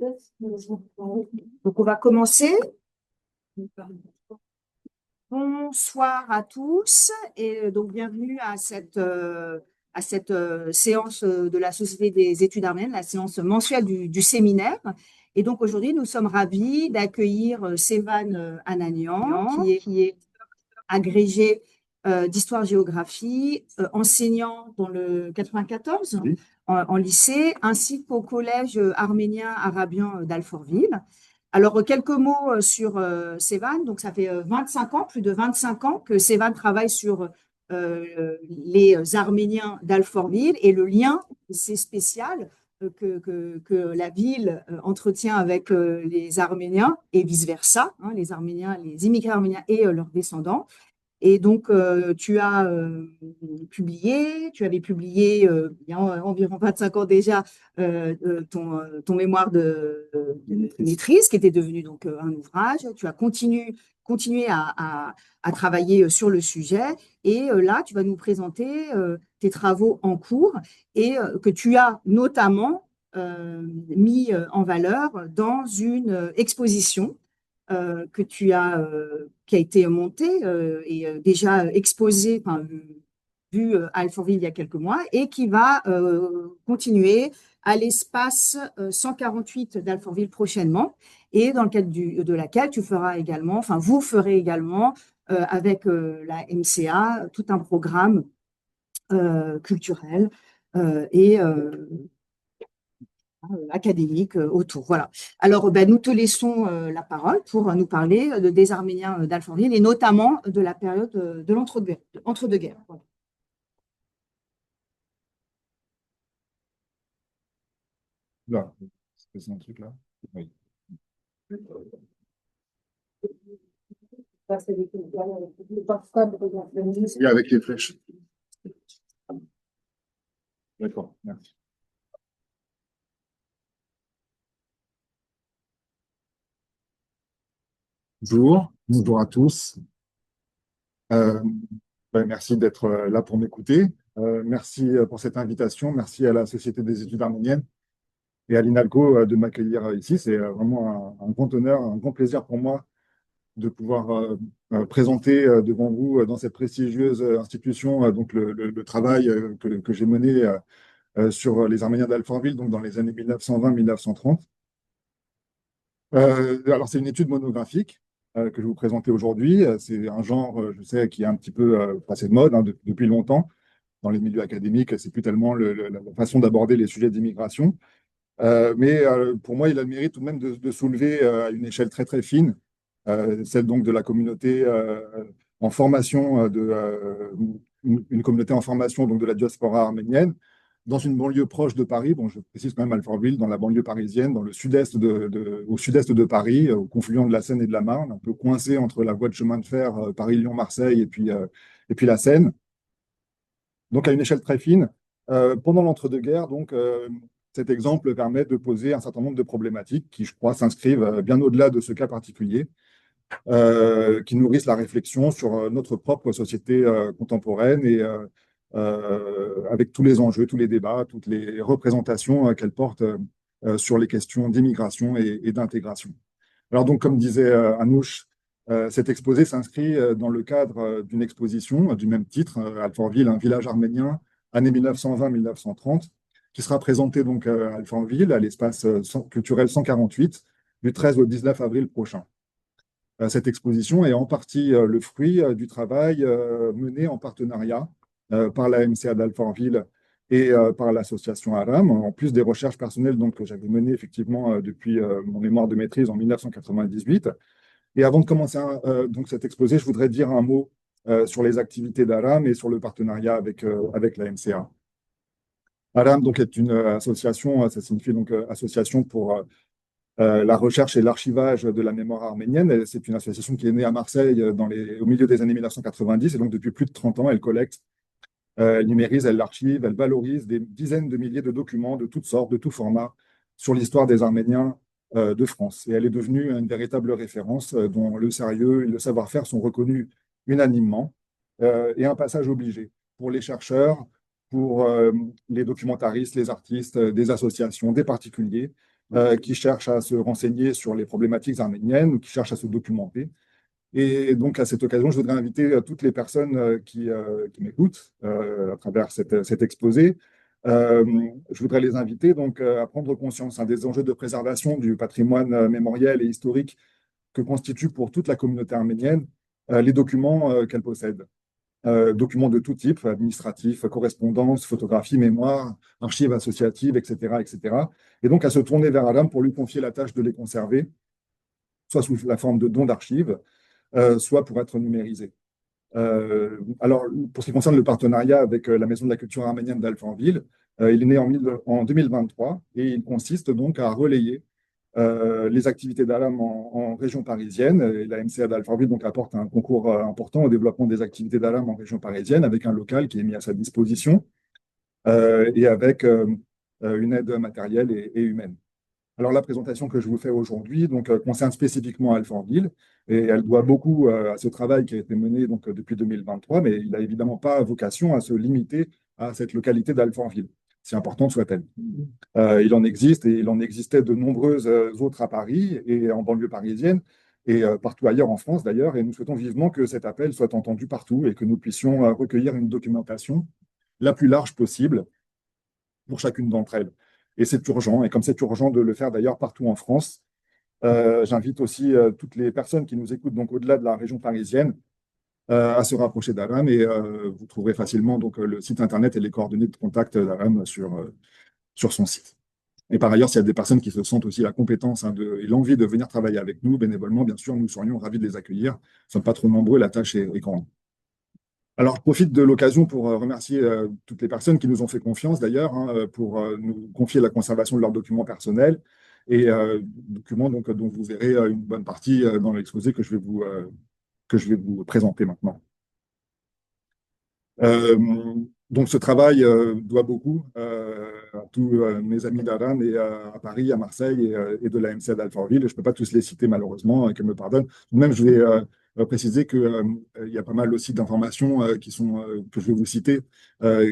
Donc, on va commencer. Bonsoir à tous et donc bienvenue à cette séance de la Société des études arméniennes, la séance mensuelle du séminaire. Et donc aujourd'hui, nous sommes ravis d'accueillir Sevan Ananian, qui est agrégé d'histoire-géographie, enseignant dans le 94 Oui. en lycée, ainsi qu'au collège arménien arabian d'Alfortville. Alors, quelques mots sur Sevan. Donc, ça fait 25 ans, plus de 25 ans que Sevan travaille sur les Arméniens d'Alfortville et le lien, c'est spécial, que la ville entretient avec les Arméniens et vice-versa, hein, les Arméniens, les immigrés arméniens et leurs descendants. Et donc, tu avais publié il y a environ 25 ans déjà ton mémoire de maîtrise, qui était devenu donc un ouvrage. Tu as continué à travailler sur le sujet. Et là, tu vas nous présenter tes travaux en cours et que tu as notamment mis en valeur dans une exposition qui a été montée et déjà exposée, enfin, vue à Alfortville il y a quelques mois, et qui va continuer à l'espace 148 d'Alfortville prochainement, et dans le cadre de laquelle tu feras également, enfin vous ferez également avec la MCA tout un programme culturel et académique autour. Voilà. Alors, ben, nous te laissons la parole pour nous parler des Arméniens d'Alfortville et notamment de la période de l'entre-deux-guerres. Voilà. Là, c'est un truc là. Oui. Oui, avec les flèches. D'accord, merci. Bonjour à tous. Euh, merci d'être là pour m'écouter. Merci pour cette invitation. Merci à la Société des études arméniennes et à l'INALCO de m'accueillir ici. C'est vraiment un grand honneur, un grand plaisir pour moi de pouvoir présenter devant vous dans cette prestigieuse institution donc le travail que j'ai mené sur les Arméniens d'Alfortville, donc dans les années 1920-1930. Alors, c'est une étude monographique que je vais vous présenter aujourd'hui. C'est un genre, je sais, qui est un petit peu passé de mode depuis longtemps dans les milieux académiques. C'est plus tellement la façon d'aborder les sujets d'immigration. Mais pour moi, il a le mérite tout de même de soulever à une échelle très très fine, celle donc de la communauté en formation, une communauté en formation donc de la diaspora arménienne, dans une banlieue proche de Paris. Bon, je précise quand même Alfortville, dans la banlieue parisienne, dans le sud-est au sud-est de Paris, au confluent de la Seine et de la Marne, un peu coincé entre la voie de chemin de fer Paris-Lyon-Marseille et puis la Seine. Donc à une échelle très fine. Pendant l'entre-deux-guerres, donc cet exemple permet de poser un certain nombre de problématiques qui, je crois, s'inscrivent bien au-delà de ce cas particulier, qui nourrissent la réflexion sur notre propre société contemporaine et avec tous les enjeux, tous les débats, toutes les représentations qu'elle porte sur les questions d'immigration et d'intégration. Alors donc, comme disait Anouche, cet exposé s'inscrit dans le cadre d'une exposition du même titre, Alfortville, un village arménien, années 1920-1930, qui sera présentée donc à Alfortville, à l'espace culturel 148, du 13 au 19 avril prochain. Cette exposition est en partie le fruit du travail mené en partenariat par la MCA d'Alfortville et par l'association ARAM, en plus des recherches personnelles donc, que j'avais menées effectivement depuis mon mémoire de maîtrise en 1998. Et avant de commencer donc cet exposé, je voudrais dire un mot sur les activités d'ARAM et sur le partenariat avec la MCA. ARAM donc, est une association, ça signifie donc association pour la recherche et l'archivage de la mémoire arménienne. C'est une association qui est née à Marseille au milieu des années 1990, et donc depuis plus de 30 ans, elle collecte, elle numérise, elle archive, elle valorise des dizaines de milliers de documents de toutes sortes, de tout format, sur l'histoire des Arméniens de France. Et elle est devenue une véritable référence dont le sérieux et le savoir-faire sont reconnus unanimement, et un passage obligé pour les chercheurs, pour les documentaristes, les artistes, des associations, des particuliers, qui cherchent à se renseigner sur les problématiques arméniennes ou qui cherchent à se documenter. Et donc, à cette occasion, je voudrais inviter toutes les personnes qui m'écoutent à travers cet exposé. Euh, je voudrais les inviter donc à prendre conscience des enjeux de préservation du patrimoine mémoriel et historique que constituent pour toute la communauté arménienne les documents qu'elle possède. Documents de tout type, administratifs, correspondances, photographies, mémoires, archives associatives, etc., etc. Et cetera. Et donc à se tourner vers Adam pour lui confier la tâche de les conserver, soit sous la forme de dons d'archives, soit pour être numérisés. Alors, pour ce qui concerne le partenariat avec la Maison de la culture arménienne d'Alfortville, il est né en 2023 et il consiste donc à relayer les activités d'Alam en région parisienne. Et la MCA d'Alfortville donc apporte un concours important au développement des activités d'Alam en région parisienne avec un local qui est mis à sa disposition et avec une aide matérielle et humaine. Alors, la présentation que je vous fais aujourd'hui concerne spécifiquement Alfortville et elle doit beaucoup à ce travail qui a été mené depuis 2023, mais il n'a évidemment pas vocation à se limiter à cette localité d'Alfortville, si importante soit-elle. Il en existe et il en existait de nombreuses autres à Paris et en banlieue parisienne et partout ailleurs en France d'ailleurs. Et nous souhaitons vivement que cet appel soit entendu partout et que nous puissions recueillir une documentation la plus large possible pour chacune d'entre elles. Et c'est urgent, et comme c'est urgent de le faire d'ailleurs partout en France, j'invite aussi toutes les personnes qui nous écoutent donc au-delà de la région parisienne à se rapprocher d'Aram et vous trouverez facilement le site internet et les coordonnées de contact d'Aram sur son site. Et par ailleurs, s'il y a des personnes qui se sentent aussi la compétence et l'envie de venir travailler avec nous bénévolement, bien sûr, nous serions ravis de les accueillir. Nous ne sommes pas trop nombreux, la tâche est grande. Alors, je profite de l'occasion pour remercier toutes les personnes qui nous ont fait confiance d'ailleurs pour nous confier la conservation de leurs documents personnels et documents dont vous verrez une bonne partie dans l'exposé que je vais vous présenter maintenant. Euh, donc, ce travail doit beaucoup à tous mes amis d'Aran et à Paris, à Marseille et de la MC d'Alfortville. Je ne peux pas tous les citer malheureusement, qu'elles me pardonnent. Même, je vais préciser qu'il y a pas mal aussi d'informations que je vais vous citer,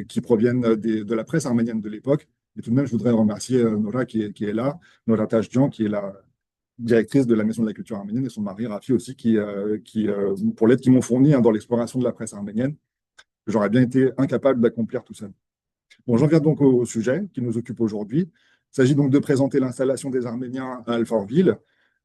qui proviennent de la presse arménienne de l'époque. Et tout de même, je voudrais remercier Nora qui est là, Nora Tajdian, qui est la directrice de la Maison de la culture arménienne, et son mari Rafi aussi, pour l'aide qu'ils m'ont fournie dans l'exploration de la presse arménienne. J'aurais bien été incapable d'accomplir tout seul. Bon, j'en viens donc au sujet qui nous occupe aujourd'hui. Il s'agit donc de présenter l'installation des Arméniens à Alfortville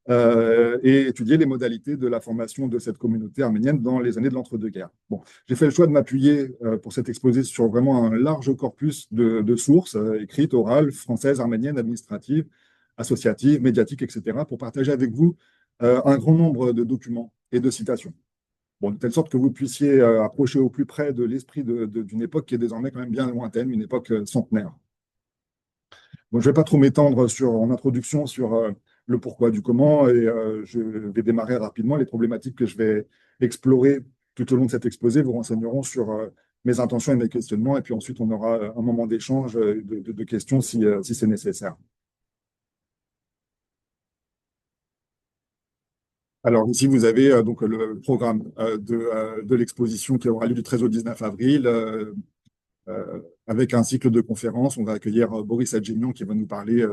et étudier les modalités de la formation de cette communauté arménienne dans les années de l'entre-deux-guerres. Bon, j'ai fait le choix de m'appuyer pour cet exposé sur vraiment un large corpus de sources écrites, orales, françaises, arméniennes, administratives, associatives, médiatiques, etc., pour partager avec vous un grand nombre de documents et de citations. Bon, de telle sorte que vous puissiez approcher au plus près de l'esprit d'une époque qui est désormais quand même bien lointaine, une époque centenaire. Bon, je ne vais pas trop m'étendre en introduction sur le pourquoi du comment, et je vais démarrer rapidement. Les problématiques que je vais explorer tout au long de cet exposé vous renseigneront sur mes intentions et mes questionnements, et puis ensuite on aura un moment d'échange de questions si c'est nécessaire. Alors ici, vous avez donc le programme de l'exposition qui aura lieu du 13 au 19 avril, avec un cycle de conférences. On va accueillir Boris Adjemian qui va nous parler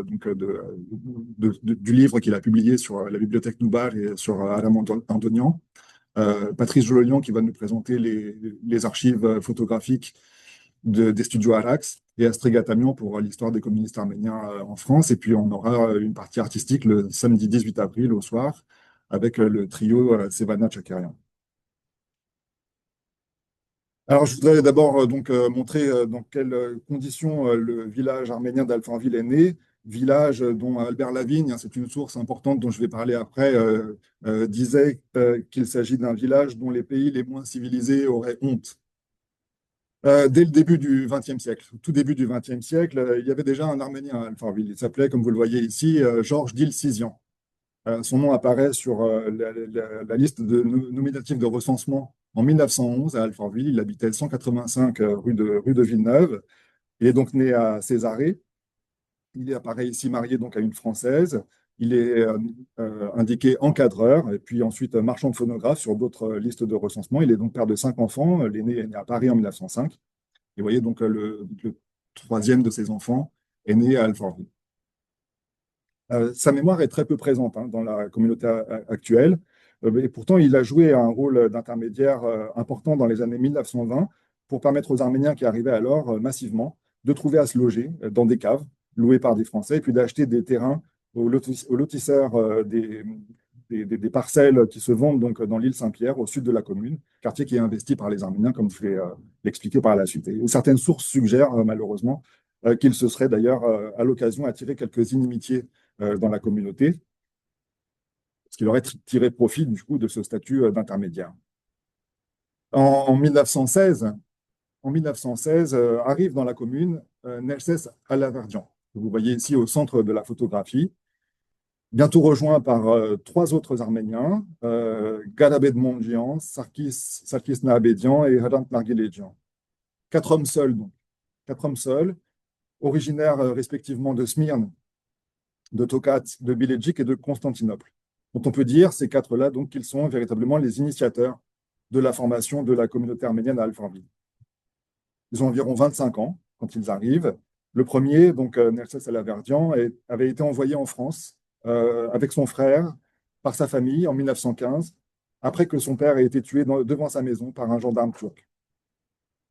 du livre qu'il a publié sur la bibliothèque Noubar et sur Adam Antonian. Patrice Jololian qui va nous présenter les archives photographiques des studios Arax et Astrid Gatamian pour l'histoire des communistes arméniens en France. Et puis on aura une partie artistique le samedi 18 avril au soir avec le trio Sevana Tchakarian. Alors, je voudrais d'abord montrer dans quelles conditions le village arménien d'Alfortville est né, village dont Albert Lavigne, hein, c'est une source importante dont je vais parler après, disait qu'il s'agit d'un village dont les pays les moins civilisés auraient honte. Dès le début du XXe siècle, au tout début du XXe siècle, il y avait déjà un Arménien à Alfortville. Il s'appelait, comme vous le voyez ici, Georges Dilsizian. Son nom apparaît sur la liste nominative de recensement en 1911 à Alfortville. Il habitait 185 rue de Villeneuve. Il est donc né à Césarée. Il apparaît ici marié donc à une Française. Il est indiqué encadreur et puis ensuite marchand de phonographe sur d'autres listes de recensement. Il est donc père de 5 enfants. L'aîné est né à Paris en 1905. Et vous voyez donc le troisième de ses enfants est né à Alfortville. Sa mémoire est très peu présente dans la communauté actuelle. Et pourtant, il a joué un rôle d'intermédiaire important dans les années 1920 pour permettre aux Arméniens qui arrivaient alors massivement de trouver à se loger dans des caves louées par des Français et puis d'acheter des terrains aux lotisseurs des parcelles qui se vendent donc dans l'île Saint-Pierre, au sud de la commune, quartier qui est investi par les Arméniens, comme je vais l'expliquer par la suite. Et certaines sources suggèrent malheureusement qu'il se serait d'ailleurs à l'occasion attiré quelques inimitiés dans la communauté, parce qu'il aurait tiré profit du coup de ce statut d'intermédiaire. En 1916, arrive dans la commune Nelses Alaverdian, que vous voyez ici au centre de la photographie, bientôt rejoint par trois autres Arméniens, Garabed Mondjian, Sarkis Naabedian et Hrant Nargiledian. Quatre hommes seuls, donc. Quatre hommes seuls, originaires respectivement de Smyrne, de Tokat, de Bilédjik et de Constantinople. Donc on peut dire, ces quatre-là, donc, qu'ils sont véritablement les initiateurs de la formation de la communauté arménienne à Alfortville. Ils ont environ 25 ans quand ils arrivent. Le premier, donc Nerses Alaverdian, avait été envoyé en France avec son frère par sa famille en 1915, après que son père ait été tué devant sa maison par un gendarme turc.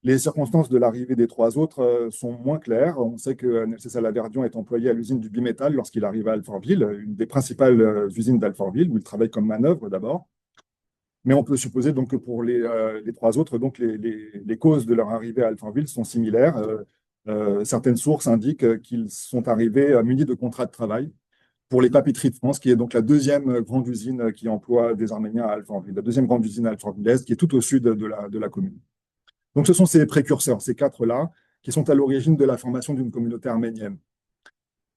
Les circonstances de l'arrivée des trois autres sont moins claires. On sait que Nerses Alaverdian est employé à l'usine du bimétal lorsqu'il arrive à Alfortville, une des principales usines d'Alfortville, où il travaille comme manœuvre d'abord. Mais on peut supposer donc que pour les trois autres, donc les causes de leur arrivée à Alfortville sont similaires. Certaines sources indiquent qu'ils sont arrivés munis de contrats de travail pour les papeteries de France, qui est donc la deuxième grande usine qui emploie des Arméniens à Alfortville, la deuxième grande usine alfortvillaise, qui est tout au sud de la commune. Donc ce sont ces précurseurs, ces quatre-là, qui sont à l'origine de la formation d'une communauté arménienne.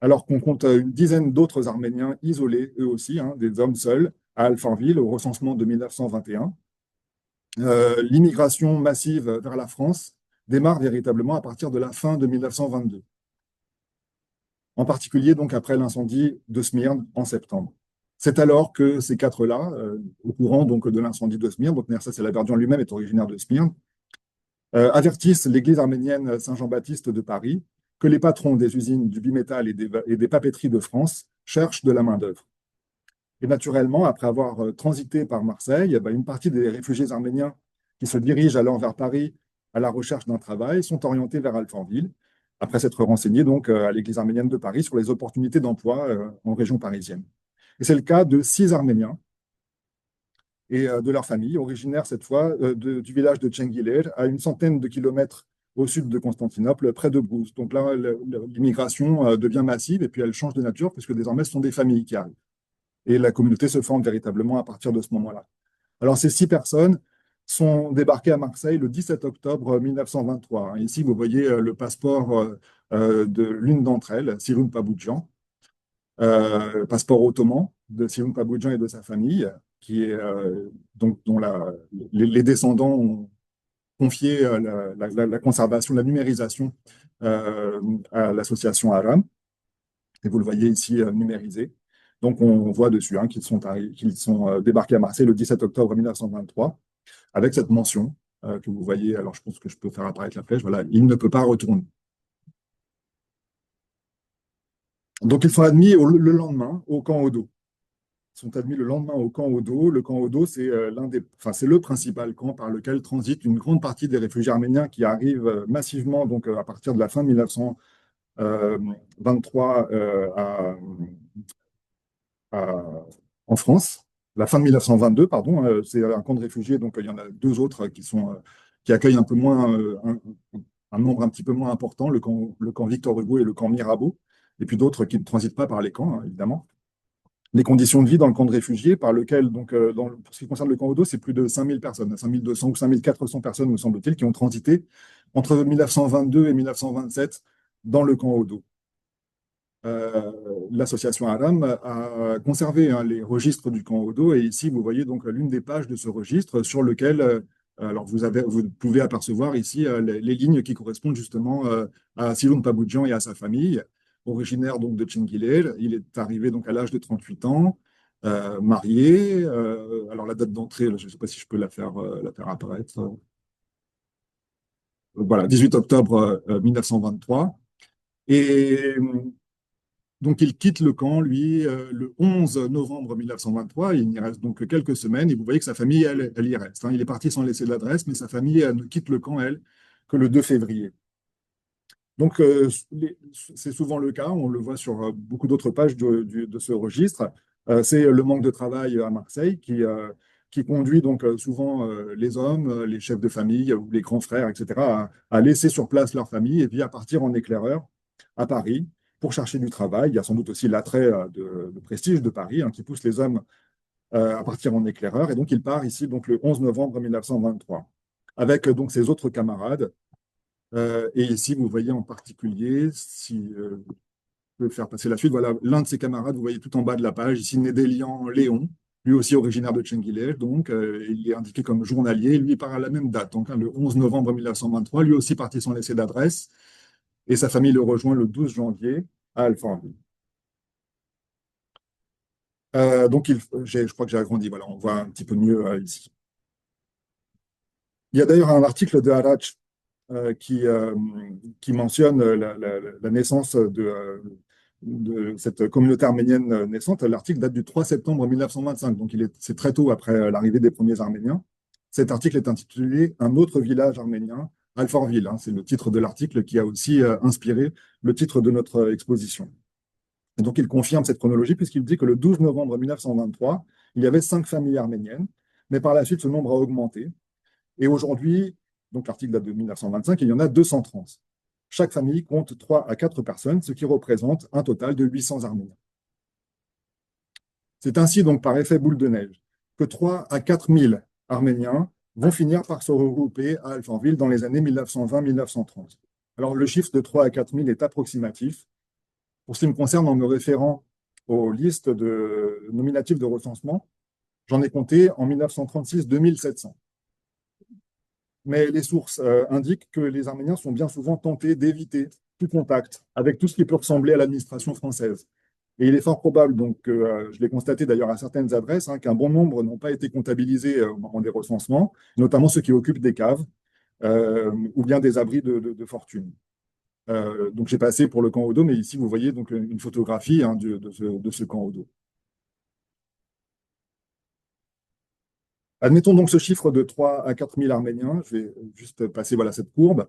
Alors qu'on compte une dizaine d'autres Arméniens isolés, eux aussi, des hommes seuls, à Alfortville, au recensement de 1921. L'immigration massive vers la France démarre véritablement à partir de la fin de 1922. En particulier donc après l'incendie de Smyrne en septembre. C'est alors que ces quatre-là, au courant donc de l'incendie de Smyrne, donc Nerses Alaverdian lui-même est originaire de Smyrne, avertissent l'église arménienne Saint-Jean-Baptiste de Paris que les patrons des usines du bimétal et des papeteries de France cherchent de la main-d'œuvre. Et naturellement, après avoir transité par Marseille, une partie des réfugiés arméniens qui se dirigent alors vers Paris à la recherche d'un travail sont orientés vers Alfortville, après s'être renseignés donc à l'église arménienne de Paris sur les opportunités d'emploi en région parisienne. Et c'est le cas de 6 Arméniens et de leur famille, originaires cette fois du village de Tchengiler, à une centaine de kilomètres au sud de Constantinople, près de Brousse. Donc là, l'immigration devient massive et puis elle change de nature puisque désormais ce sont des familles qui arrivent. Et la communauté se forme véritablement à partir de ce moment-là. Alors ces 6 personnes sont débarquées à Marseille le 17 octobre 1923. Ici, vous voyez le passeport de l'une d'entre elles, Siloun Paboudjian, passeport ottoman de Siloun Paboudjian et de sa famille, qui est, dont les descendants ont confié la conservation, la numérisation à l'association Aram. Et vous le voyez ici numérisé. Donc on voit dessus qu'ils sont débarqués à Marseille le 17 octobre 1923, avec cette mention que vous voyez. Alors je pense que je peux faire apparaître la flèche. Voilà, il ne peut pas retourner. Donc ils sont admis le lendemain au camp Odo. Ils sont admis le lendemain au camp Odo. Le camp Odo, c'est c'est le principal camp par lequel transite une grande partie des réfugiés arméniens qui arrivent massivement donc à partir de la fin de 1923 en France. La fin de 1922, pardon, c'est un camp de réfugiés, donc il y en a 2 autres qui accueillent un peu moins, un nombre un petit peu moins important, le camp Victor Hugo et le camp Mirabeau, et puis d'autres qui ne transitent pas par les camps, évidemment. Les conditions de vie dans le camp de réfugiés, par lequel, donc, pour ce qui concerne le camp Odo, c'est plus de 5000 personnes, 5200 ou 5400 personnes, me semble-t-il, qui ont transité entre 1922 et 1927 dans le camp Odo. L'association Aram a conservé les registres du camp Odo, et ici, vous voyez donc l'une des pages de ce registre sur lequel alors vous pouvez apercevoir ici les lignes qui correspondent justement à Siloun Paboudjian et à sa famille, originaire donc de Tchengiler. Il est arrivé donc à l'âge de 38 ans, marié. Alors la date d'entrée, je ne sais pas si je peux la faire apparaître. Voilà, 18 octobre 1923. Et Donc, il quitte le camp, lui, le 11 novembre 1923. Il y reste donc quelques semaines. Et vous voyez que sa famille, elle y reste, hein. Il est parti sans laisser d'adresse, mais sa famille, elle ne quitte le camp, elle, que le 2 février. Donc, c'est souvent le cas. On le voit sur beaucoup d'autres pages de ce registre. C'est le manque de travail à Marseille qui conduit donc souvent les hommes, les chefs de famille ou les grands frères, etc., à laisser sur place leur famille et puis à partir en éclaireur à Paris pour chercher du travail. Il y a sans doute aussi l'attrait de prestige de Paris, hein, qui pousse les hommes à partir en éclaireur. Et donc, il part ici donc, le 11 novembre 1923 avec donc ses autres camarades. Et ici, vous voyez en particulier, si je peux faire passer la suite, voilà, l'un de ses camarades, vous voyez tout en bas de la page, ici, Nédélian Léon, lui aussi originaire de Tchenguilej, donc il est indiqué comme journalier, lui il part à la même date, donc hein, le 11 novembre 1923, lui aussi parti sans laisser d'adresse, et sa famille le rejoint le 12 janvier à Alfortville. Donc je crois que j'ai agrandi, voilà, on voit un petit peu mieux ici. Il y a d'ailleurs un article de Harach qui mentionne la naissance de cette communauté arménienne naissante. L'article date du 3 septembre 1925, donc c'est très tôt après l'arrivée des premiers Arméniens. Cet article est intitulé Un autre village arménien, Alfortville, hein. C'est le titre de l'article qui a aussi inspiré le titre de notre exposition. Et donc il confirme cette chronologie puisqu'il dit que le 12 novembre 1923, il y avait 5 familles arméniennes, mais par la suite ce nombre a augmenté. Et aujourd'hui, donc l'article date de 1925, il y en a 230. Chaque famille compte 3 à 4 personnes, ce qui représente un total de 800 Arméniens. C'est ainsi donc par effet boule de neige que 3 à 4 000 Arméniens vont finir par se regrouper à Alfortville dans les années 1920-1930. Alors le chiffre de 3 à 4 000 est approximatif. Pour ce qui me concerne, en me référant aux listes de nominatifs de recensement, j'en ai compté en 1936 2700. Mais les sources indiquent que les Arméniens sont bien souvent tentés d'éviter tout contact avec tout ce qui peut ressembler à l'administration française. Et il est fort probable, donc, je l'ai constaté d'ailleurs à certaines adresses, hein, qu'un bon nombre n'ont pas été comptabilisés au moment des recensements, notamment ceux qui occupent des caves ou bien des abris de fortune. Donc j'ai passé pour le camp Odo, mais ici vous voyez donc une photographie, hein, de ce camp Odo. Admettons donc ce chiffre de 3 à 4 000 Arméniens. Je vais juste passer voilà, cette courbe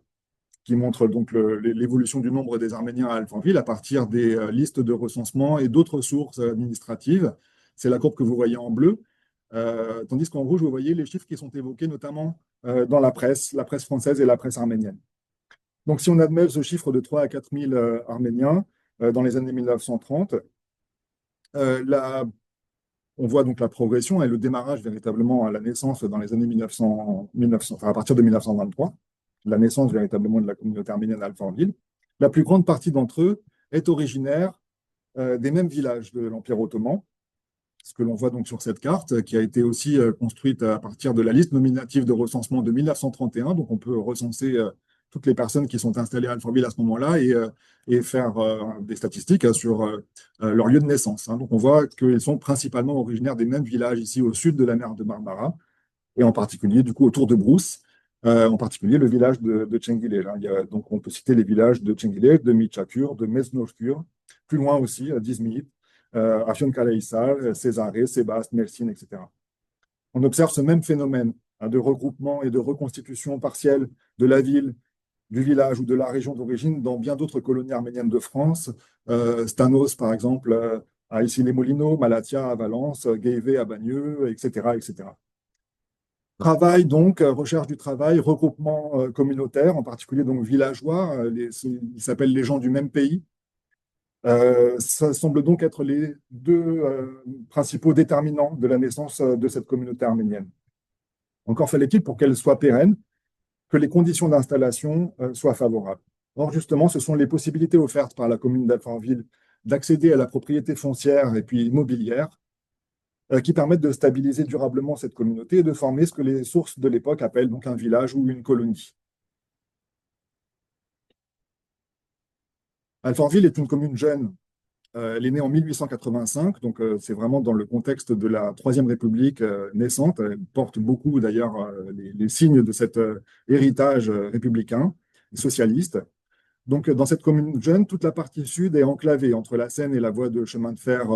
qui montre donc l'évolution du nombre des Arméniens à Alfortville à partir des listes de recensement et d'autres sources administratives. C'est la courbe que vous voyez en bleu, tandis qu'en rouge, vous voyez les chiffres qui sont évoqués notamment dans la presse française et la presse arménienne. Donc si on admet ce chiffre de 3 à 4 000 Arméniens dans les années 1930, on voit donc la progression et le démarrage véritablement à la naissance dans les années 1900, enfin à partir de 1923, la naissance véritablement de la communauté arménienne à Alfortville. La plus grande partie d'entre eux est originaire des mêmes villages de l'Empire ottoman, ce que l'on voit donc sur cette carte, qui a été aussi construite à partir de la liste nominative de recensement de 1931. Donc on peut recenser toutes les personnes qui sont installées à Alfortville à ce moment-là et faire des statistiques sur leur lieu de naissance, hein. Donc on voit qu'ils sont principalement originaires des mêmes villages ici au sud de la mer de Marmara, et en particulier du coup autour de Brousse, en particulier le village de Tchenguilej, hein. Donc on peut citer les villages de Tchenguilej, de Mitchakur, de Mesnofkur, plus loin aussi, à Dizmit, Afyonkarahisar, Césarée, Sébaste, Mersin, etc. On observe ce même phénomène, hein, de regroupement et de reconstitution partielle de la ville, du village ou de la région d'origine dans bien d'autres colonies arméniennes de France. Stanos, par exemple, à Issy-les-Moulineaux, Malatia à Valence, Guévé à Bagneux, etc., etc. Travail, donc, recherche du travail, regroupement communautaire, en particulier donc villageois, ils s'appellent les gens du même pays. Ça semble donc être les deux principaux déterminants de la naissance de cette communauté arménienne. Encore fallait-il, pour qu'elle soit pérenne, que les conditions d'installation soient favorables. Or, justement, ce sont les possibilités offertes par la commune d'Alfortville d'accéder à la propriété foncière et puis immobilière qui permettent de stabiliser durablement cette communauté et de former ce que les sources de l'époque appellent donc un village ou une colonie. Alfortville est une commune jeune. Elle est née en 1885, donc c'est vraiment dans le contexte de la Troisième République naissante. Elle porte beaucoup d'ailleurs les signes de cet héritage républicain, socialiste. Donc, dans cette commune jeune, toute la partie sud est enclavée entre la Seine et la voie de chemin de fer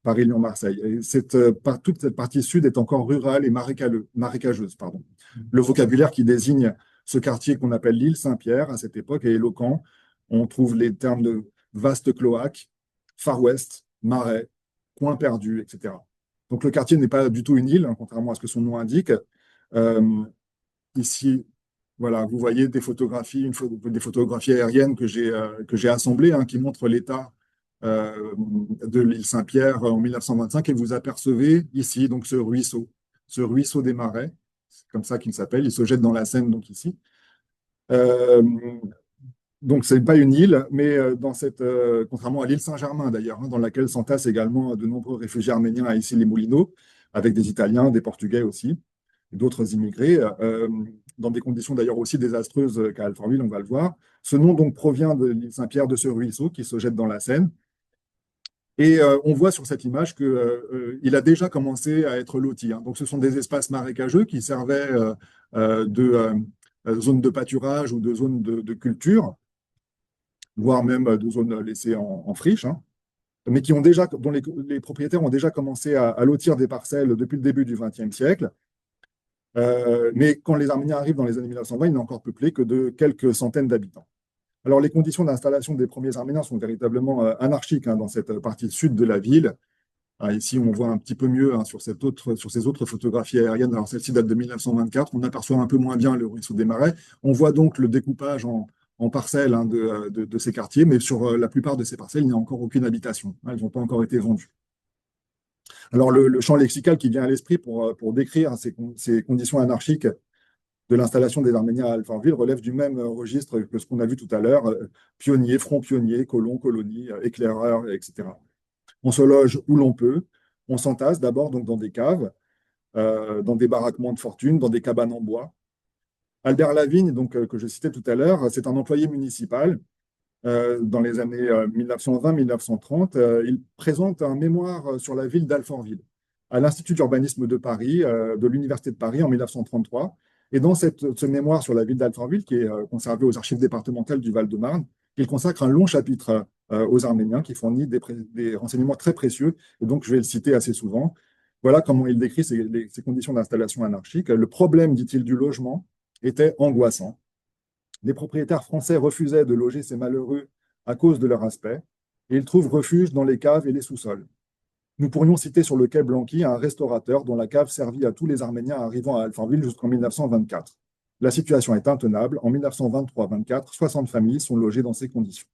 Paris-Lyon-Marseille. Et toute cette partie sud est encore rurale et marécageuse. Pardon. Le vocabulaire qui désigne ce quartier qu'on appelle l'île Saint-Pierre à cette époque est éloquent. On trouve les termes de vaste cloaque, Far West, marais, coin perdu, etc. Donc, le quartier n'est pas du tout une île, hein, contrairement à ce que son nom indique. Euh, Ici, voilà, vous voyez des photographies, des photographies aériennes que j'ai assemblées, hein, qui montrent l'état de l'île Saint-Pierre en 1925, et vous apercevez ici donc ce ruisseau des Marais, c'est comme ça qu'il s'appelle, il se jette dans la Seine donc ici. Euh, donc c'est pas une île, mais contrairement à l'île Saint-Germain d'ailleurs, hein, dans laquelle s'entassent également de nombreux réfugiés arméniens à Issy-les-Moulineaux, avec des Italiens, des Portugais aussi, et d'autres immigrés, dans des conditions d'ailleurs aussi désastreuses qu'à Alfortville, on va le voir. Ce nom donc provient de l'île Saint-Pierre, de ce ruisseau qui se jette dans la Seine. Et on voit sur cette image qu'il a déjà commencé à être loti, hein. Donc ce sont des espaces marécageux qui servaient de zones de pâturage ou de zones de culture, voire même de zones laissées en friche, hein, mais dont les propriétaires ont déjà commencé à lotir des parcelles depuis le début du XXe siècle. Mais quand les Arméniens arrivent dans les années 1920, il n'est encore peuplé que de quelques centaines d'habitants. Alors, les conditions d'installation des premiers Arméniens sont véritablement anarchiques, hein, dans cette partie sud de la ville. Ici, on voit un petit peu mieux, hein, sur ces autres photographies aériennes. Alors, celle-ci date de 1924. On aperçoit un peu moins bien le ruisseau des Marais. On voit donc le découpage en parcelles, hein, de ces quartiers, mais sur la plupart de ces parcelles, il n'y a encore aucune habitation, hein. Elles n'ont pas encore été vendues. Alors, le champ lexical qui vient à l'esprit pour décrire ces conditions anarchiques de l'installation des Arméniens à Alfortville relève du même registre que ce qu'on a vu tout à l'heure, pionnier, front pionnier, colon, colonie, éclaireur, etc. On se loge où l'on peut, on s'entasse d'abord donc dans des caves, dans des baraquements de fortune, dans des cabanes en bois. Albert Lavigne, donc, que je citais tout à l'heure, c'est un employé municipal. Dans les années 1920-1930, il présente un mémoire sur la ville d'Alfortville à l'Institut d'urbanisme de Paris, de l'Université de Paris en 1933. Et dans ce mémoire sur la ville d'Alfortville, qui est conservé aux archives départementales du Val-de-Marne, il consacre un long chapitre aux Arméniens qui fournit des renseignements très précieux. Et donc, je vais le citer assez souvent. Voilà comment il décrit ces conditions d'installation anarchique. Le problème, dit-il, du logement était angoissant. Les propriétaires français refusaient de loger ces malheureux à cause de leur aspect, et ils trouvent refuge dans les caves et les sous-sols. Nous pourrions citer sur le quai Blanqui un restaurateur dont la cave servit à tous les Arméniens arrivant à Alfortville jusqu'en 1924. La situation est intenable. En 1923-24, 60 familles sont logées dans ces conditions.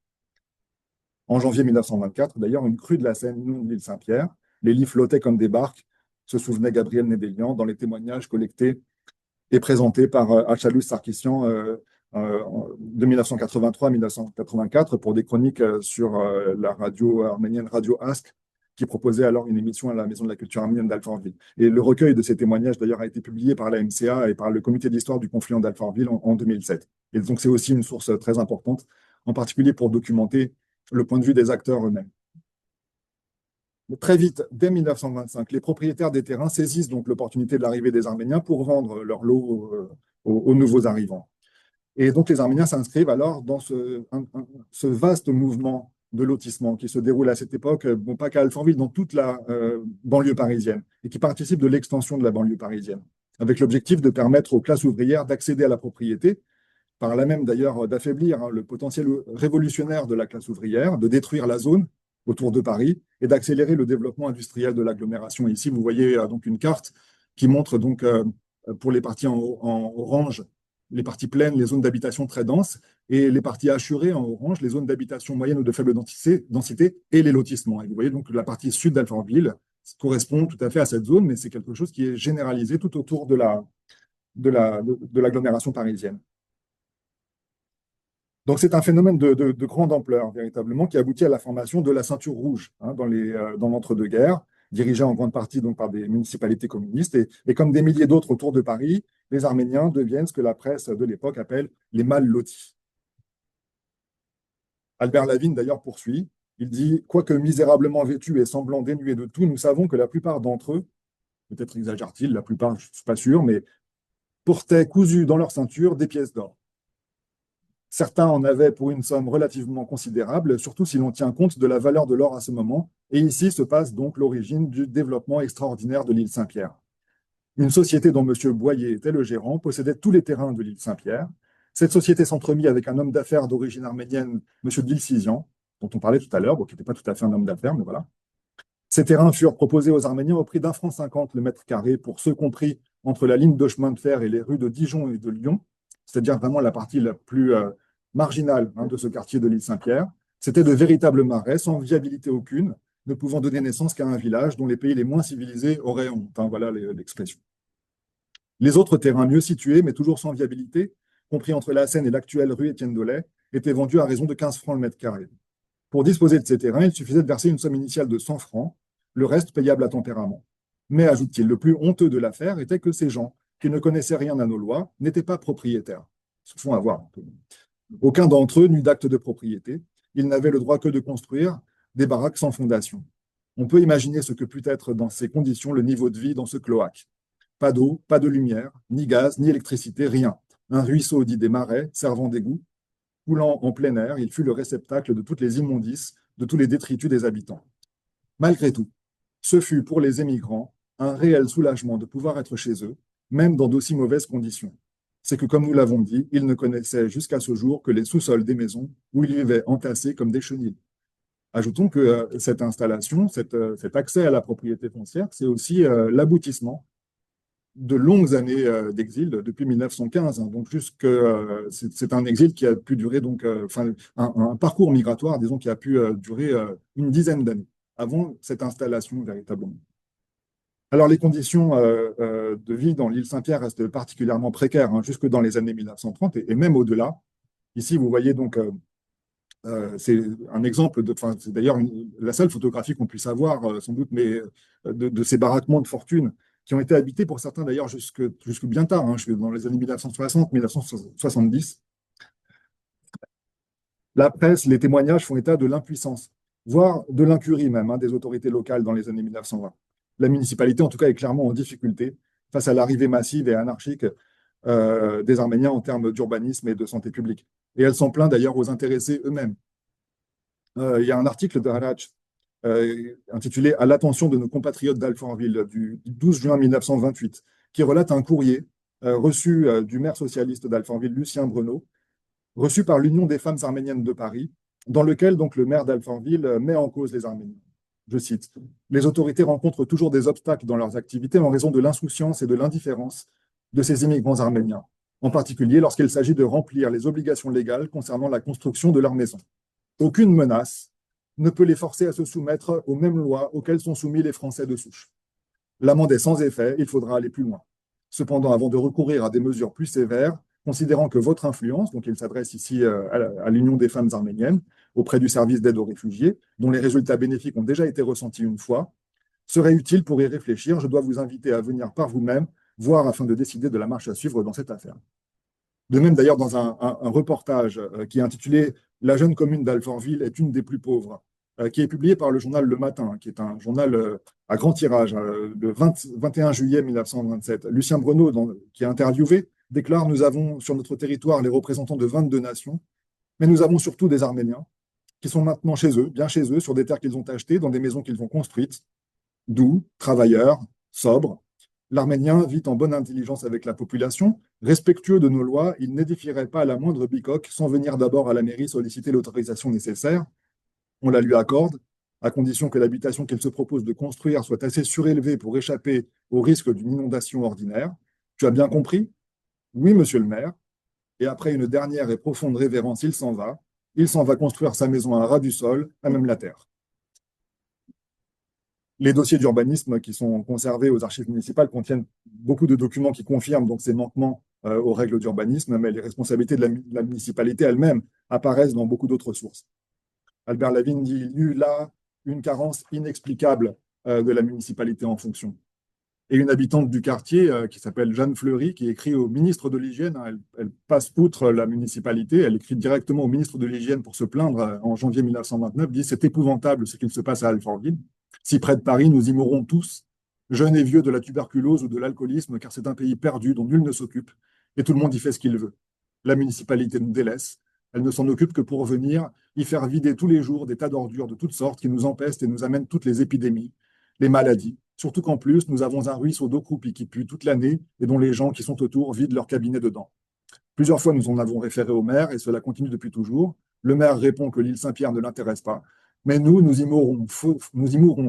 En janvier 1924, d'ailleurs, une crue de la Seine inonde l'île Saint-Pierre. Les lits flottaient comme des barques, se souvenait Gabriel Nédélian dans les témoignages collectés et présentés par Achalus Sarkissian de 1983 à 1984 pour des chroniques sur la radio arménienne Radio Ask, qui proposait alors une émission à la Maison de la Culture arménienne d'Alfortville. Et le recueil de ces témoignages, d'ailleurs, a été publié par la MCA et par le Comité de l'histoire du conflit d'Alfortville en 2007. Et donc, c'est aussi une source très importante, en particulier pour documenter le point de vue des acteurs eux-mêmes. Très vite, dès 1925, les propriétaires des terrains saisissent donc l'opportunité de l'arrivée des Arméniens pour vendre leur lot aux nouveaux arrivants. Et donc, les Arméniens s'inscrivent alors dans ce vaste mouvement de lotissement qui se déroule à cette époque, bon, pas qu'à Alfortville, dans toute la banlieue parisienne, et qui participe de l'extension de la banlieue parisienne, avec l'objectif de permettre aux classes ouvrières d'accéder à la propriété, par là même d'ailleurs d'affaiblir, hein, le potentiel révolutionnaire de la classe ouvrière, de détruire la zone autour de Paris et d'accélérer le développement industriel de l'agglomération. Ici, vous voyez donc une carte qui montre donc pour les parties en orange, les parties pleines, les zones d'habitation très denses, et les parties hachurées en orange, les zones d'habitation moyenne ou de faible densité et les lotissements. Et vous voyez donc la partie sud d'Alfortville correspond tout à fait à cette zone, mais c'est quelque chose qui est généralisé tout autour de l'agglomération parisienne. Donc c'est un phénomène de grande ampleur, véritablement, qui aboutit à la formation de la ceinture rouge, hein, dans l'entre-deux-guerres, dirigée en grande partie donc, par des municipalités communistes. Et comme des milliers d'autres autour de Paris, les Arméniens deviennent ce que la presse de l'époque appelle les mal lotis. Albert Lavigne, d'ailleurs, poursuit. Il dit « Quoique misérablement vêtus et semblant dénués de tout, nous savons que la plupart d'entre eux, peut-être exagère-t-il, la plupart, je ne suis pas sûr, mais portaient cousus dans leur ceinture des pièces d'or. » Certains en avaient pour une somme relativement considérable, surtout si l'on tient compte de la valeur de l'or à ce moment. Et ici se passe donc l'origine du développement extraordinaire de l'île Saint-Pierre. Une société dont M. Boyer était le gérant possédait tous les terrains de l'île Saint-Pierre. Cette société s'entremit avec un homme d'affaires d'origine arménienne, M. Dilsizian, dont on parlait tout à l'heure, bon, qui n'était pas tout à fait un homme d'affaires, mais voilà. Ces terrains furent proposés aux Arméniens au prix d'1,50 franc le mètre carré pour ceux compris entre la ligne de chemin de fer et les rues de Dijon et de Lyon, c'est-à-dire vraiment la partie la plus marginale de ce quartier de l'île Saint-Pierre. C'était de véritables marais sans viabilité aucune, ne pouvant donner naissance qu'à un village dont les pays les moins civilisés auraient honte. Voilà l'expression. Les autres terrains mieux situés, mais toujours sans viabilité, compris entre la Seine et l'actuelle rue Étienne Dolay, étaient vendus à raison de 15 francs le mètre carré. Pour disposer de ces terrains, il suffisait de verser une somme initiale de 100 francs, le reste payable à tempérament. Mais, ajoute-t-il, le plus honteux de l'affaire était que ces gens, qui ne connaissaient rien à nos lois, n'étaient pas propriétaires. Ils se font avoir. Aucun d'entre eux n'eut d'acte de propriété. Ils n'avaient le droit que de construire des baraques sans fondation. On peut imaginer ce que put être dans ces conditions le niveau de vie dans ce cloaque. Pas d'eau, pas de lumière, ni gaz, ni électricité, rien. Un ruisseau dit des marais, servant d'égout. Coulant en plein air, il fut le réceptacle de toutes les immondices, de tous les détritus des habitants. Malgré tout, ce fut pour les émigrants un réel soulagement de pouvoir être chez eux, même dans d'aussi mauvaises conditions. C'est que, comme nous l'avons dit, ils ne connaissaient jusqu'à ce jour que les sous-sols des maisons où ils vivaient entassés comme des chenilles. Ajoutons que cette installation, cet accès à la propriété foncière, c'est aussi l'aboutissement de longues années d'exil depuis 1915. Donc, c'est un exil qui a pu durer, un parcours migratoire, disons, qui a pu durer une dizaine d'années avant cette installation véritablement. Alors, les conditions de vie dans l'île Saint-Pierre restent particulièrement précaires, jusque dans les années 1930 et même au-delà. Ici, vous voyez donc, c'est un exemple, c'est d'ailleurs la seule photographie qu'on puisse avoir, sans doute, mais de ces baraquements de fortune qui ont été habités pour certains d'ailleurs jusque bien tard, dans les années 1960, 1970. La presse, les témoignages font état de l'impuissance, voire de l'incurie même, des autorités locales dans les années 1920. La municipalité, en tout cas, est clairement en difficulté face à l'arrivée massive et anarchique des Arméniens en termes d'urbanisme et de santé publique. Et elle s'en plaint d'ailleurs aux intéressés eux-mêmes. Il y a un article de Harach intitulé « À l'attention de nos compatriotes d'Alfortville » du 12 juin 1928, qui relate un courrier reçu du maire socialiste d'Alfortville, Lucien Breneau, reçu par l'Union des femmes arméniennes de Paris, dans lequel donc le maire d'Alfortville met en cause les Arméniens. Je cite, « Les autorités rencontrent toujours des obstacles dans leurs activités en raison de l'insouciance et de l'indifférence de ces immigrants arméniens, en particulier lorsqu'il s'agit de remplir les obligations légales concernant la construction de leur maison. Aucune menace ne peut les forcer à se soumettre aux mêmes lois auxquelles sont soumis les Français de souche. L'amende est sans effet, il faudra aller plus loin. Cependant, avant de recourir à des mesures plus sévères, considérant que votre influence, donc il s'adresse ici à l'Union des femmes arméniennes, auprès du service d'aide aux réfugiés, dont les résultats bénéfiques ont déjà été ressentis une fois, serait utile pour y réfléchir. Je dois vous inviter à venir par vous-même, voir afin de décider de la marche à suivre dans cette affaire. De même, d'ailleurs, dans un reportage qui est intitulé « La jeune commune d'Alfortville est une des plus pauvres », qui est publié par le journal Le Matin, qui est un journal à grand tirage, le 21 juillet 1927. Lucien Breneau, qui est interviewé, déclare « Nous avons sur notre territoire les représentants de 22 nations, mais nous avons surtout des Arméniens qui sont maintenant chez eux, bien chez eux, sur des terres qu'ils ont achetées, dans des maisons qu'ils ont construites, doux, travailleurs, sobres. L'Arménien vit en bonne intelligence avec la population, respectueux de nos lois, il n'édifierait pas la moindre bicoque sans venir d'abord à la mairie solliciter l'autorisation nécessaire. On la lui accorde, à condition que l'habitation qu'il se propose de construire soit assez surélevée pour échapper au risque d'une inondation ordinaire. Tu as bien compris? Oui, monsieur le maire. Et après une dernière et profonde révérence, il s'en va. Il s'en va construire sa maison à ras du sol, à même la terre. Les dossiers d'urbanisme qui sont conservés aux archives municipales contiennent beaucoup de documents qui confirment donc ces manquements aux règles d'urbanisme, mais les responsabilités de la municipalité elle-même apparaissent dans beaucoup d'autres sources. Albert Lavigne dit « Il y eut là une carence inexplicable de la municipalité en fonction ». Et une habitante du quartier qui s'appelle Jeanne Fleury, qui écrit au ministre de l'Hygiène, elle passe outre la municipalité, elle écrit directement au ministre de l'Hygiène pour se plaindre en janvier 1929, dit « C'est épouvantable ce qu'il se passe à Alfortville. Si près de Paris, nous y mourrons tous, jeunes et vieux, de la tuberculose ou de l'alcoolisme, car c'est un pays perdu dont nul ne s'occupe, et tout le monde y fait ce qu'il veut. La municipalité nous délaisse, Elle ne s'en occupe que pour venir y faire vider tous les jours des tas d'ordures de toutes sortes qui nous empestent et nous amènent toutes les épidémies, les maladies. Surtout qu'en plus, nous avons un ruisseau d'eau croupie qui pue toute l'année et dont les gens qui sont autour vident leur cabinet dedans. Plusieurs fois, nous en avons référé au maire et cela continue depuis toujours. Le maire répond que l'île Saint-Pierre ne l'intéresse pas. Mais nous y mourrons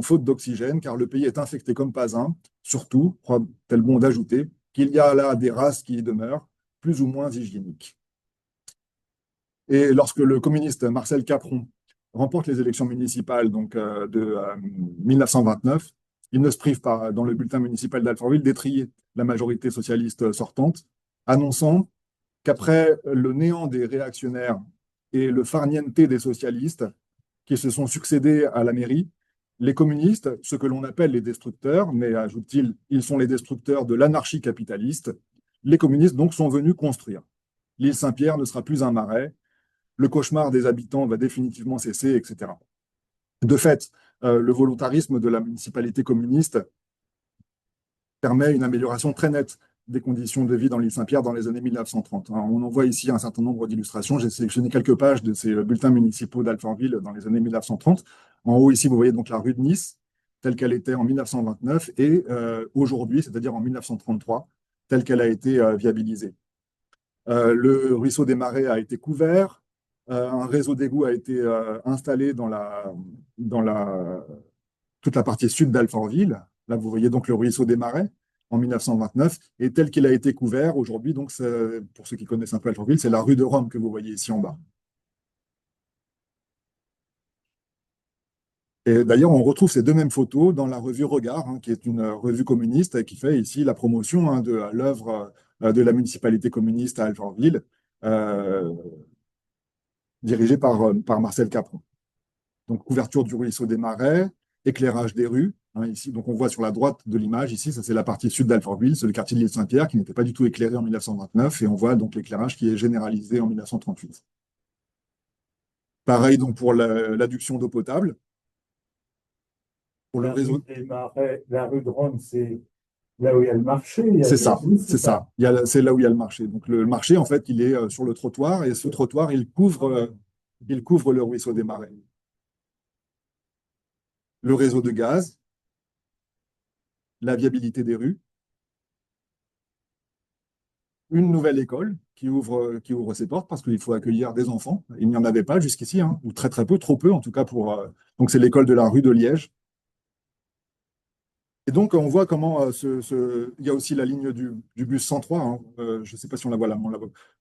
faute d'oxygène car le pays est infecté comme pas un. Surtout, croit-elle bon d'ajouter, qu'il y a là des races qui y demeurent, plus ou moins hygiéniques. Et lorsque le communiste Marcel Capron remporte les élections municipales de 1929, il ne se prive pas, dans le bulletin municipal d'Alfortville, d'étriller la majorité socialiste sortante, annonçant qu'après le néant des réactionnaires et le farniente des socialistes qui se sont succédés à la mairie, les communistes, ce que l'on appelle les destructeurs, mais ajoute-t-il, ils sont les destructeurs de l'anarchie capitaliste, les communistes donc sont venus construire. L'île Saint-Pierre ne sera plus un marais, le cauchemar des habitants va définitivement cesser, etc. De fait, le volontarisme de la municipalité communiste permet une amélioration très nette des conditions de vie dans l'île Saint-Pierre dans les années 1930. On en voit ici un certain nombre d'illustrations. J'ai sélectionné quelques pages de ces bulletins municipaux d'Alfortville dans les années 1930. En haut, ici, vous voyez donc la rue de Nice, telle qu'elle était en 1929, et aujourd'hui, c'est-à-dire en 1933, telle qu'elle a été viabilisée. Le ruisseau des Marais a été couvert, un réseau d'égouts a été installé dans toute la partie sud d'Alfortville. Là, vous voyez donc le ruisseau des Marais en 1929, et tel qu'il a été couvert aujourd'hui, donc pour ceux qui connaissent un peu Alfortville, c'est la rue de Rome que vous voyez ici en bas. Et d'ailleurs, on retrouve ces deux mêmes photos dans la revue Regard, qui est une revue communiste et qui fait ici la promotion de l'œuvre de la municipalité communiste à Alfortville, euh, dirigée par Marcel Capron. Donc, couverture du ruisseau des Marais, éclairage des rues. Ici, donc on voit sur la droite de l'image, ici, ça c'est la partie sud d'Alfortville, c'est le quartier de l'île Saint-Pierre qui n'était pas du tout éclairé en 1929, et on voit donc l'éclairage qui est généralisé en 1938. Pareil donc pour l'adduction d'eau potable. Pour le réseau. La rue de Rome, c'est là où il y a le marché. C'est ça, c'est ça. C'est là où il y a le marché. Donc le marché, en fait, il est sur le trottoir, et ce trottoir, il couvre le ruisseau des Marais. Le réseau de gaz, la viabilité des rues, une nouvelle école qui ouvre ses portes parce qu'il faut accueillir des enfants. Il n'y en avait pas jusqu'ici, ou très très peu, trop peu en tout cas donc c'est l'école de la rue de Liège. Et donc on voit comment il y a aussi la ligne du bus 103. Je ne sais pas si on la voit là,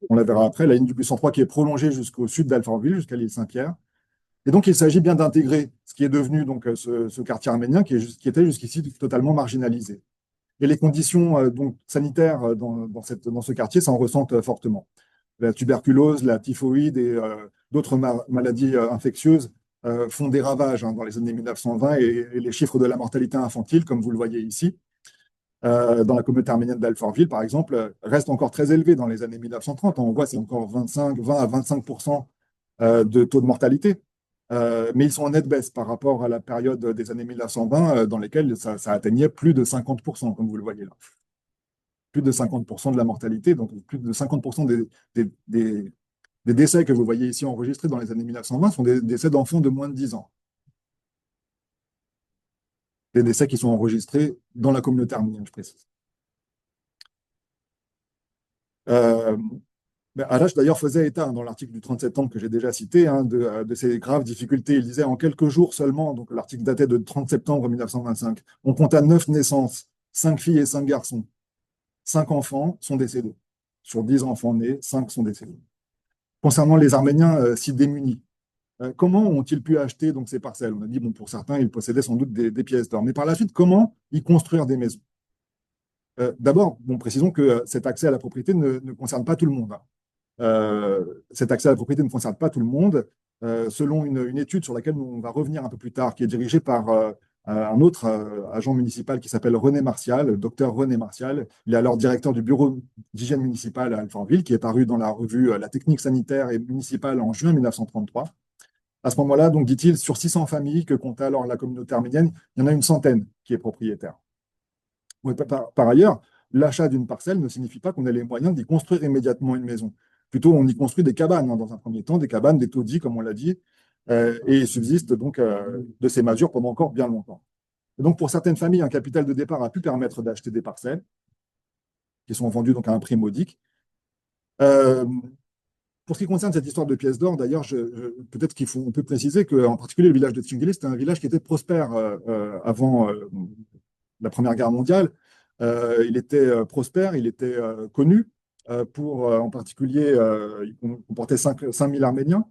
on la verra après. La ligne du bus 103 qui est prolongée jusqu'au sud d'Alfortville, jusqu'à l'île Saint-Pierre. Et donc il s'agit bien d'intégrer ce qui est devenu donc ce quartier arménien qui était jusqu'ici totalement marginalisé. Et les conditions donc, sanitaires dans ce quartier s'en ressentent fortement. La tuberculose, la typhoïde et d'autres maladies infectieuses font des ravages dans les années 1920, et les chiffres de la mortalité infantile, comme vous le voyez ici, dans la communauté arménienne d'Alfortville, par exemple, restent encore très élevés dans les années 1930. On voit c'est encore 20 à 25% de taux de mortalité. Mais ils sont en nette baisse par rapport à la période des années 1920, dans lesquelles ça atteignait plus de 50%, comme vous le voyez là. Plus de 50% de la mortalité, donc plus de 50% des décès que vous voyez ici enregistrés dans les années 1920 sont des décès d'enfants de moins de 10 ans. Des décès qui sont enregistrés dans la communauté arménienne, je précise. Arach, d'ailleurs, faisait état dans l'article du 30 septembre que j'ai déjà cité de ces graves difficultés. Il disait en quelques jours seulement, donc l'article datait de 30 septembre 1925, on compta 9 naissances, 5 filles et 5 garçons. 5 enfants sont décédés. Sur 10 enfants nés, 5 sont décédés. Concernant les Arméniens si démunis, comment ont-ils pu acheter donc, ces parcelles? On a dit, bon, pour certains, ils possédaient sans doute des pièces d'or. Mais par la suite, comment y construire des maisons? D'abord, précisons que cet accès à la propriété ne concerne pas tout le monde. Cet accès à la propriété ne concerne pas tout le monde. Selon une étude sur laquelle on va revenir un peu plus tard, qui est dirigée par un autre agent municipal qui s'appelle René Martial, le docteur René Martial. Il est alors directeur du bureau d'hygiène municipale à Alfortville, qui est paru dans la revue La technique sanitaire et municipale en juin 1933. À ce moment-là, donc, dit-il, sur 600 familles que comptait alors la communauté arménienne, il y en a une centaine qui est propriétaire. Par ailleurs, l'achat d'une parcelle ne signifie pas qu'on ait les moyens d'y construire immédiatement une maison. Plutôt, on y construit des cabanes, hein, dans un premier temps, des cabanes, des taudis, comme on l'a dit, et il subsiste donc de ces masures pendant encore bien longtemps. Et donc, pour certaines familles, un capital de départ a pu permettre d'acheter des parcelles qui sont vendues donc à un prix modique. Euh, pour ce qui concerne cette histoire de pièces d'or, d'ailleurs, peut-être on peut préciser qu'en particulier le village de Tsingili, c'était un village qui était prospère avant la Première Guerre mondiale. Il était prospère, il était connu pour, en particulier, il comportait 5000 Arméniens.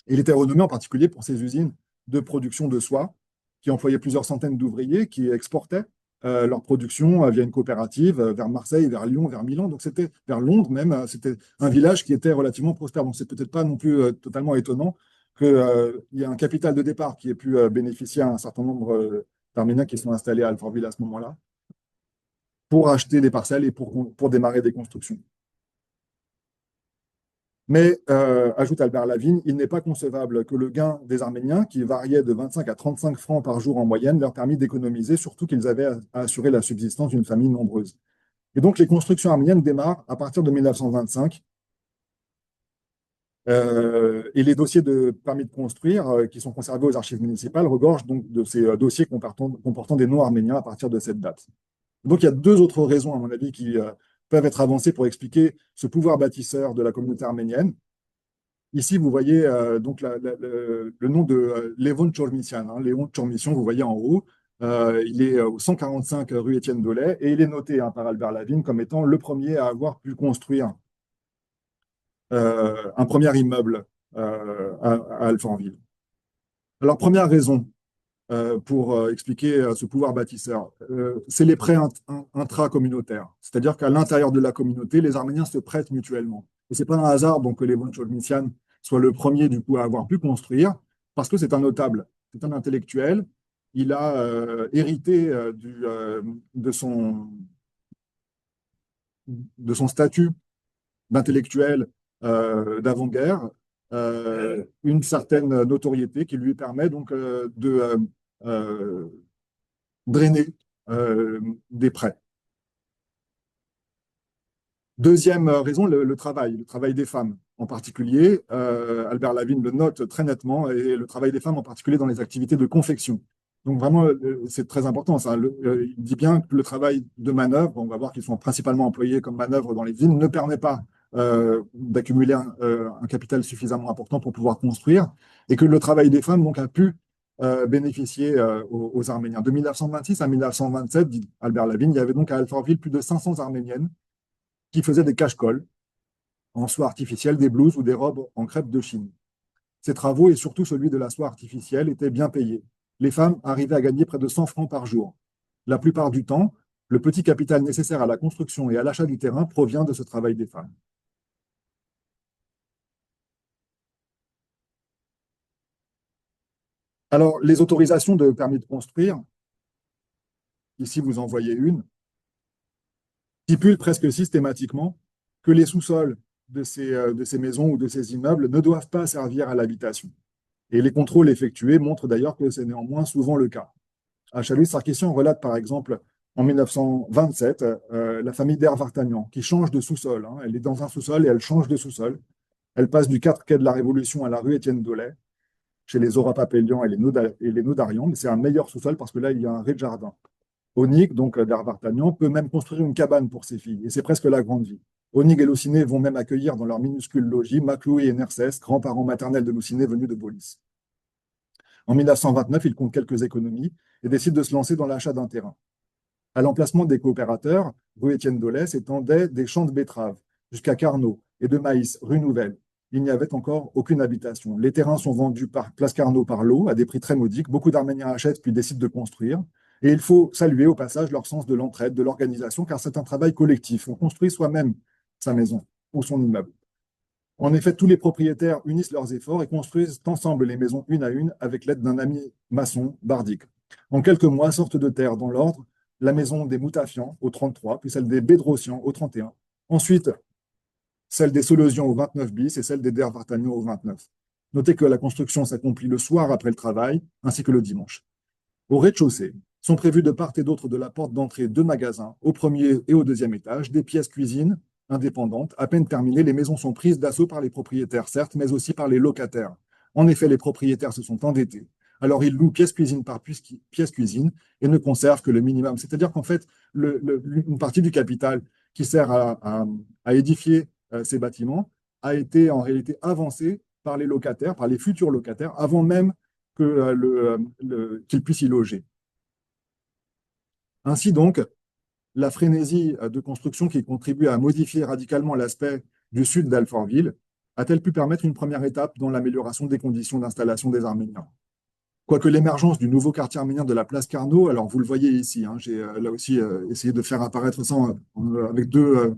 Il était renommé en particulier pour ses usines de production de soie, qui employaient plusieurs centaines d'ouvriers qui exportaient leur production via une coopérative vers Marseille, vers Lyon, vers Milan. Donc c'était vers Londres même. C'était un village qui était relativement prospère. Donc c'est peut-être pas non plus totalement étonnant qu'il y ait un capital de départ qui ait pu bénéficier à un certain nombre d'Arméniens qui sont installés à Alfortville à ce moment-là pour acheter des parcelles et pour démarrer des constructions. Mais, ajoute Albert Lavigne, il n'est pas concevable que le gain des Arméniens, qui variait de 25 à 35 francs par jour en moyenne, leur permit d'économiser, surtout qu'ils avaient à assurer la subsistance d'une famille nombreuse. Et donc, les constructions arméniennes démarrent à partir de 1925. Et les dossiers de permis de construire, qui sont conservés aux archives municipales, regorgent donc de ces dossiers comportant des noms arméniens à partir de cette date. Donc, il y a deux autres raisons, à mon avis, qui peuvent être avancées pour expliquer ce pouvoir bâtisseur de la communauté arménienne. Ici, vous voyez donc le nom de Léon Tchormissian. Hein. Léon Tchormissian, vous voyez en haut. Il est au 145 rue Étienne Dolay et il est noté par Albert Lavigne comme étant le premier à avoir pu construire un premier immeuble à Alfortville. Alors, première raison pour expliquer ce pouvoir bâtisseur, c'est les prêts intra-communautaires. C'est-à-dire qu'à l'intérieur de la communauté, les Arméniens se prêtent mutuellement. Et ce n'est pas un hasard donc, que Léon Tchormissian soit le premier du coup à avoir pu construire, parce que c'est un notable, c'est un intellectuel. Il a hérité de son statut d'intellectuel d'avant-guerre, une certaine notoriété qui lui permet donc de drainer des prêts. Deuxième raison, le travail des femmes en particulier. Albert Lavigne le note très nettement, et le travail des femmes en particulier dans les activités de confection. Donc vraiment, c'est très important ça. Il dit bien que le travail de manœuvre, on va voir qu'ils sont principalement employés comme manœuvre dans les villes, ne permet pas d'accumuler un capital suffisamment important pour pouvoir construire, et que le travail des femmes donc, a pu bénéficier aux Arméniens. De 1926 à 1927, dit Albert Lavigne, il y avait donc à Alfortville plus de 500 Arméniennes qui faisaient des cache-colles en soie artificielle, des blouses ou des robes en crêpe de Chine. Ces travaux, et surtout celui de la soie artificielle, étaient bien payés. Les femmes arrivaient à gagner près de 100 francs par jour. La plupart du temps, le petit capital nécessaire à la construction et à l'achat du terrain provient de ce travail des femmes. Alors, les autorisations de permis de construire, ici vous en voyez une, stipulent presque systématiquement que les sous-sols de ces maisons ou de ces immeubles ne doivent pas servir à l'habitation. Et les contrôles effectués montrent d'ailleurs que c'est néanmoins souvent le cas. À Chalus-Sarkissian, on relate par exemple en 1927 la famille d'Her Vartagnan qui change de sous-sol. Hein. Elle est dans un sous-sol et elle change de sous-sol. Elle passe du 4 quai de la Révolution à la rue Étienne Dolay, chez les Zora-Papelian et les Nodarian, mais c'est un meilleur sous-sol parce que là, il y a un rez-de-jardin. Onig, donc d'Her Vartagnan, peut même construire une cabane pour ses filles, et c'est presque la grande vie. Onig et Louciné vont même accueillir dans leur minuscule logis Macloué et Nercès, grands-parents maternels de Louciné venus de Bolis. En 1929, il compte quelques économies et décide de se lancer dans l'achat d'un terrain. À l'emplacement des coopérateurs, rue Étienne Dolay, s'étendaient des champs de betteraves jusqu'à Carnot et de maïs, rue Nouvelle. Il n'y avait encore aucune habitation. Les terrains sont vendus par Place Carnot par lot à des prix très modiques. Beaucoup d'Arméniens achètent puis décident de construire. Et il faut saluer au passage leur sens de l'entraide, de l'organisation, car c'est un travail collectif. On construit soi-même sa maison ou son immeuble. En effet, tous les propriétaires unissent leurs efforts et construisent ensemble les maisons une à une avec l'aide d'un ami maçon, Bardik. En quelques mois, sortent de terre dans l'ordre la maison des Moutafians au 33, puis celle des Bédrossians au 31. Ensuite, celle des Solosians au 29 bis et celle des Der Vartagnan au 29. Notez que la construction s'accomplit le soir après le travail, ainsi que le dimanche. Au rez-de-chaussée sont prévus de part et d'autre de la porte d'entrée deux magasins, au premier et au deuxième étage, des pièces cuisine, indépendante. À peine terminées, les maisons sont prises d'assaut par les propriétaires, certes, mais aussi par les locataires. En effet, les propriétaires se sont endettés. Alors, ils louent pièce cuisine par pièce cuisine et ne conservent que le minimum. C'est-à-dire qu'en fait, une partie du capital qui sert à édifier ces bâtiments a été en réalité avancée par les locataires, par les futurs locataires, avant même qu'ils puissent y loger. Ainsi donc, la frénésie de construction qui contribue à modifier radicalement l'aspect du sud d'Alfortville a-t-elle pu permettre une première étape dans l'amélioration des conditions d'installation des Arméniens? Quoique l'émergence du nouveau quartier arménien de la place Carnot, alors vous le voyez ici, hein, j'ai là aussi essayé de faire apparaître ça avec deux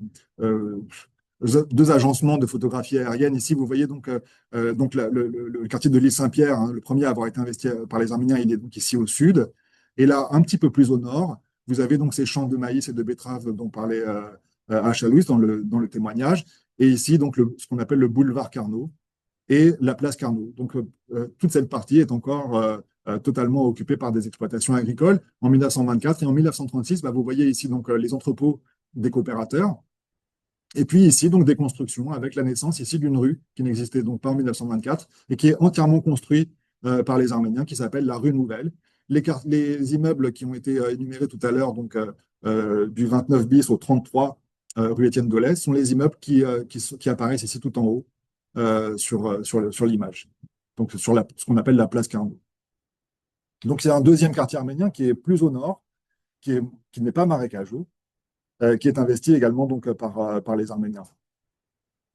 agencements de photographie aérienne. Ici, vous voyez donc le quartier de l'île Saint-Pierre, hein, le premier à avoir été investi par les Arméniens, il est donc ici au sud. Et là, un petit peu plus au nord, vous avez donc ces champs de maïs et de betteraves dont parlait Achalouis dans le témoignage. Et ici, donc, ce qu'on appelle le boulevard Carnot et la place Carnot. Donc, toute cette partie est encore totalement occupée par des exploitations agricoles. En 1924 et en 1936, vous voyez ici donc, les entrepôts des coopérateurs. Et puis ici, donc, des constructions avec la naissance ici d'une rue qui n'existait donc pas en 1924 et qui est entièrement construite par les Arméniens, qui s'appelle la rue Nouvelle. Les immeubles qui ont été énumérés tout à l'heure, donc du 29 bis au 33 rue Étienne Dolez, sont les immeubles qui apparaissent ici tout en haut sur l'image, donc sur ce qu'on appelle la place Carnot. Donc c'est un deuxième quartier arménien qui est plus au nord, qui n'est pas marécageux, qui est investi également donc, par les Arméniens.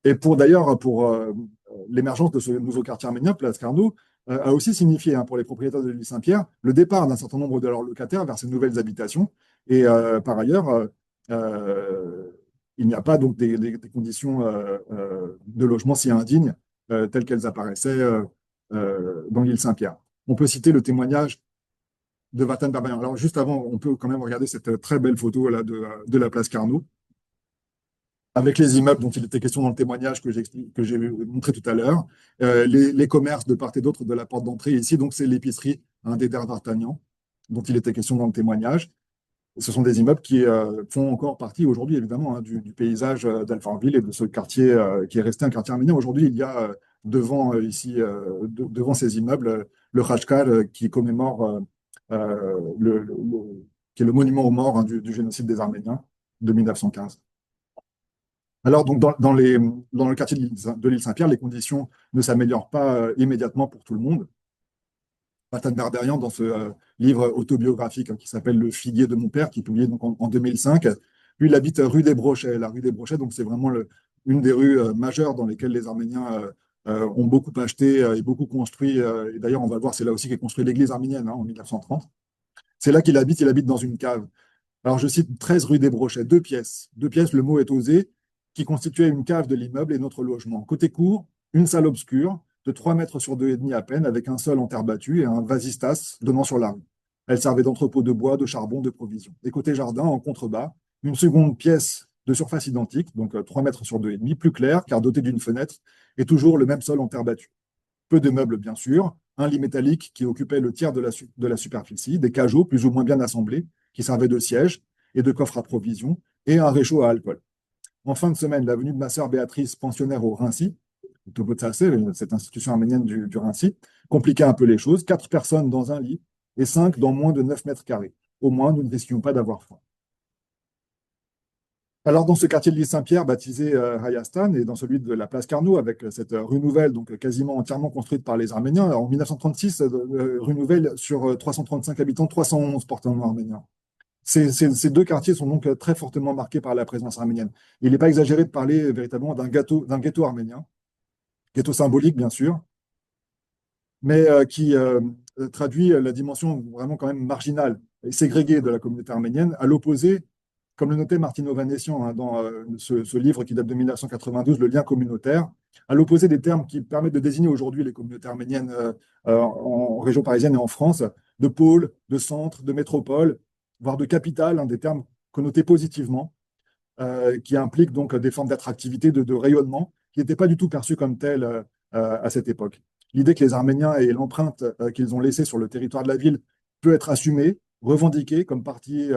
Et d'ailleurs, pour l'émergence de ce nouveau quartier arménien, place Carnot, a aussi signifié pour les propriétaires de l'île Saint-Pierre le départ d'un certain nombre de leurs locataires vers ces nouvelles habitations. Et par ailleurs, il n'y a pas donc des conditions de logement si indignes telles qu'elles apparaissaient dans l'île Saint-Pierre. On peut citer le témoignage de Vatan Barbayan. Alors juste avant, on peut quand même regarder cette très belle photo là, de la place Carnot, avec les immeubles dont il était question dans le témoignage que j'ai montré tout à l'heure, les commerces de part et d'autre de la porte d'entrée. Ici, donc, c'est l'épicerie d'Eder Vartanian, dont il était question dans le témoignage. Ce sont des immeubles qui font encore partie aujourd'hui, évidemment, du paysage d'Alfortville et de ce quartier qui est resté un quartier arménien. Aujourd'hui, il y a devant ces immeubles le Khachkar qui commémore, qui est le monument aux morts du génocide des Arméniens de 1915. Alors, donc, dans le quartier de l'île Saint-Pierre, les conditions ne s'améliorent pas immédiatement pour tout le monde. Vatan Berberian, dans ce livre autobiographique qui s'appelle Le figuier de mon père, qui est publié donc, en 2005, lui, il habite rue des Brochets. La rue des Brochets, donc, c'est vraiment une des rues majeures dans lesquelles les Arméniens ont beaucoup acheté et beaucoup construit. Et d'ailleurs, on va le voir, c'est là aussi qu'est construite l'église arménienne en 1930. C'est là qu'il habite dans une cave. Alors, je cite 13 rue des Brochets, 2 pièces. 2 pièces, le mot est osé, qui constituait une cave de l'immeuble et notre logement. Côté cour, une salle obscure de 3 mètres sur 2,5 à peine, avec un sol en terre battue et un vasistas donnant sur la rue. Elle servait d'entrepôt de bois, de charbon, de provisions. Et côté jardin, en contrebas, une seconde pièce de surface identique, donc 3 mètres sur 2,5, plus claire, car dotée d'une fenêtre, et toujours le même sol en terre battue. Peu de meubles, bien sûr, un lit métallique qui occupait le tiers de la superficie, des cajots plus ou moins bien assemblés, qui servaient de siège et de coffre à provisions, et un réchaud à alcool. En fin de semaine, la venue de ma sœur Béatrice, pensionnaire au Rincy, cette institution arménienne du Rincy, compliquait un peu les choses. 4 personnes dans un lit et 5 dans moins de 9 mètres carrés. Au moins, nous ne risquions pas d'avoir froid. Alors, dans ce quartier de l'île Saint-Pierre, baptisé Hayastan, et dans celui de la place Carnot, avec cette rue Nouvelle, donc quasiment entièrement construite par les Arméniens, alors, en 1936, rue Nouvelle, sur 335 habitants, 311 portent un nom arménien. Ces 2 quartiers sont donc très fortement marqués par la présence arménienne. Il n'est pas exagéré de parler véritablement d'un ghetto arménien, ghetto symbolique bien sûr, mais qui traduit la dimension vraiment quand même marginale et ségrégée de la communauté arménienne, à l'opposé, comme le notait Martino Vanessian dans ce livre qui date de 1992, Le lien communautaire, à l'opposé des termes qui permettent de désigner aujourd'hui les communautés arméniennes en région parisienne et en France, de pôle, de centre, de métropole, voire de capitale, des termes connotés positivement, qui impliquent donc des formes d'attractivité, de rayonnement, qui n'étaient pas du tout perçues comme telles à cette époque. L'idée que les Arméniens aient l'empreinte qu'ils ont laissée sur le territoire de la ville peut être assumée, revendiquée comme partie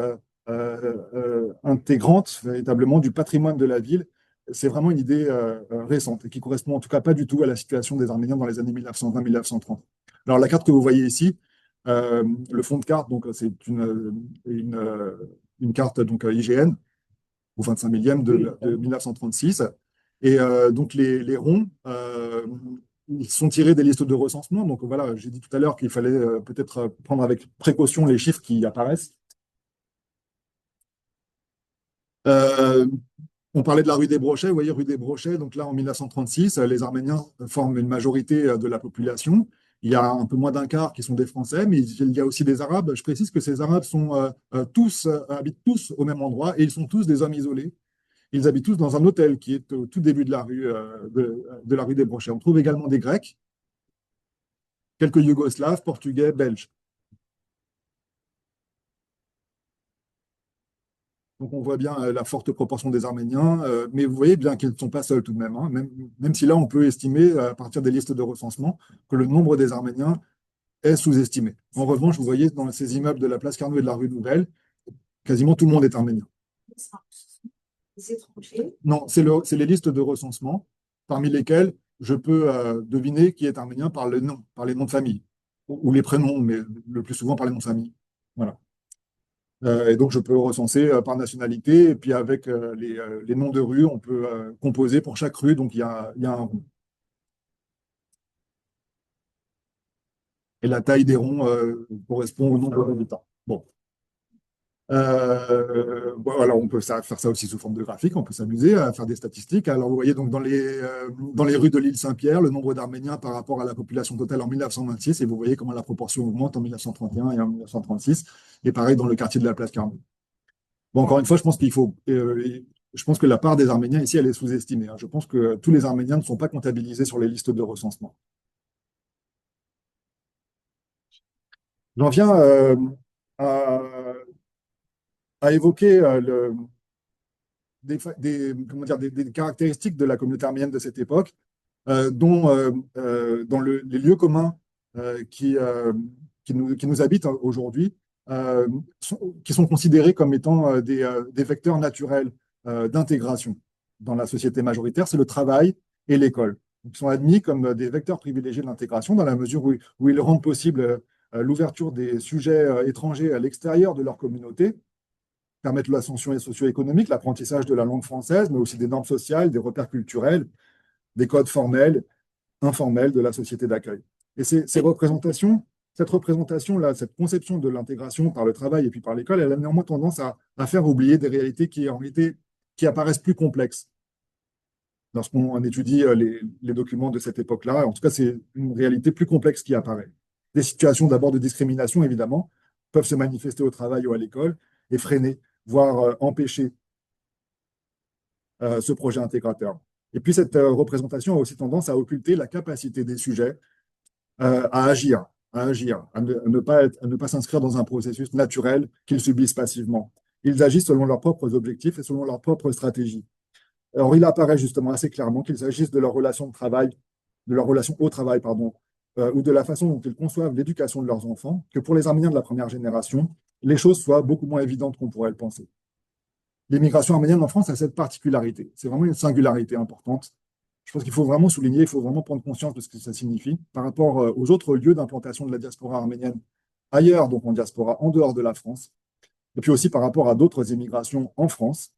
intégrante véritablement du patrimoine de la ville, c'est vraiment une idée récente et qui correspond en tout cas pas du tout à la situation des Arméniens dans les années 1920-1930. Alors la carte que vous voyez ici, le fond de carte, donc c'est une carte donc IGN au 25 millième de 1936. Et donc les ronds, ils sont tirés des listes de recensement. Donc voilà, j'ai dit tout à l'heure qu'il fallait peut-être prendre avec précaution les chiffres qui apparaissent. Euh, On parlait de la rue des Brochets, vous voyez, rue des Brochets, donc là en 1936, les Arméniens forment une majorité de la population. Il y a un peu moins d'un quart qui sont des Français, mais il y a aussi des Arabes. Je précise que ces Arabes habitent tous au même endroit et ils sont tous des hommes isolés. Ils habitent tous dans un hôtel qui est au tout début de la rue, de la rue des Brochets. On trouve également des Grecs, quelques Yougoslaves, Portugais, Belges. Donc on voit bien la forte proportion des Arméniens, mais vous voyez bien qu'ils ne sont pas seuls tout de même, hein. Même si là on peut estimer, à partir des listes de recensement, que le nombre des Arméniens est sous-estimé. En revanche, vous voyez dans ces immeubles de la place Carnot et de la rue Nouvelle, quasiment tout le monde est arménien. Les étrangers. Non, c'est les listes de recensement, parmi lesquelles je peux deviner qui est arménien par le nom, par les noms de famille, ou les prénoms, mais le plus souvent par les noms de famille. Voilà. Et donc, je peux recenser par nationalité, et puis avec les noms de rues, on peut composer pour chaque rue, donc il y a un rond. Et la taille des ronds correspond au nombre d'habitants. Bon. Voilà, on peut faire ça aussi sous forme de graphique, on peut s'amuser à faire des statistiques. Alors, vous voyez donc dans les rues de l'île Saint-Pierre, le nombre d'Arméniens par rapport à la population totale en 1926, et vous voyez comment la proportion augmente en 1931 et en 1936, et pareil dans le quartier de la place Carnot. Bon, encore une fois, je pense que la part des Arméniens ici, elle est sous-estimée, hein. Je pense que tous les Arméniens ne sont pas comptabilisés sur les listes de recensement. J'en viens à, à évoquer comment dire, des caractéristiques de la communauté arménienne de cette époque, dont dans les lieux communs qui nous habitent aujourd'hui, qui sont considérés comme étant des vecteurs naturels d'intégration dans la société majoritaire, c'est le travail et l'école. Ils sont admis comme des vecteurs privilégiés de l'intégration dans la mesure où ils rendent possible l'ouverture des sujets étrangers à l'extérieur de leur communauté, permettent l'ascension socio-économique, l'apprentissage de la langue française, mais aussi des normes sociales, des repères culturels, des codes formels, informels de la société d'accueil. Et cette représentation-là, cette conception de l'intégration par le travail et puis par l'école, elle a néanmoins tendance à faire oublier des réalités qui apparaissent plus complexes. Lorsqu'on étudie les documents de cette époque-là, en tout cas, c'est une réalité plus complexe qui apparaît. Des situations d'abord de discrimination, évidemment, peuvent se manifester au travail ou à l'école et freiner, voire empêcher ce projet intégrateur. Et puis cette représentation a aussi tendance à occulter la capacité des sujets à agir, à ne pas s'inscrire dans un processus naturel qu'ils subissent passivement. Ils agissent selon leurs propres objectifs et selon leurs propres stratégies. Alors, il apparaît justement assez clairement qu'il s'agisse de leur relation de travail, de leur relation au travail, pardon, ou de la façon dont ils conçoivent l'éducation de leurs enfants, que pour les Arméniens de la première génération, les choses soient beaucoup moins évidentes qu'on pourrait le penser. L'immigration arménienne en France a cette particularité. C'est vraiment une singularité importante. Je pense qu'il faut vraiment souligner, il faut vraiment prendre conscience de ce que ça signifie par rapport aux autres lieux d'implantation de la diaspora arménienne ailleurs, donc en diaspora en dehors de la France, et puis aussi par rapport à d'autres immigrations en France.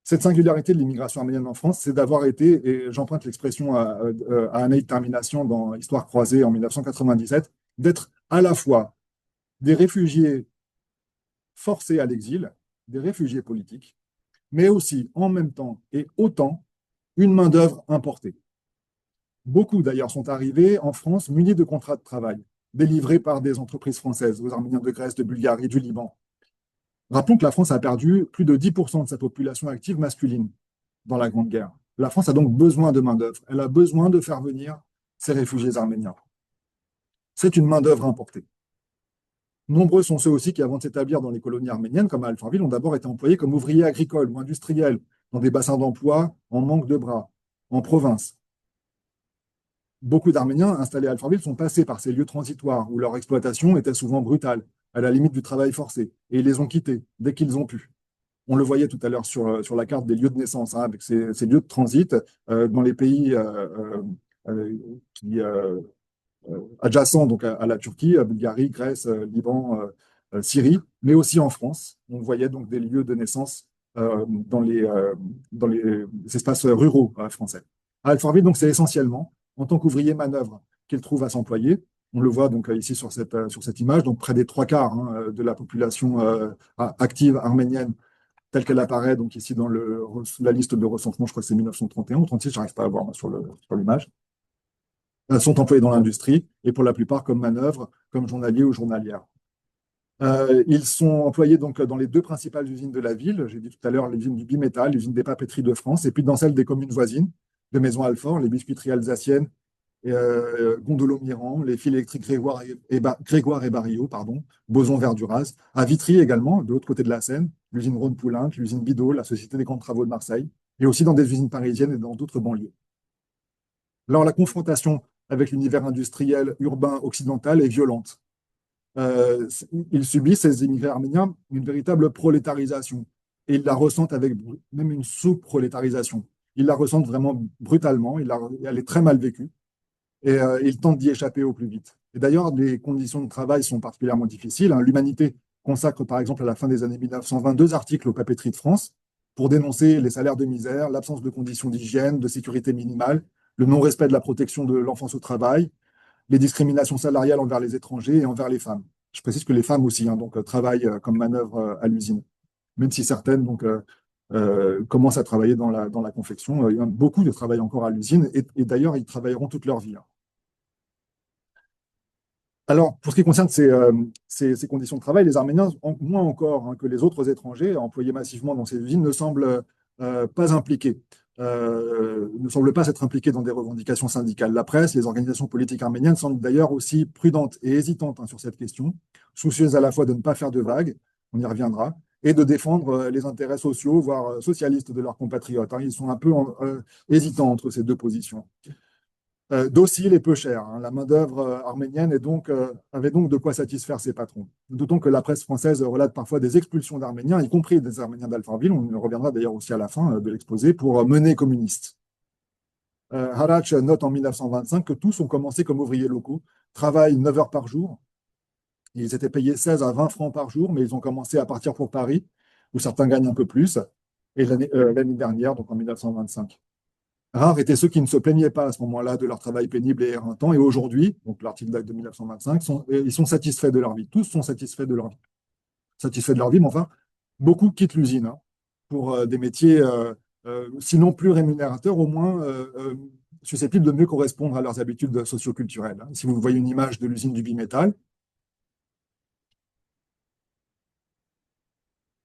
Cette singularité de l'immigration arménienne en France, c'est d'avoir été, et j'emprunte l'expression à année de termination dans Histoire croisée en 1997, d'être à la fois des réfugiés forcés à l'exil, des réfugiés politiques, mais aussi en même temps et autant une main-d'œuvre importée. Beaucoup d'ailleurs sont arrivés en France munis de contrats de travail, délivrés par des entreprises françaises aux Arméniens de Grèce, de Bulgarie, du Liban. Rappelons que la France a perdu plus de 10% de sa population active masculine dans la Grande Guerre. La France a donc besoin de main-d'œuvre. Elle a besoin de faire venir ces réfugiés arméniens. C'est une main-d'œuvre importée. Nombreux sont ceux aussi qui, avant de s'établir dans les colonies arméniennes, comme à Alfortville, ont d'abord été employés comme ouvriers agricoles ou industriels, dans des bassins d'emploi en manque de bras, en province. Beaucoup d'Arméniens installés à Alfortville sont passés par ces lieux transitoires où leur exploitation était souvent brutale, à la limite du travail forcé, et ils les ont quittés dès qu'ils ont pu. On le voyait tout à l'heure sur la carte des lieux de naissance, hein, avec ces lieux de transit dans les pays euh, qui, adjacents donc à la Turquie, à Bulgarie, Grèce, Liban, Syrie, mais aussi en France. On voyait donc des lieux de naissance dans les espaces ruraux français. À Alfortville, donc, c'est essentiellement en tant qu'ouvrier manœuvre qu'il trouve à s'employer. On le voit donc ici sur cette image, donc près des trois quarts hein, de la population active arménienne telle qu'elle apparaît donc ici dans la liste de recensement, je crois que c'est 1931 ou 36, je n'arrive pas à voir moi, sur l'image, sont employés dans l'industrie et pour la plupart comme manœuvre, comme journaliers ou journalières. Ils sont employés donc dans les deux principales usines de la ville. J'ai dit tout à l'heure l'usine du bimétal, l'usine des papeteries de France, et puis dans celle des communes voisines de Maison-Alfort, les biscuiteries alsaciennes, Gondolo-Miran, les fils électriques Grégoire et Barillot, pardon, Boson-Verduraz, à Vitry également, de l'autre côté de la Seine, l'usine Rhône-Poulenc, l'usine Bidot, la Société des grands travaux de Marseille, et aussi dans des usines parisiennes et dans d'autres banlieues. Alors la confrontation avec l'univers industriel urbain occidental est violente. Ils subissent, ces immigrés arméniens, une véritable prolétarisation. Et ils la ressentent avec même une sous-prolétarisation. Ils la ressentent vraiment brutalement, elle est très mal vécue, et ils tentent d'y échapper au plus vite. Et d'ailleurs, les conditions de travail sont particulièrement difficiles, hein. L'Humanité consacre par exemple à la fin des années 1920 deux articles aux papeteries de France pour dénoncer les salaires de misère, l'absence de conditions d'hygiène, de sécurité minimale, le non-respect de la protection de l'enfance au travail, les discriminations salariales envers les étrangers et envers les femmes. Je précise que les femmes aussi hein, donc, travaillent comme manœuvre à l'usine, même si certaines donc, commencent à travailler dans la confection. Il y a beaucoup de travaillent encore à l'usine et d'ailleurs, ils travailleront toute leur vie, hein. Alors, pour ce qui concerne ces conditions de travail, les Arméniens, moins encore hein, que les autres étrangers employés massivement dans ces usines, ne semblent pas impliqués, ne semblent pas s'être impliqués dans des revendications syndicales. La presse, les organisations politiques arméniennes semblent d'ailleurs aussi prudentes et hésitantes hein, sur cette question, soucieuses à la fois de ne pas faire de vagues, on y reviendra, et de défendre les intérêts sociaux, voire socialistes de leurs compatriotes, hein. Ils sont un peu hésitants entre ces deux positions. Docile et peu cher, hein. La main-d'œuvre arménienne avait donc de quoi satisfaire ses patrons. D'autant que la presse française relate parfois des expulsions d'Arméniens, y compris des Arméniens d'Alfortville, on y reviendra d'ailleurs aussi à la fin de l'exposé, pour mener communiste. Harach note en 1925 que tous ont commencé comme ouvriers locaux, travaillent 9 heures par jour. Ils étaient payés 16 à 20 francs par jour, mais ils ont commencé à partir pour Paris, où certains gagnent un peu plus, et l'année dernière, donc en 1925. Rares étaient ceux qui ne se plaignaient pas à ce moment-là de leur travail pénible et éreintant. Et aujourd'hui, donc l'article date de 1925, ils sont satisfaits de leur vie. Tous sont satisfaits de leur vie. Satisfaits de leur vie, mais enfin, beaucoup quittent l'usine hein, pour des métiers, sinon plus rémunérateurs, au moins susceptibles de mieux correspondre à leurs habitudes socioculturelles, hein. Si vous voyez une image de l'usine du bimétal,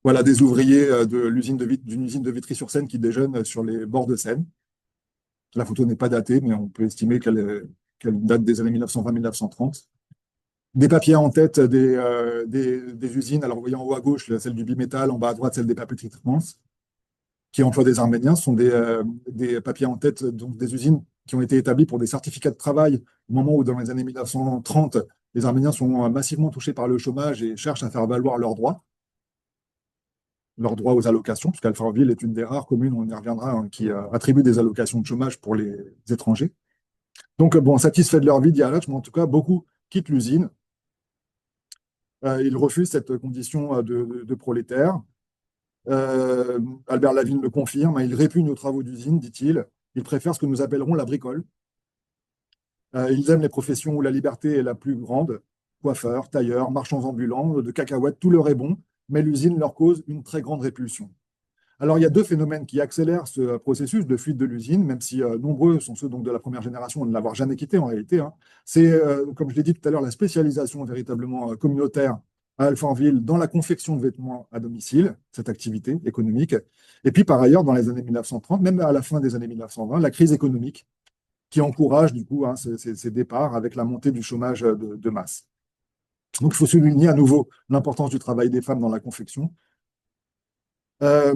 voilà des ouvriers d'une usine de Vitry-sur-Seine qui déjeunent sur les bords de Seine. La photo n'est pas datée, mais on peut estimer qu'elle date des années 1920-1930. Des papiers en tête des usines. Alors, vous voyez en haut à gauche, celle du bimétal, en bas à droite, celle des papeteries de France, qui emploient des Arméniens. Ce sont des papiers en tête donc des usines qui ont été établies pour des certificats de travail au moment où, dans les années 1930, les Arméniens sont massivement touchés par le chômage et cherchent à faire valoir leurs droits aux allocations, puisqu'Alfortville est une des rares communes, on y reviendra, hein, qui attribue des allocations de chômage pour les étrangers. Donc, bon, satisfaits de leur vie, dit Harach, mais en tout cas, beaucoup quittent l'usine. Ils refusent cette condition de prolétaire. Albert Lavigne le confirme, hein, il répugne aux travaux d'usine, dit-il. Il préfère ce que nous appellerons la bricole. Ils aiment les professions où la liberté est la plus grande, coiffeurs, tailleurs, marchands ambulants, de cacahuètes, tout leur est bon, mais l'usine leur cause une très grande répulsion. Alors, il y a deux phénomènes qui accélèrent ce processus de fuite de l'usine, même si nombreux sont ceux donc, de la première génération à ne l'avoir jamais quitté en réalité, hein. C'est, comme je l'ai dit tout à l'heure, la spécialisation véritablement communautaire à Alfortville dans la confection de vêtements à domicile, cette activité économique. Et puis, par ailleurs, dans les années 1930, même à la fin des années 1920, la crise économique qui encourage du coup hein, ces départs avec la montée du chômage de masse. Donc, il faut souligner à nouveau l'importance du travail des femmes dans la confection. Alors,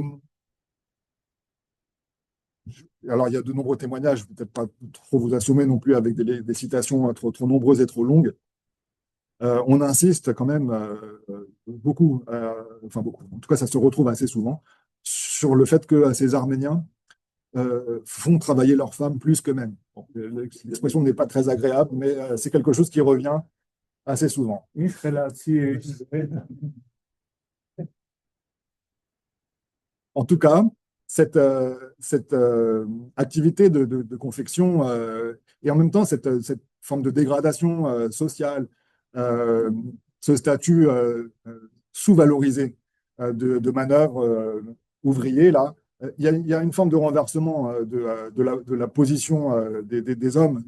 il y a de nombreux témoignages, je ne vais peut-être pas trop vous assommer non plus avec des citations trop nombreuses et trop longues. On insiste quand même beaucoup, enfin beaucoup, en tout cas ça se retrouve assez souvent, sur le fait que ces Arméniens font travailler leurs femmes plus qu'eux-mêmes. Bon, l'expression n'est pas très agréable, mais c'est quelque chose qui revient assez souvent. En tout cas, cette activité de confection et en même temps cette forme de dégradation sociale, euh, ce statut sous-valorisé de manœuvre ouvrier, là, il y a une forme de renversement de la position des hommes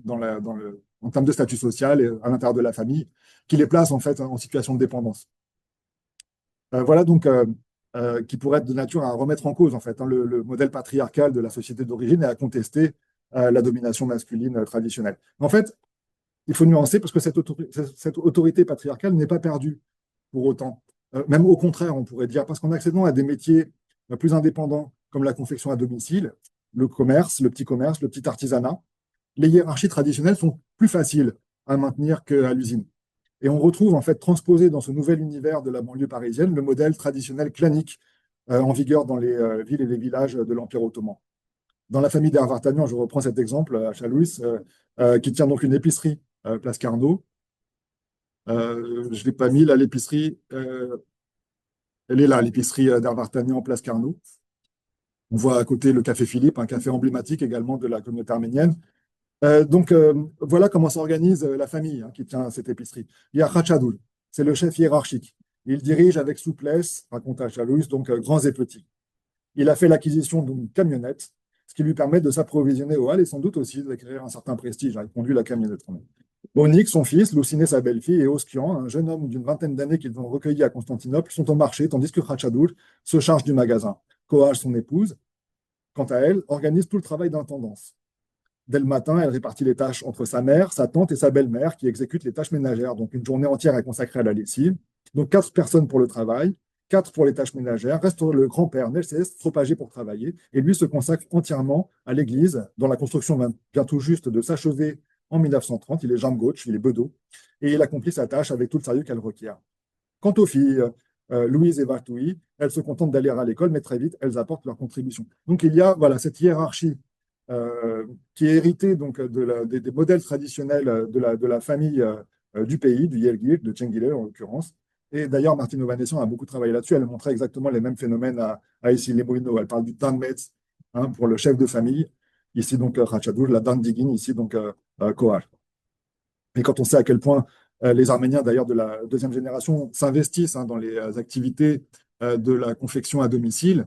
en termes de statut social et à l'intérieur de la famille, qui les place en fait en situation de dépendance. Voilà donc qui pourrait être de nature à remettre en cause en fait le modèle patriarcal de la société d'origine et à contester la domination masculine traditionnelle. En fait, il faut nuancer parce que cette autorité patriarcale n'est pas perdue pour autant. Même au contraire, on pourrait dire, parce qu'en accédant à des métiers plus indépendants comme la confection à domicile, le commerce, le petit artisanat, les hiérarchies traditionnelles sont plus faciles à maintenir qu'à l'usine. Et on retrouve en fait transposé dans ce nouvel univers de la banlieue parisienne le modèle traditionnel clanique en vigueur dans les villes et les villages de l'Empire ottoman. Dans la famille d'Arvartanian, je reprends cet exemple à Chalouis, qui tient donc une épicerie place Carnot. Je ne l'ai pas mis là, l'épicerie. Elle est là, l'épicerie d'Arvartanian place Carnot. On voit à côté le Café Philippe, un café emblématique également de la communauté arménienne. Donc, voilà comment s'organise la famille qui tient cette épicerie. Il y a Khachadoul, c'est le chef hiérarchique. Il dirige avec souplesse, raconte Chalouis, donc grands et petits. Il a fait l'acquisition d'une camionnette, ce qui lui permet de s'approvisionner au hall et sans doute aussi d'acquérir un certain prestige. Il conduit la camionnette quand même. Onyx, son fils, Louciné, sa belle-fille, et Oskian, un jeune homme d'une vingtaine d'années qu'ils ont recueilli à Constantinople, sont au marché, tandis que Khachadoul se charge du magasin. Kohaj, son épouse, quant à elle, organise tout le travail d'intendance. Dès le matin, elle répartit les tâches entre sa mère, sa tante et sa belle-mère qui exécutent les tâches ménagères. Donc, une journée entière est consacrée à la lessive. Donc, 4 personnes pour le travail, 4 pour les tâches ménagères. Reste le grand-père Nelcès, trop âgé pour travailler, et lui se consacre entièrement à l'église, dont la construction vient tout juste de s'achever en 1930. Il est jambe gauche, il est bedeau, et il accomplit sa tâche avec tout le sérieux qu'elle requiert. Quant aux filles, Louise et Vartoui, elles se contentent d'aller à l'école, mais très vite, elles apportent leur contribution. Donc, il y a cette hiérarchie qui est hérité donc des modèles traditionnels de la famille du pays, du Yelgir, de Cengile en l'occurrence. Et d'ailleurs, Martine Ovanessian a beaucoup travaillé là-dessus. Elle montrait exactement les mêmes phénomènes à Issy-les-Moulineaux. Elle parle du Tanmetz pour le chef de famille, ici donc Khachadoul, la Dandigin, ici donc Kohar. Et quand on sait à quel point les Arméniens, d'ailleurs, de la deuxième génération, s'investissent dans les activités de la confection à domicile,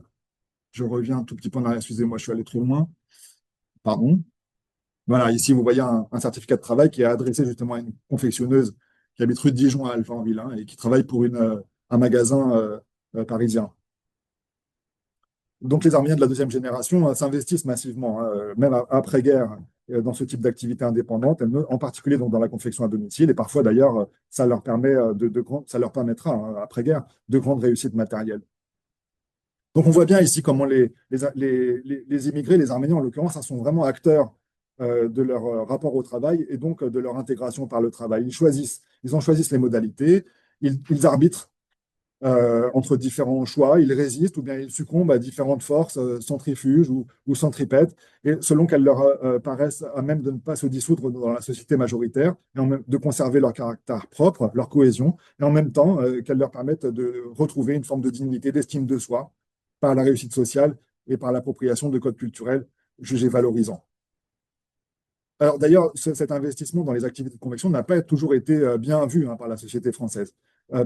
je reviens un tout petit peu en arrière, excusez-moi, je suis allé trop loin. Pardon. Voilà, ici, vous voyez un certificat de travail qui est adressé justement à une confectionneuse qui habite rue de Dijon à Alfortville et qui travaille pour un magasin parisien. Donc, les Arméniens de la deuxième génération s'investissent massivement, même après-guerre, dans ce type d'activité indépendante, en particulier donc, dans la confection à domicile. Et parfois, d'ailleurs, ça leur permettra, après-guerre, de grandes réussites matérielles. Donc, on voit bien ici comment les immigrés, les Arméniens en l'occurrence, sont vraiment acteurs de leur rapport au travail et donc de leur intégration par le travail. Ils en choisissent les modalités, ils arbitrent entre différents choix, ils résistent ou bien ils succombent à différentes forces centrifuges ou centripètes, et selon qu'elles leur paraissent à même de ne pas se dissoudre dans la société majoritaire, et de conserver leur caractère propre, leur cohésion, et en même temps qu'elles leur permettent de retrouver une forme de dignité, d'estime de soi, par la réussite sociale et par l'appropriation de codes culturels jugés valorisants. Alors d'ailleurs, cet investissement dans les activités de convection n'a pas toujours été bien vu par la société française.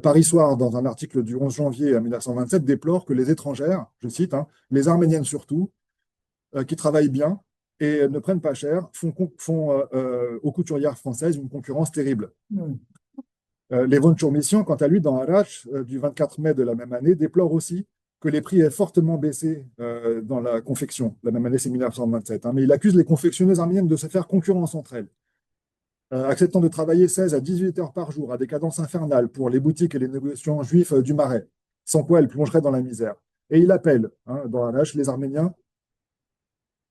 Paris Soir, dans un article du 11 janvier 1927, déplore que les étrangères, je cite, les Arméniennes surtout, qui travaillent bien et ne prennent pas cher, font aux couturières françaises une concurrence terrible. Les von Mission, quant à lui, dans Arach, du 24 mai de la même année, déplore aussi que les prix aient fortement baissé dans la confection. La même année, c'est 1927. Mais il accuse les confectionneuses arméniennes de se faire concurrence entre elles. Acceptant de travailler 16 à 18 heures par jour à des cadences infernales pour les boutiques et les négociants juifs du Marais, sans quoi elles plongeraient dans la misère. Et il appelle, dans Arach, les Arméniens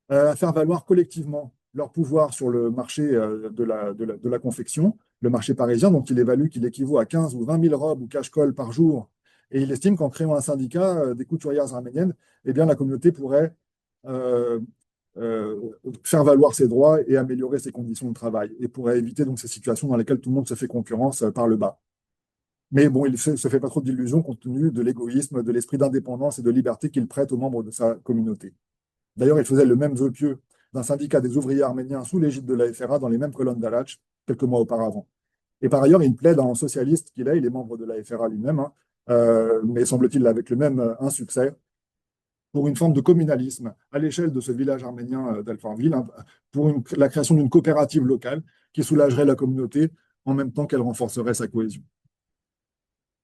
à faire valoir collectivement leur pouvoir sur le marché de la confection, le marché parisien, dont il évalue qu'il équivaut à 15 ou 20 000 robes ou cache-colles par jour Et il estime qu'en créant un syndicat des couturières arméniennes, eh bien, la communauté pourrait euh, faire valoir ses droits et améliorer ses conditions de travail, et pourrait éviter donc ces situations dans lesquelles tout le monde se fait concurrence par le bas. Mais bon, il ne se fait pas trop d'illusions compte tenu de l'égoïsme, de l'esprit d'indépendance et de liberté qu'il prête aux membres de sa communauté. D'ailleurs, il faisait le même vœu pieux d'un syndicat des ouvriers arméniens sous l'égide de la FRA dans les mêmes colonnes d'Alach quelques mois auparavant. Et par ailleurs, il plaide en socialiste qu'il est, il est membre de la FRA lui-même, hein, mais semble-t-il avec le même insuccès, pour une forme de communalisme à l'échelle de ce village arménien d'Alfortville, hein, pour la création d'une coopérative locale qui soulagerait la communauté en même temps qu'elle renforcerait sa cohésion.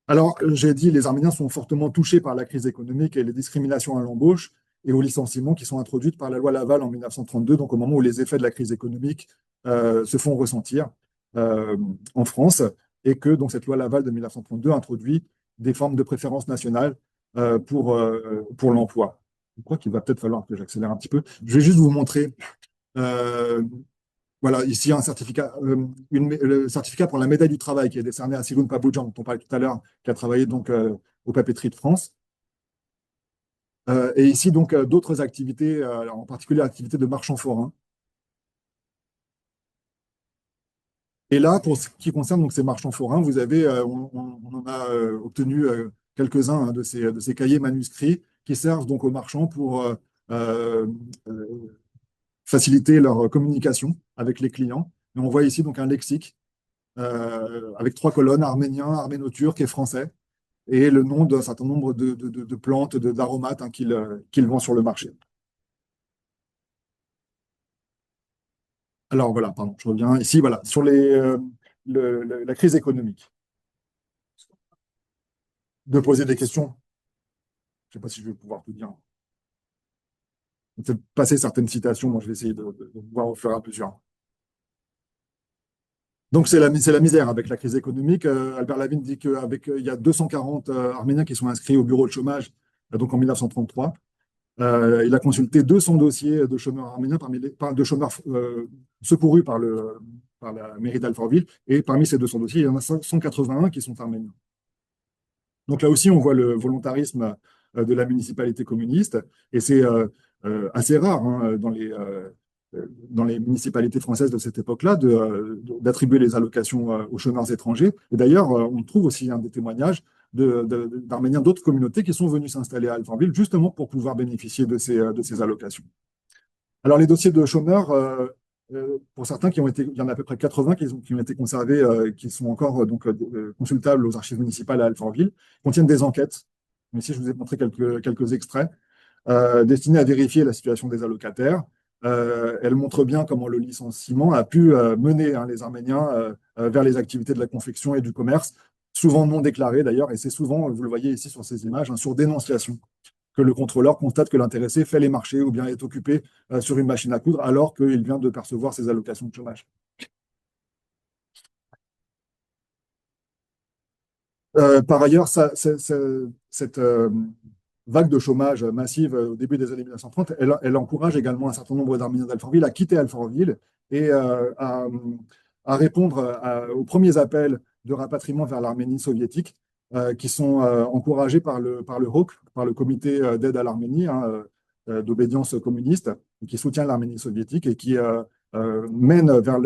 Alors, j'ai dit, les Arméniens sont fortement touchés par la crise économique et les discriminations à l'embauche et aux licenciements qui sont introduites par la loi Laval en 1932, donc au moment où les effets de la crise économique se font ressentir en France, et que donc, cette loi Laval de 1932 introduit des formes de préférence nationale pour l'emploi. Je crois qu'il va peut-être falloir que j'accélère un petit peu. Je vais juste vous montrer voilà, ici un certificat, le certificat pour la médaille du travail qui est décerné à Siloun Paboudjan, dont on parlait tout à l'heure, qui a travaillé donc aux papeteries de France. Et ici donc d'autres activités, en particulier l'activité de marchand forain. Et là, pour ce qui concerne donc ces marchands forains, vous avez, on en a obtenu quelques-uns hein, de ces cahiers manuscrits qui servent donc aux marchands pour euh, faciliter leur communication avec les clients. Et on voit ici donc un lexique avec 3 colonnes, arménien, arméno-turc et français, et le nom d'un certain nombre de plantes, d'aromates hein, qu'il vend sur le marché. Alors voilà, pardon, je reviens ici, voilà, sur la crise économique. De poser des questions. Je ne sais pas si je vais pouvoir tout dire. Peut-être passer certaines citations, moi je vais essayer de voir au fur et à mesure. Donc c'est la misère avec la crise économique. Albert Lavigne dit qu'il y a 240 Arméniens qui sont inscrits au bureau de chômage, donc en 1933. Il a consulté 200 dossiers de chômeurs arméniens, de chômeurs secourus par la mairie d'Alfortville. Et parmi ces 200 dossiers, il y en a 181 qui sont arméniens. Donc là aussi, on voit le volontarisme de la municipalité communiste. Et c'est assez rare hein, dans les municipalités françaises de cette époque-là d'attribuer les allocations aux chômeurs étrangers. Et d'ailleurs, on trouve aussi des témoignages d'Arméniens d'autres communautés qui sont venus s'installer à Alfortville justement pour pouvoir bénéficier de ces allocations. Alors, les dossiers de chômeurs, pour certains, il y en a à peu près 80 qui ont été conservés, qui sont encore consultables aux archives municipales à Alfortville, contiennent des enquêtes. Ici, je vous ai montré quelques extraits destinés à vérifier la situation des allocataires. Elle montre bien comment le licenciement a pu mener hein, les Arméniens vers les activités de la confection et du commerce, souvent non déclarées d'ailleurs, et c'est souvent, vous le voyez ici sur ces images, hein, sur dénonciation, que le contrôleur constate que l'intéressé fait les marchés ou bien est occupé sur une machine à coudre alors qu'il vient de percevoir ses allocations de chômage. Par ailleurs, cette vague de chômage massive au début des années 1930, elle encourage également un certain nombre d'Arméniens d'Alfortville à quitter Alfortville et à répondre aux premiers appels de rapatriement vers l'Arménie soviétique qui sont encouragés par le HOK, par le comité d'aide à l'Arménie, hein, d'obédience communiste, qui soutient l'Arménie soviétique et qui mène vers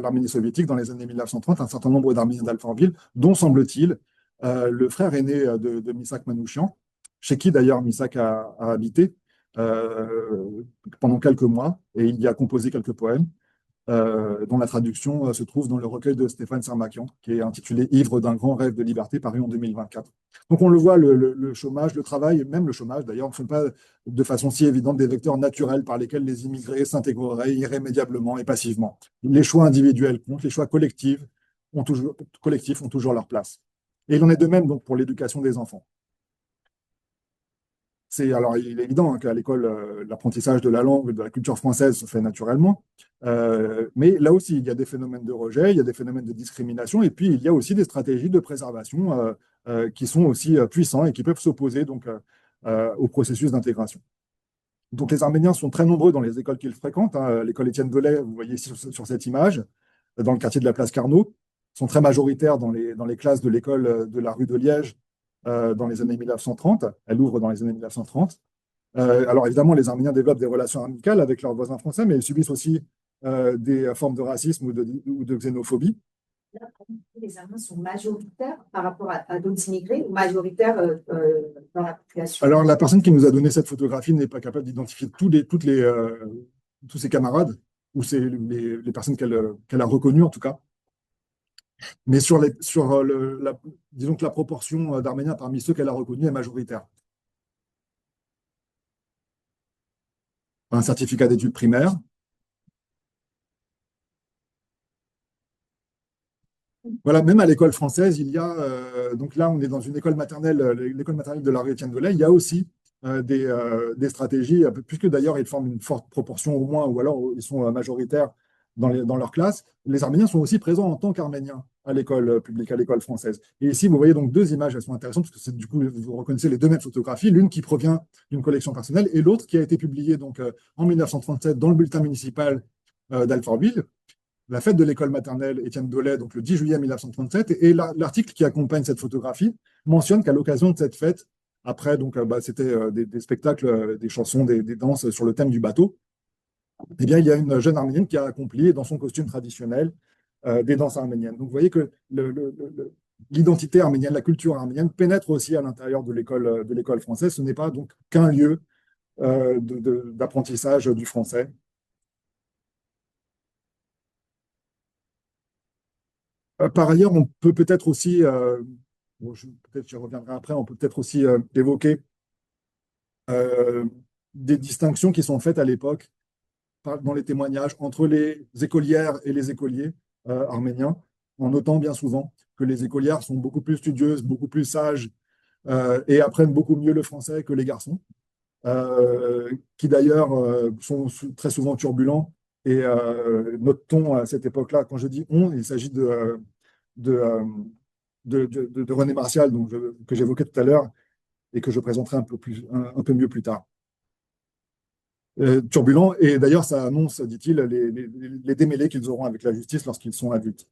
l'Arménie soviétique dans les années 1930 un certain nombre d'Arméniens d'Alfortville, dont semble-t-il le frère aîné de Misak Manouchian, chez qui d'ailleurs Misak a habité pendant quelques mois, et il y a composé quelques poèmes, dont la traduction se trouve dans le recueil de Stéphane Sarmakian, qui est intitulé Ivre d'un grand rêve de liberté, paru en 2024. Donc on le voit, le chômage, le travail, et même le chômage d'ailleurs, ne sont pas de façon si évidente des vecteurs naturels par lesquels les immigrés s'intégreraient irrémédiablement et passivement. Les choix individuels comptent, les choix collectifs ont toujours leur place. Et il en est de même donc pour l'éducation des enfants. Alors, il est évident hein, qu'à l'école, l'apprentissage de la langue, de la culture française se fait naturellement. Mais là aussi, il y a des phénomènes de rejet, il y a des phénomènes de discrimination, et puis il y a aussi des stratégies de préservation qui sont aussi puissants et qui peuvent s'opposer donc au processus d'intégration. Donc, les Arméniens sont très nombreux dans les écoles qu'ils fréquentent. Hein. L'école Étienne Velay, vous voyez ici sur cette image, dans le quartier de la place Carnot, sont très majoritaires dans les classes de l'école de la rue de Liège, dans les années 1930. Elle ouvre dans les années 1930. Alors évidemment, les Arméniens développent des relations amicales avec leurs voisins français, mais ils subissent aussi des formes de racisme ou de xénophobie. Les Arméniens sont majoritaires par rapport à d'autres immigrés ou majoritaires dans la population? Alors la personne qui nous a donné cette photographie n'est pas capable d'identifier tous ses camarades ou les personnes qu'elle a reconnues en tout cas. Mais disons que la proportion d'Arméniens parmi ceux qu'elle a reconnus est majoritaire. Un certificat d'études primaires. Voilà, même à l'école française, il y a, donc là on est dans une école maternelle, l'école maternelle de la rue Étienne Dolay, il y a aussi des stratégies, puisque d'ailleurs ils forment une forte proportion au moins, ou alors ils sont majoritaires dans leur classe. Les Arméniens sont aussi présents en tant qu'Arméniens à l'école publique, à l'école française. Et ici, vous voyez donc deux images, elles sont intéressantes, parce que du coup, vous reconnaissez les deux mêmes photographies, l'une qui provient d'une collection personnelle et l'autre qui a été publiée donc, en 1937 dans le bulletin municipal d'Alfortville, la fête de l'école maternelle Étienne Dolay, donc le 10 juillet 1937, et l'article qui accompagne cette photographie mentionne qu'à l'occasion de cette fête, après, donc, c'était des spectacles, des chansons, des danses sur le thème du bateau, eh bien, il y a une jeune Arménienne qui a accompli, dans son costume traditionnel, des danses arméniennes. Donc, vous voyez que l'identité arménienne, la culture arménienne pénètre aussi à l'intérieur de l'école française. Ce n'est pas donc qu'un lieu d'apprentissage du français. Par ailleurs, on peut peut-être aussi, peut-être j'y reviendrai après, on peut peut-être aussi évoquer des distinctions qui sont faites à l'époque dans les témoignages entre les écolières et les écoliers arméniens, en notant bien souvent que les écolières sont beaucoup plus studieuses, beaucoup plus sages et apprennent beaucoup mieux le français que les garçons, qui d'ailleurs sont très souvent turbulents. Et note-t-on à cette époque-là, quand je dis on, il s'agit de, de René Martial, donc que j'évoquais tout à l'heure et que je présenterai un peu mieux plus tard. Turbulent, et d'ailleurs ça annonce, dit-il, les démêlés qu'ils auront avec la justice lorsqu'ils sont adultes.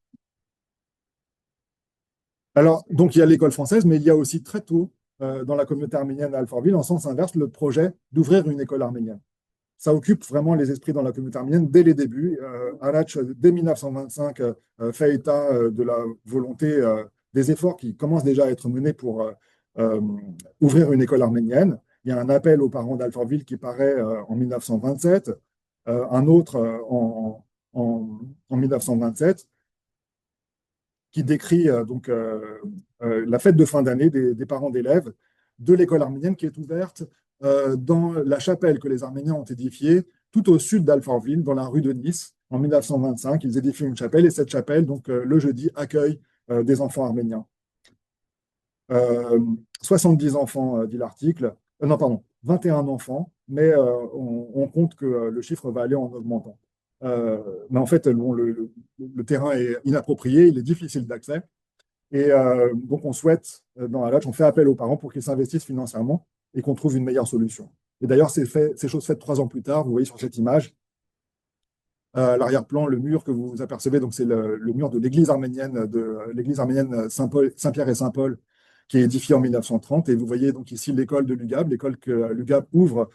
Alors, donc il y a l'école française, mais il y a aussi très tôt, dans la communauté arménienne à Alfortville, en sens inverse, le projet d'ouvrir une école arménienne. Ça occupe vraiment les esprits dans la communauté arménienne dès les débuts. Aratch, dès 1925, fait état de la volonté, des efforts qui commencent déjà à être menés pour ouvrir une école arménienne. Il y a un appel aux parents d'Alfortville qui paraît en 1927, un autre en 1927, qui décrit donc la fête de fin d'année des parents d'élèves de l'école arménienne qui est ouverte dans la chapelle que les Arméniens ont édifiée tout au sud d'Alfortville, dans la rue de Nice. En 1925, ils édifient une chapelle et cette chapelle, donc le jeudi, accueille des enfants arméniens. 70 enfants, dit l'article. Non, pardon, 21 enfants, mais on compte que le chiffre va aller en augmentant. Mais en fait, bon, le terrain est inapproprié, il est difficile d'accès. Et donc, on souhaite, dans Alatch, on fait appel aux parents pour qu'ils s'investissent financièrement et qu'on trouve une meilleure solution. Et d'ailleurs, ces choses faites 3 ans plus tard, vous voyez sur cette image, l'arrière-plan, le mur que vous apercevez, donc c'est le mur de l'église arménienne Saint-Pierre et Saint-Paul, qui est édifiée en 1930. Et vous voyez donc ici l'école de l'UGAB, l'école que l'UGAB ouvre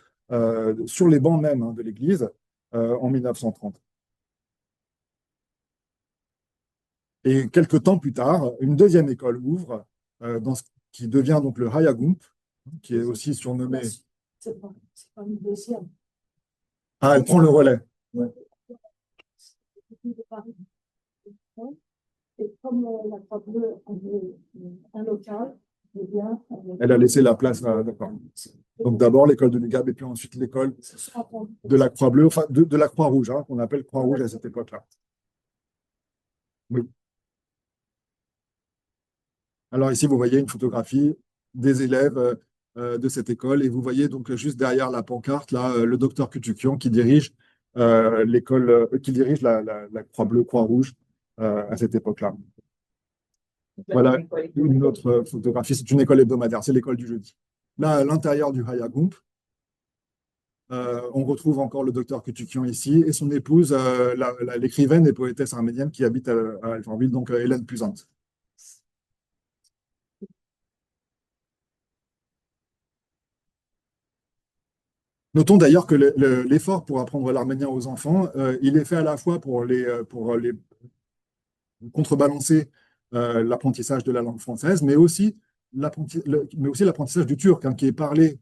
sur les bancs même de l'église en 1930. Et quelques temps plus tard, une deuxième école ouvre, dans ce qui devient donc le Hayagump, qui est aussi surnommé. C'est pas une deuxième. Ah, elle prend le relais. Ouais. Et comme la Croix-Bleue un local, elle a laissé la place, d'accord. Donc d'abord l'école de l'UGAB et puis ensuite l'école de la Croix-Bleue, enfin de la Croix-Rouge, hein, qu'on appelle Croix-Rouge à cette époque-là. Oui. Alors ici, vous voyez une photographie des élèves de cette école et vous voyez donc juste derrière la pancarte, là, le docteur Kutukian qui dirige l'école, qui dirige la Croix-Bleue, Croix-Rouge à cette époque-là. Voilà une autre photographie, c'est une école hebdomadaire, c'est l'école du jeudi. Là, à l'intérieur du Hayagump, on retrouve encore le docteur Kutukian ici et son épouse, l'écrivaine et poétesse arménienne qui habite à Alfortville, donc Hélène Puzant. Notons d'ailleurs que l'effort pour apprendre l'arménien aux enfants, il est fait à la fois pour les contrebalancer l'apprentissage de la langue française, mais aussi l'apprentissage du turc, hein, qui est parlé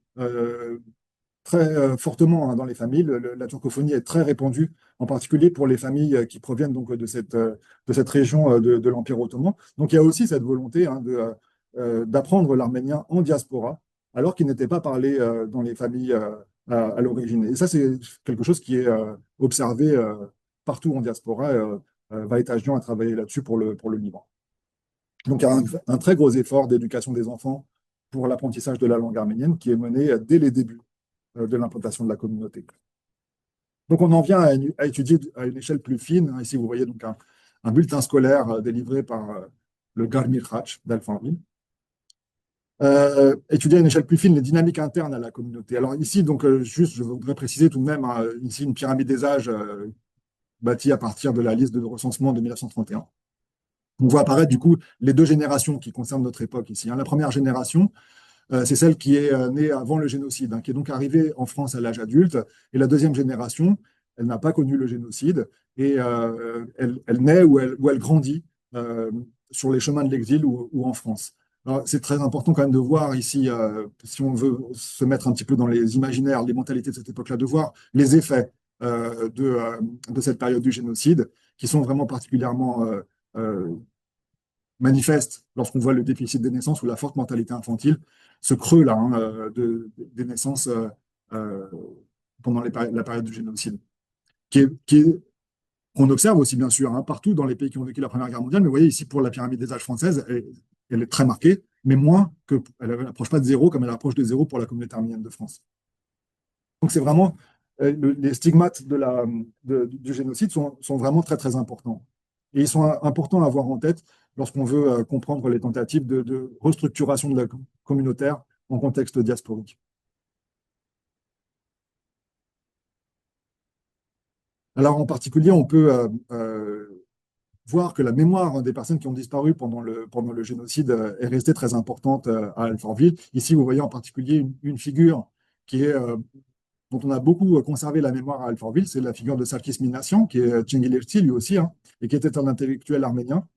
très fortement hein, dans les familles. La turcophonie est très répandue, en particulier pour les familles qui proviennent donc de cette région de l'Empire ottoman. Donc il y a aussi cette volonté hein, d'apprendre l'arménien en diaspora, alors qu'il n'était pas parlé dans les familles à l'origine. Et ça, c'est quelque chose qui est observé partout en diaspora. Vahid Ajdian a travaillé là-dessus pour le Liban. Donc il y a un très gros effort d'éducation des enfants pour l'apprentissage de la langue arménienne qui est mené dès les débuts de l'implantation de la communauté. Donc on en vient à étudier à une échelle plus fine. Ici, vous voyez donc un bulletin scolaire délivré par le Garmi Khatch d'Alfortville. Étudier à une échelle plus fine les dynamiques internes à la communauté. Alors ici, donc, juste, je voudrais préciser tout de même, ici, une pyramide des âges bâtie à partir de la liste de recensement de 1931. On voit apparaître du coup les deux générations qui concernent notre époque ici, hein. La première génération, c'est celle qui est née avant le génocide, hein, qui est donc arrivée en France à l'âge adulte. Et la deuxième génération, elle n'a pas connu le génocide et elle naît ou elle grandit sur les chemins de l'exil ou en France. C'est très important quand même de voir ici, si on veut se mettre un petit peu dans les imaginaires, les mentalités de cette époque-là, de voir les effets de cette période du génocide, qui sont vraiment particulièrement manifestes lorsqu'on voit le déficit des naissances ou la forte mortalité infantile, ce creux-là hein, des naissances euh, pendant la période du génocide, qu'on observe aussi bien sûr hein, partout dans les pays qui ont vécu la Première Guerre mondiale, mais vous voyez ici pour la pyramide des âges française, elle est très marquée, mais moins que, elle n'approche pas de zéro comme elle approche de zéro pour la communauté arménienne de France. Donc c'est vraiment, les stigmates du génocide sont vraiment très très importants. Et ils sont importants à avoir en tête lorsqu'on veut comprendre les tentatives de restructuration de la communautaire en contexte diasporique. Alors en particulier, on peut voir que la mémoire des personnes qui ont disparu pendant le génocide est restée très importante à Alfortville. Ici, vous voyez en particulier une figure qui est, dont on a beaucoup conservé la mémoire à Alfortville, c'est la figure de Sarkis Minassian, qui est Tchéngilirti lui aussi, hein, et qui était un intellectuel arménien,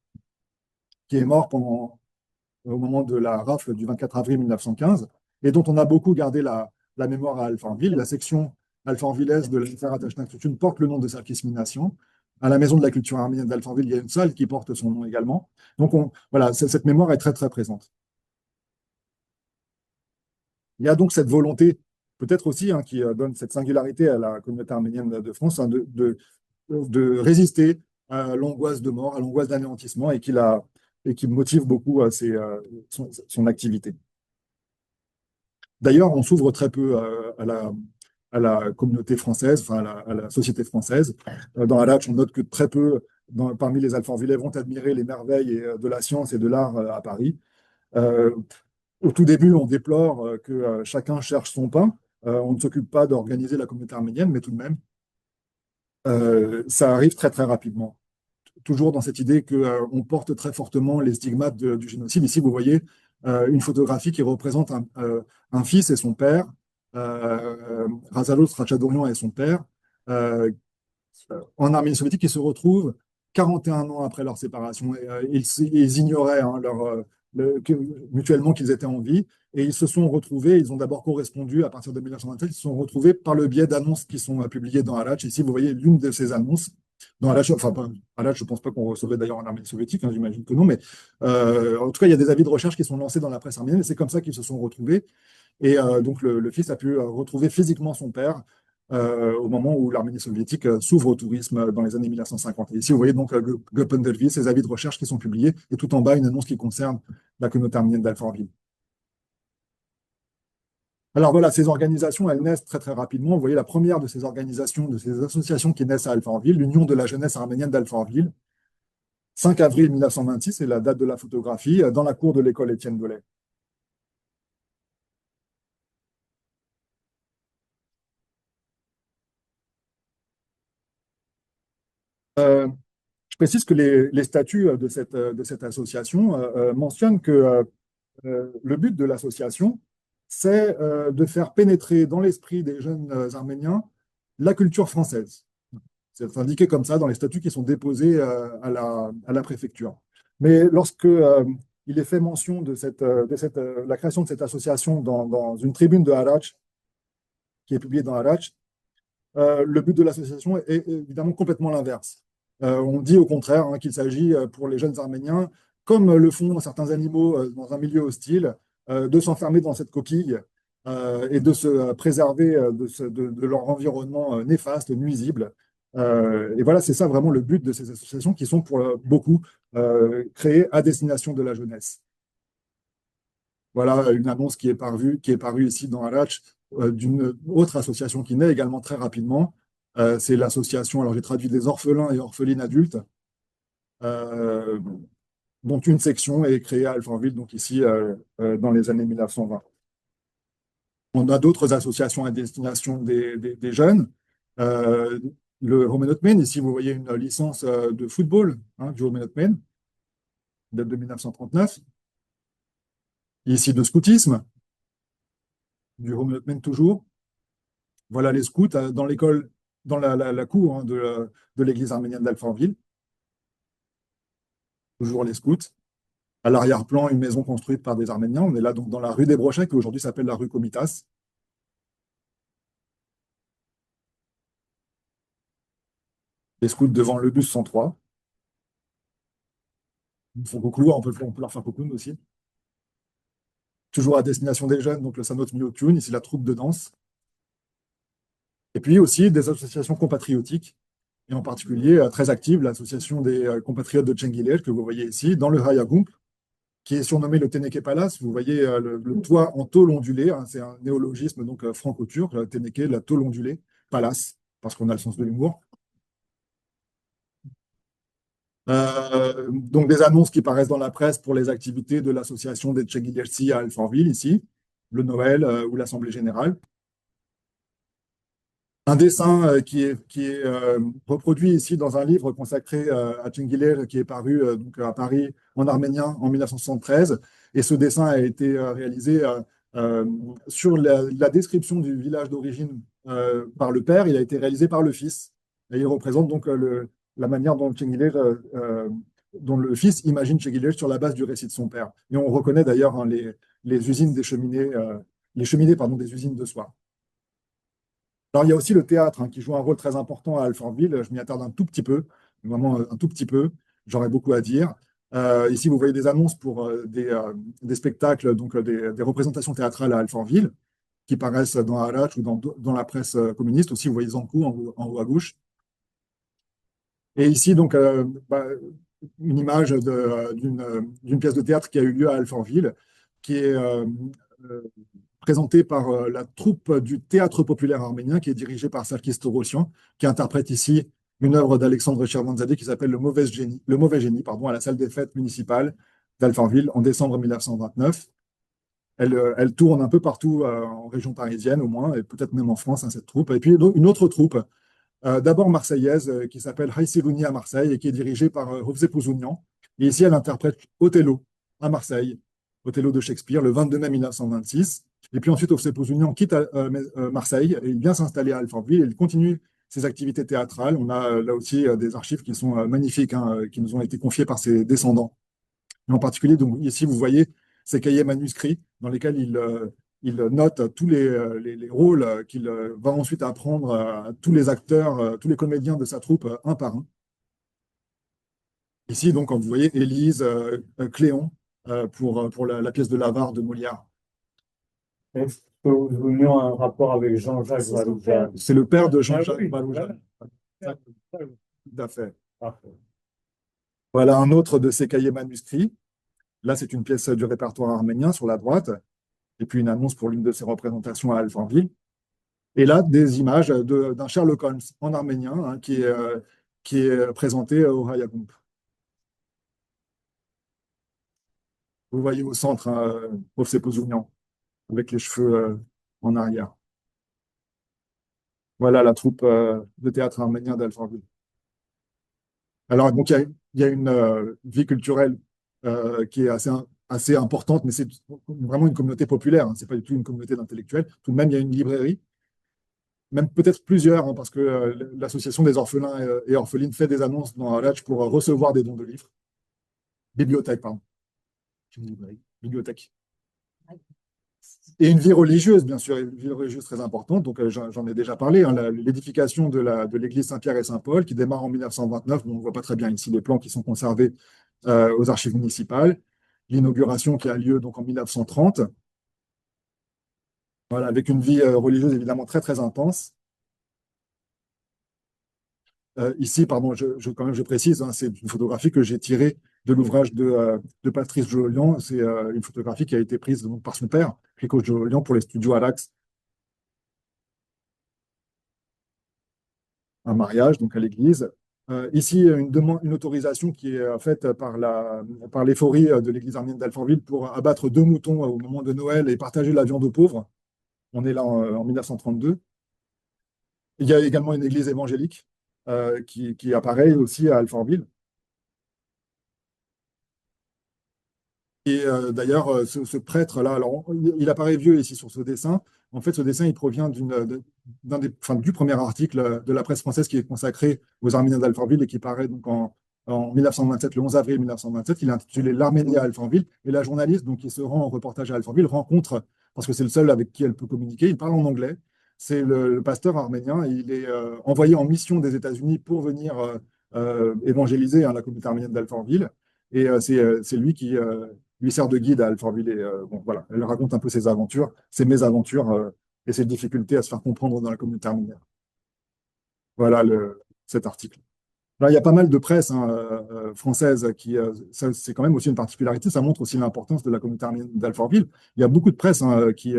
qui est mort au moment de la rafle du 24 avril 1915, et dont on a beaucoup gardé la mémoire à Alfortville. La section alforvillaise de l'affaire Atashnak Tutun porte le nom de Sarkis Minassian. À la Maison de la culture arménienne d'Alfortville, il y a une salle qui porte son nom également. Donc voilà, cette mémoire est très très présente. Il y a donc cette volonté, peut-être aussi, hein, qui donne cette singularité à la communauté arménienne de France, hein, de résister à l'angoisse de mort, à l'angoisse d'anéantissement, et qui motive beaucoup son activité. D'ailleurs, on s'ouvre très peu à la communauté française, enfin à la société française. Dans Alatch, on note que très peu parmi les Alfortvillais vont admirer les merveilles de la science et de l'art à Paris. Au tout début, on déplore que chacun cherche son pain. On ne s'occupe pas d'organiser la communauté arménienne, mais tout de même, ça arrive très très rapidement. Toujours dans cette idée qu'on porte très fortement les stigmates du génocide. Ici, vous voyez une photographie qui représente un fils et son père, Razalos Ratchadorian et son père, en Arménie soviétique, qui se retrouvent 41 ans après leur séparation. Ils ignoraient hein, mutuellement qu'ils étaient en vie, et ils se sont retrouvés, ils ont d'abord correspondu à partir de 1927, ils se sont retrouvés par le biais d'annonces qui sont publiées dans Alatch. Ici, vous voyez l'une de ces annonces. Dans Alatch, enfin, Alatch, je ne pense pas qu'on recevait d'ailleurs en Arménie soviétique, hein, j'imagine que non, mais en tout cas, il y a des avis de recherche qui sont lancés dans la presse arménienne, et c'est comme ça qu'ils se sont retrouvés. Et donc, le fils a pu retrouver physiquement son père au moment où l'Arménie soviétique s'ouvre au tourisme dans les années 1950. Et ici, vous voyez donc Göpendelvi, ces avis de recherche qui sont publiés, et tout en bas, une annonce qui concerne la communauté arménienne d'Alfortville. Alors voilà, ces organisations, elles naissent très très rapidement. Vous voyez la première de ces organisations, de ces associations qui naissent à Alfortville, l'Union de la jeunesse arménienne d'Alfortville, 5 avril 1926, c'est la date de la photographie, dans la cour de l'école Étienne Dolay. Je précise que les statuts de cette association mentionnent que le but de l'association, c'est de faire pénétrer dans l'esprit des jeunes Arméniens la culture française. C'est indiqué comme ça dans les statuts qui sont déposés à la préfecture. Mais lorsque il est fait mention de la création de cette association dans une tribune de Harach, qui est publiée dans Harach, le but de l'association est évidemment complètement l'inverse. On dit au contraire qu'il s'agit pour les jeunes Arméniens, comme le font certains animaux dans un milieu hostile, de s'enfermer dans cette coquille et de se préserver de leur environnement néfaste, nuisible. Et voilà, c'est ça vraiment le but de ces associations qui sont pour beaucoup créées à destination de la jeunesse. Voilà une annonce qui est parue ici dans Harach d'une autre association qui naît également très rapidement. C'est l'association, alors j'ai traduit des orphelins et orphelines adultes, euh, dont une section est créée à Alfortville, donc ici dans les années 1920. On a d'autres associations à destination des jeunes. Euh, le Homenotmen, ici vous voyez une licence de football du Homenotmen, date de 1939. Ici de scoutisme, du Homenotmen toujours. Voilà les scouts dans l'école, dans la cour de l'église arménienne d'Alfortville. Toujours les scouts. À l'arrière-plan, une maison construite par des Arméniens. On est là donc dans la rue des Brochets, qui aujourd'hui s'appelle la rue Comitas. Les scouts devant le bus 103. Ils font coucou, on peut leur faire coucou nous aussi. Toujours à destination des jeunes, donc le Sanot Mioktune, ici la troupe de danse. Et puis aussi des associations compatriotiques, et en particulier très active, l'association des compatriotes de Tchenguiler, que vous voyez ici, dans le Hayagump, qui est surnommé le Teneke Palace. Vous voyez le toit en tôle ondulée, c'est un néologisme donc franco-turc, le Teneke, la tôle ondulée, Palace, parce qu'on a le sens de l'humour. Donc des annonces qui paraissent dans la presse pour les activités de l'association des Tchenguilersi à Alfortville, ici, le Noël ou l'Assemblée générale. Un dessin qui est reproduit ici dans un livre consacré à Tchenguiler qui est paru donc à Paris en arménien en 1973. Et ce dessin a été réalisé sur la description du village d'origine par le père. Il a été réalisé par le fils. Et il représente donc la manière dont le fils imagine Tchenguiler sur la base du récit de son père. Et on reconnaît d'ailleurs les usines des cheminées, les cheminées pardon, des usines de soie. Alors, il y a aussi le théâtre qui joue un rôle très important à Alfortville. Je m'y attarde un tout petit peu, vraiment un tout petit peu. J'aurais beaucoup à dire. Ici, vous voyez des annonces pour des spectacles, donc des représentations théâtrales à Alfortville, qui paraissent dans Harach ou dans la presse communiste. Aussi, vous voyez Zankou en haut à gauche. Et ici, donc, une image d'une pièce de théâtre qui a eu lieu à Alfortville, qui est présentée par la troupe du théâtre populaire arménien, qui est dirigée par Sarkis Torosyan, qui interprète ici une œuvre d'Alexandre Chervanzadeh qui s'appelle Le Mauvais Génie, pardon, à la salle des fêtes municipale d'Alfortville en décembre 1929. Elle tourne un peu partout en région parisienne, au moins, et peut-être même en France, cette troupe. Et puis une autre troupe, d'abord marseillaise, qui s'appelle Haïsirouni à Marseille et qui est dirigée par Hovse Pouzounian. Et ici, elle interprète Othello à Marseille, Othello de Shakespeare, le 22 mai 1926. Et puis ensuite, Hovse Pouzounian quitte Marseille et il vient s'installer à Alfortville et il continue ses activités théâtrales. On a là aussi des archives qui sont magnifiques, qui nous ont été confiées par ses descendants. Et en particulier, donc, ici, vous voyez ces cahiers manuscrits dans lesquels il note tous les rôles qu'il va ensuite apprendre à tous les acteurs, tous les comédiens de sa troupe, un par un. Ici, donc, quand vous voyez Élise, Cléon, pour la pièce de l'Avare de Molière. Est-ce que vous avez un rapport avec Jean-Jacques Valoujan? C'est le père de Jean-Jacques oui, Valoujan. voilà. Tout à fait. Parfait. Voilà un autre de ces cahiers manuscrits. Là, c'est une pièce du répertoire arménien sur la droite, et puis une annonce pour l'une de ses représentations à Alfortville. Et là, des images d'un Sherlock Holmes en arménien qui est présenté au Hayagump. Vous voyez au centre Ovsé Pouzounian, avec les cheveux en arrière. Voilà la troupe de théâtre arménien d'Alfortville. Alors, donc, il y a une vie culturelle qui est assez assez importante, mais c'est vraiment une communauté populaire, hein, c'est pas du tout une communauté d'intellectuels. Tout de même, il y a une librairie, même peut-être plusieurs, hein, parce que l'association des orphelins et orphelines fait des annonces dans Harach pour recevoir des dons de livres. Bibliothèque, pardon. J'ai une librairie. Bibliothèque. Et une vie religieuse, bien sûr, une vie religieuse très importante. Donc, j'en ai déjà parlé, hein, l'édification de l'église Saint-Pierre et Saint-Paul, qui démarre en 1929. Bon, on ne voit pas très bien ici les plans qui sont conservés aux archives municipales. L'inauguration qui a lieu donc en 1930. Voilà, avec une vie religieuse évidemment très, très intense. Ici, pardon, quand même, je précise, hein, c'est une photographie que j'ai tirée de l'ouvrage de Patrice Jolian. C'est une photographie qui a été prise donc, par son père, Rico Jolian, pour les studios Arax, un mariage, donc à l'église. Ici, une autorisation qui est faite par l'éphorie de l'église arménienne d'Alfortville pour abattre 2 moutons au moment de Noël et partager la viande aux pauvres. On est là en 1932. Il y a également une église évangélique qui apparaît aussi à Alfortville. Et d'ailleurs, ce prêtre-là, alors il apparaît vieux ici sur ce dessin. En fait, ce dessin, il provient du premier article de la presse française qui est consacré aux Arméniens d'Alfortville et qui paraît donc en 1927, le 11 avril 1927. Il est intitulé L'Arménie à Alfortville. Et la journaliste, donc, qui se rend en reportage à Alfortville, rencontre, parce que c'est le seul avec qui elle peut communiquer, il parle en anglais. C'est le pasteur arménien. Il est envoyé en mission des États-Unis pour venir évangéliser, hein, la communauté arménienne d'Alfortville. Et c'est lui qui lui sert de guide à Alfortville. Et bon, voilà, elle raconte un peu ses aventures, ses mésaventures et ses difficultés à se faire comprendre dans la communauté arménienne. Voilà cet article. Là, il y a pas mal de presse, hein, française c'est quand même aussi une particularité, ça montre aussi l'importance de la communauté arménienne d'Alfortville. Il y a beaucoup de presse, hein, qui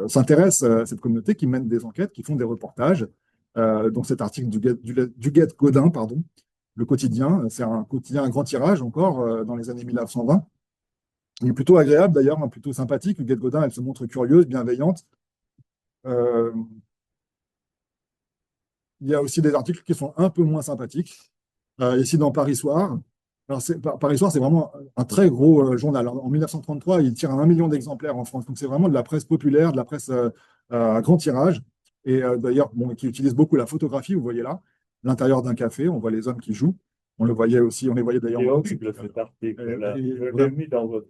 s'intéresse à cette communauté, qui mène des enquêtes, qui font des reportages. Donc cet article du Guet Godin, pardon, le quotidien, c'est un quotidien à grand tirage encore dans les années 1920. Il est plutôt agréable d'ailleurs, hein, plutôt sympathique. Huguette Godin, elle se montre curieuse, bienveillante. Euh, il y a aussi des articles qui sont un peu moins sympathiques. Ici dans Paris Soir. Alors, Paris Soir, c'est vraiment un très gros journal. En 1933, il tire 1 million d'exemplaires en France. Donc, c'est vraiment de la presse populaire, de la presse à grand tirage. Et d'ailleurs, bon, qui utilise beaucoup la photographie, vous voyez là, l'intérieur d'un café, on voit les hommes qui jouent. On le voyait aussi, on les voyait d'ailleurs. Et horrible cet article-là. Je l'ai mis dans votre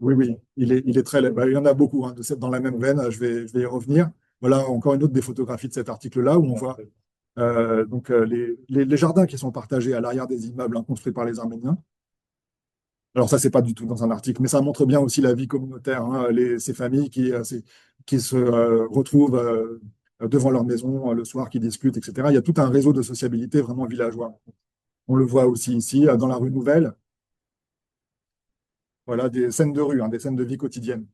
Oui, oui, il est très. Bah, il y en a beaucoup, hein, dans la même veine, je vais y revenir. Voilà encore une autre des photographies de cet article-là où on voit donc, les jardins qui sont partagés à l'arrière des immeubles, hein, construits par les Arméniens. Alors ça, c'est pas du tout dans un article, mais ça montre bien aussi la vie communautaire, hein, ces familles qui se retrouvent devant leur maison le soir, qui discutent, etc. Il y a tout un réseau de sociabilité vraiment villageois. On le voit aussi ici, dans la rue Nouvelle. Voilà, des scènes de rue, hein, des scènes de vie quotidienne.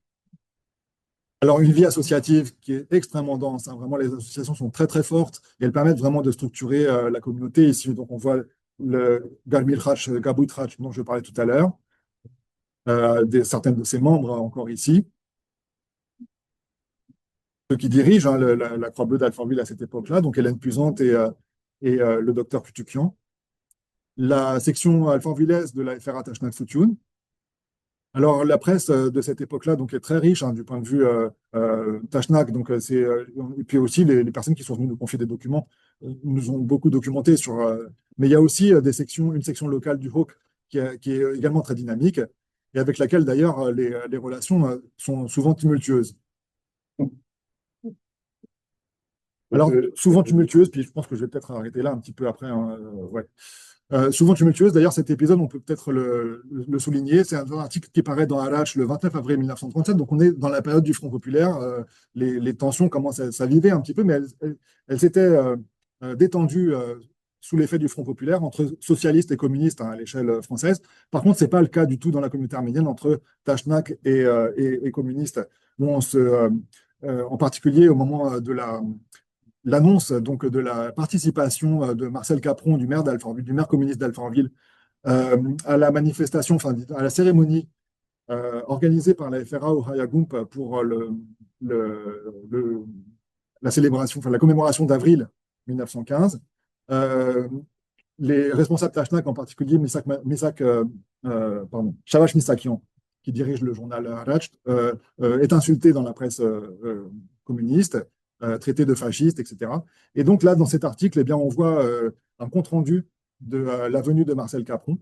Alors, une vie associative qui est extrêmement dense, hein. Vraiment, les associations sont très, très fortes et elles permettent vraiment de structurer la communauté. Ici, donc, on voit le Galmirach, Gabutrach, dont je parlais tout à l'heure, certaines de ses membres encore ici. Ceux qui dirigent, hein, la Croix-Bleue d'Alfortville à cette époque-là, donc Hélène Puzante et le docteur Kutukian. La section alforvillaise de la FRA Tachnak Futun. Alors, la presse de cette époque-là donc, est très riche, hein, du point de vue Tachnak. Donc, et puis aussi, les personnes qui sont venues nous confier des documents nous ont beaucoup documenté sur. Mais il y a aussi une section locale du HOC qui est également très dynamique et avec laquelle, d'ailleurs, les relations sont souvent tumultueuses. Alors, souvent tumultueuses, puis je pense que je vais peut-être arrêter là un petit peu après, hein, ouais. Souvent tumultueuse. D'ailleurs, cet épisode, on peut peut-être le souligner. C'est un article qui paraît dans Harach le 29 avril 1937. Donc, on est dans la période du Front populaire. Les tensions commencent à s'aviver un petit peu, mais elles s'étaient détendues sous l'effet du Front populaire entre socialistes et communistes, hein, à l'échelle française. Par contre, ce n'est pas le cas du tout dans la communauté arménienne entre Tachnak et communistes. Où en particulier au moment de l'annonce donc de la participation de Marcel Capron, du maire d'Alfortville, du maire communiste d'Alfortville, à la manifestation, enfin à la cérémonie organisée par la FRA au Hayagump pour la célébration, enfin la commémoration d'avril 1915. les responsables Tachnak, en particulier Shavash Misakian, qui dirige le journal Haracht, est insulté dans la presse communiste, traité de fasciste, etc. Et donc là, dans cet article, eh bien, on voit un compte-rendu de la venue de Marcel Capron,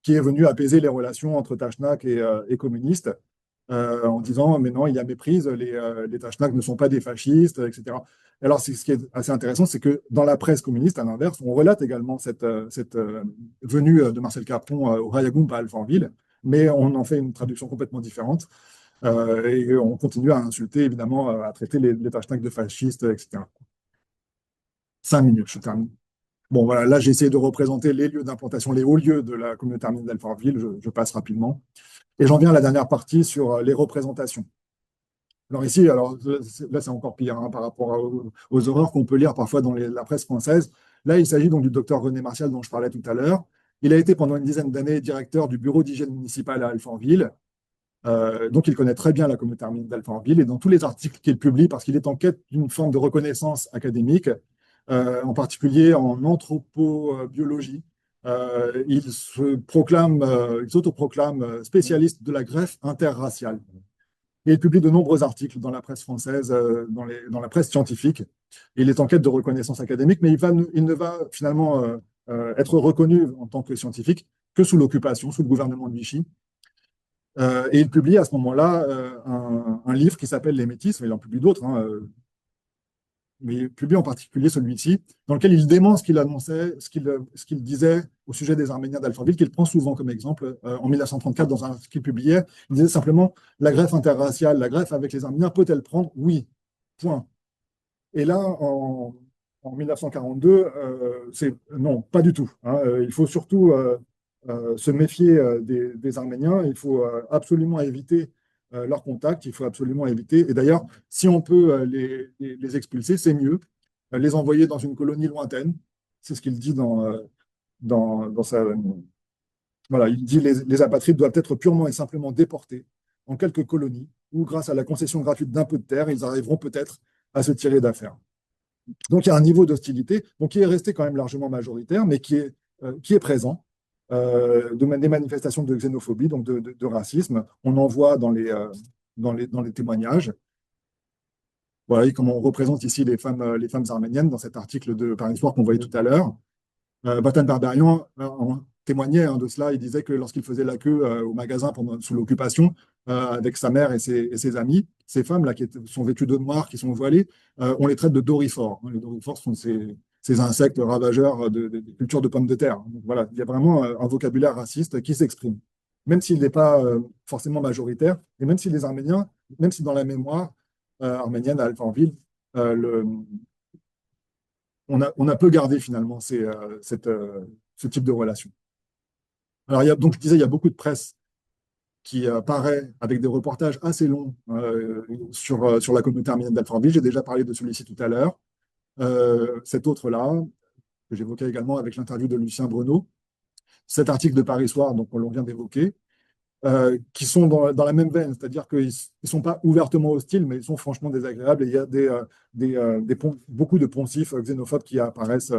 qui est venu apaiser les relations entre Tachnak et communistes, en disant, mais non, il y a méprise, les Tachnak ne sont pas des fascistes, etc. Alors, ce qui est assez intéressant, c'est que dans la presse communiste, à l'inverse, on relate également cette venue de Marcel Capron au Rayagoum à Alfortville, mais on en fait une traduction complètement différente. Et on continue à insulter, évidemment, à traiter les Tachnak de fascistes, etc. 5 minutes, je termine. Bon, voilà, là, j'ai essayé de représenter les lieux d'implantation, les hauts lieux de la communauté arménienne d'Alfortville. Je passe rapidement. Et j'en viens à la dernière partie sur les représentations. Alors ici, là, c'est encore pire par rapport aux horreurs qu'on peut lire parfois dans la presse française. Là, il s'agit donc du docteur René Martial dont je parlais tout à l'heure. Il a été pendant une dizaine d'années directeur du bureau d'hygiène municipale à Alfortville. Donc, il connaît très bien la communauté arménienne d'Alfortville et dans tous les articles qu'il publie, parce qu'il est en quête d'une forme de reconnaissance académique, en particulier en anthropobiologie. Il s'autoproclame spécialiste de la greffe interraciale. Et il publie de nombreux articles dans la presse française, dans la presse scientifique. Il est en quête de reconnaissance académique, mais il ne va finalement être reconnu en tant que scientifique que sous l'occupation, sous le gouvernement de Vichy. Et il publie à ce moment-là un livre qui s'appelle Les Métis, il en publie d'autres, mais il publie en particulier celui-ci, dans lequel il dément ce qu'il annonçait, ce qu'il disait au sujet des Arméniens d'Alfortville, qu'il prend souvent comme exemple. En 1934, dans un article qu'il publiait, il disait simplement « La greffe interraciale, la greffe avec les Arméniens, peut-elle prendre? Oui. Point. » Et là, en 1942, c'est non, pas du tout. Il faut surtout se méfier des Arméniens. Il faut absolument éviter leur contact. Il faut absolument éviter. Et d'ailleurs, si on peut les expulser, c'est mieux. Les envoyer dans une colonie lointaine. C'est ce qu'il dit dans sa. Voilà, il dit les apatrides doivent être purement et simplement déportés en quelques colonies où, grâce à la concession gratuite d'un peu de terre, ils arriveront peut-être à se tirer d'affaire. Donc, il y a un niveau d'hostilité qui est resté quand même largement majoritaire, mais qui est présent. Des manifestations de xénophobie, donc de racisme. On en voit dans les témoignages. Voilà, comme on représente ici les femmes arméniennes dans cet article de Paris Soir qu'on voyait tout à l'heure. Batan Barbarian témoignait de cela. Il disait que lorsqu'il faisait la queue au magasin sous l'occupation, avec sa mère et ses amis, ces femmes-là qui sont vêtues de noir, qui sont voilées, on les traite de dorifores. Les dorifores sont ces insectes ravageurs des cultures de pommes de terre. Donc, voilà, il y a vraiment un vocabulaire raciste qui s'exprime, même s'il n'est pas forcément majoritaire, et même si les Arméniens, même si dans la mémoire arménienne à Alfortville, on a peu gardé finalement ce type de relation. Alors, donc je disais, il y a beaucoup de presse qui paraît avec des reportages assez longs sur la communauté arménienne d'Alfortville. J'ai déjà parlé de celui-ci tout à l'heure. Cet autre-là, que j'évoquais également avec l'interview de Lucien Breneau, cet article de Paris Soir, donc on vient d'évoquer, qui sont dans la même veine, c'est-à-dire qu'ils ne sont pas ouvertement hostiles, mais ils sont franchement désagréables, et il y a beaucoup de poncifs xénophobes qui apparaissent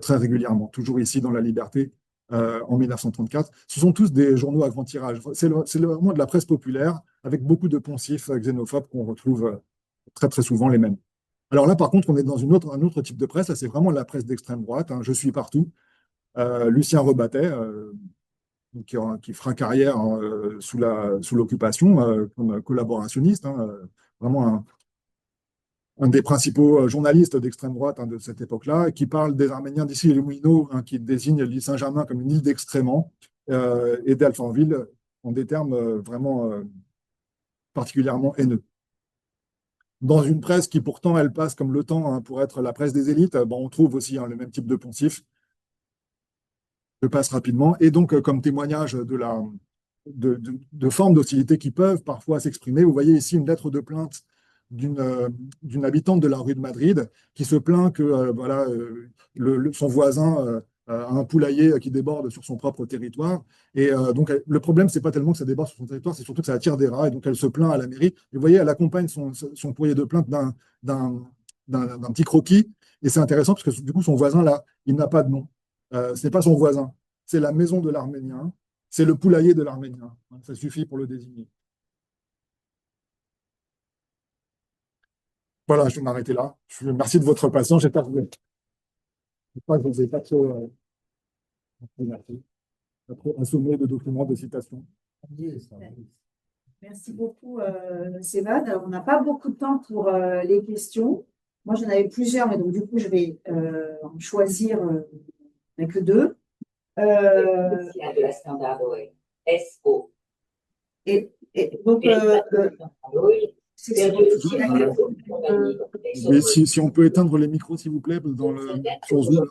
très régulièrement, toujours ici dans La Liberté, en 1934. Ce sont tous des journaux à grand tirage. C'est vraiment de la presse populaire, avec beaucoup de poncifs xénophobes qu'on retrouve très très souvent les mêmes. Alors là, par contre, on est dans un autre type de presse. Là, c'est vraiment la presse d'extrême droite. Je suis partout. Lucien Rebattet, qui fera carrière sous l'occupation comme collaborationniste. Vraiment un des principaux journalistes d'extrême droite de cette époque-là, qui parle des Arméniens d'ici les Moulineaux, qui désigne l'île Saint-Germain comme une île d'excréments, et d'Alfortville en des termes vraiment particulièrement haineux. Dans une presse qui pourtant, elle passe comme le temps pour être la presse des élites, on trouve aussi le même type de poncif. Je passe rapidement. Et donc, comme témoignage de formes d'hostilité qui peuvent parfois s'exprimer, vous voyez ici une lettre de plainte d'une habitante de la rue de Madrid qui se plaint que son voisin a un poulailler qui déborde sur son propre territoire. Et donc, le problème, c'est pas tellement que ça déborde sur son territoire, c'est surtout que ça attire des rats. Et donc, elle se plaint à la mairie. Et vous voyez, elle accompagne son courrier de plainte d'un petit croquis. Et c'est intéressant parce que du coup, son voisin, là, il n'a pas de nom. C'est pas son voisin, c'est la maison de l'Arménien, c'est le poulailler de l'Arménien. Ça suffit pour le désigner. Voilà, je vais m'arrêter là. Merci de votre patience. J'espère que vous n'avez pas trop, merci, pas trop assommé de documents, de citations. Merci beaucoup, Sévad. Alors, on n'a pas beaucoup de temps pour les questions. Moi, j'en avais plusieurs, mais donc du coup, je vais en choisir que deux. Et donc, Mais si on peut éteindre les micros, s'il vous plaît, sur Zoom.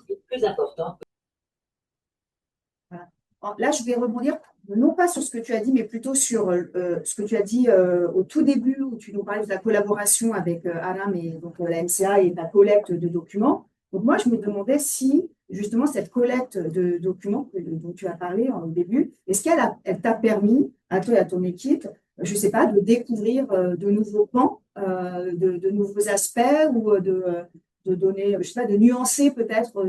voilà. Là, je vais rebondir, non pas sur ce que tu as dit, mais plutôt sur ce que tu as dit au tout début, où tu nous parlais de la collaboration avec Aram et donc, la MCA et la collecte de documents. Donc, moi, je me demandais si, justement, cette collecte de documents dont tu as parlé au début, est-ce elle t'a permis, à toi et à ton équipe, je ne sais pas, de découvrir de nouveaux pans, de nouveaux aspects ou de donner, je sais pas, de nuancer peut-être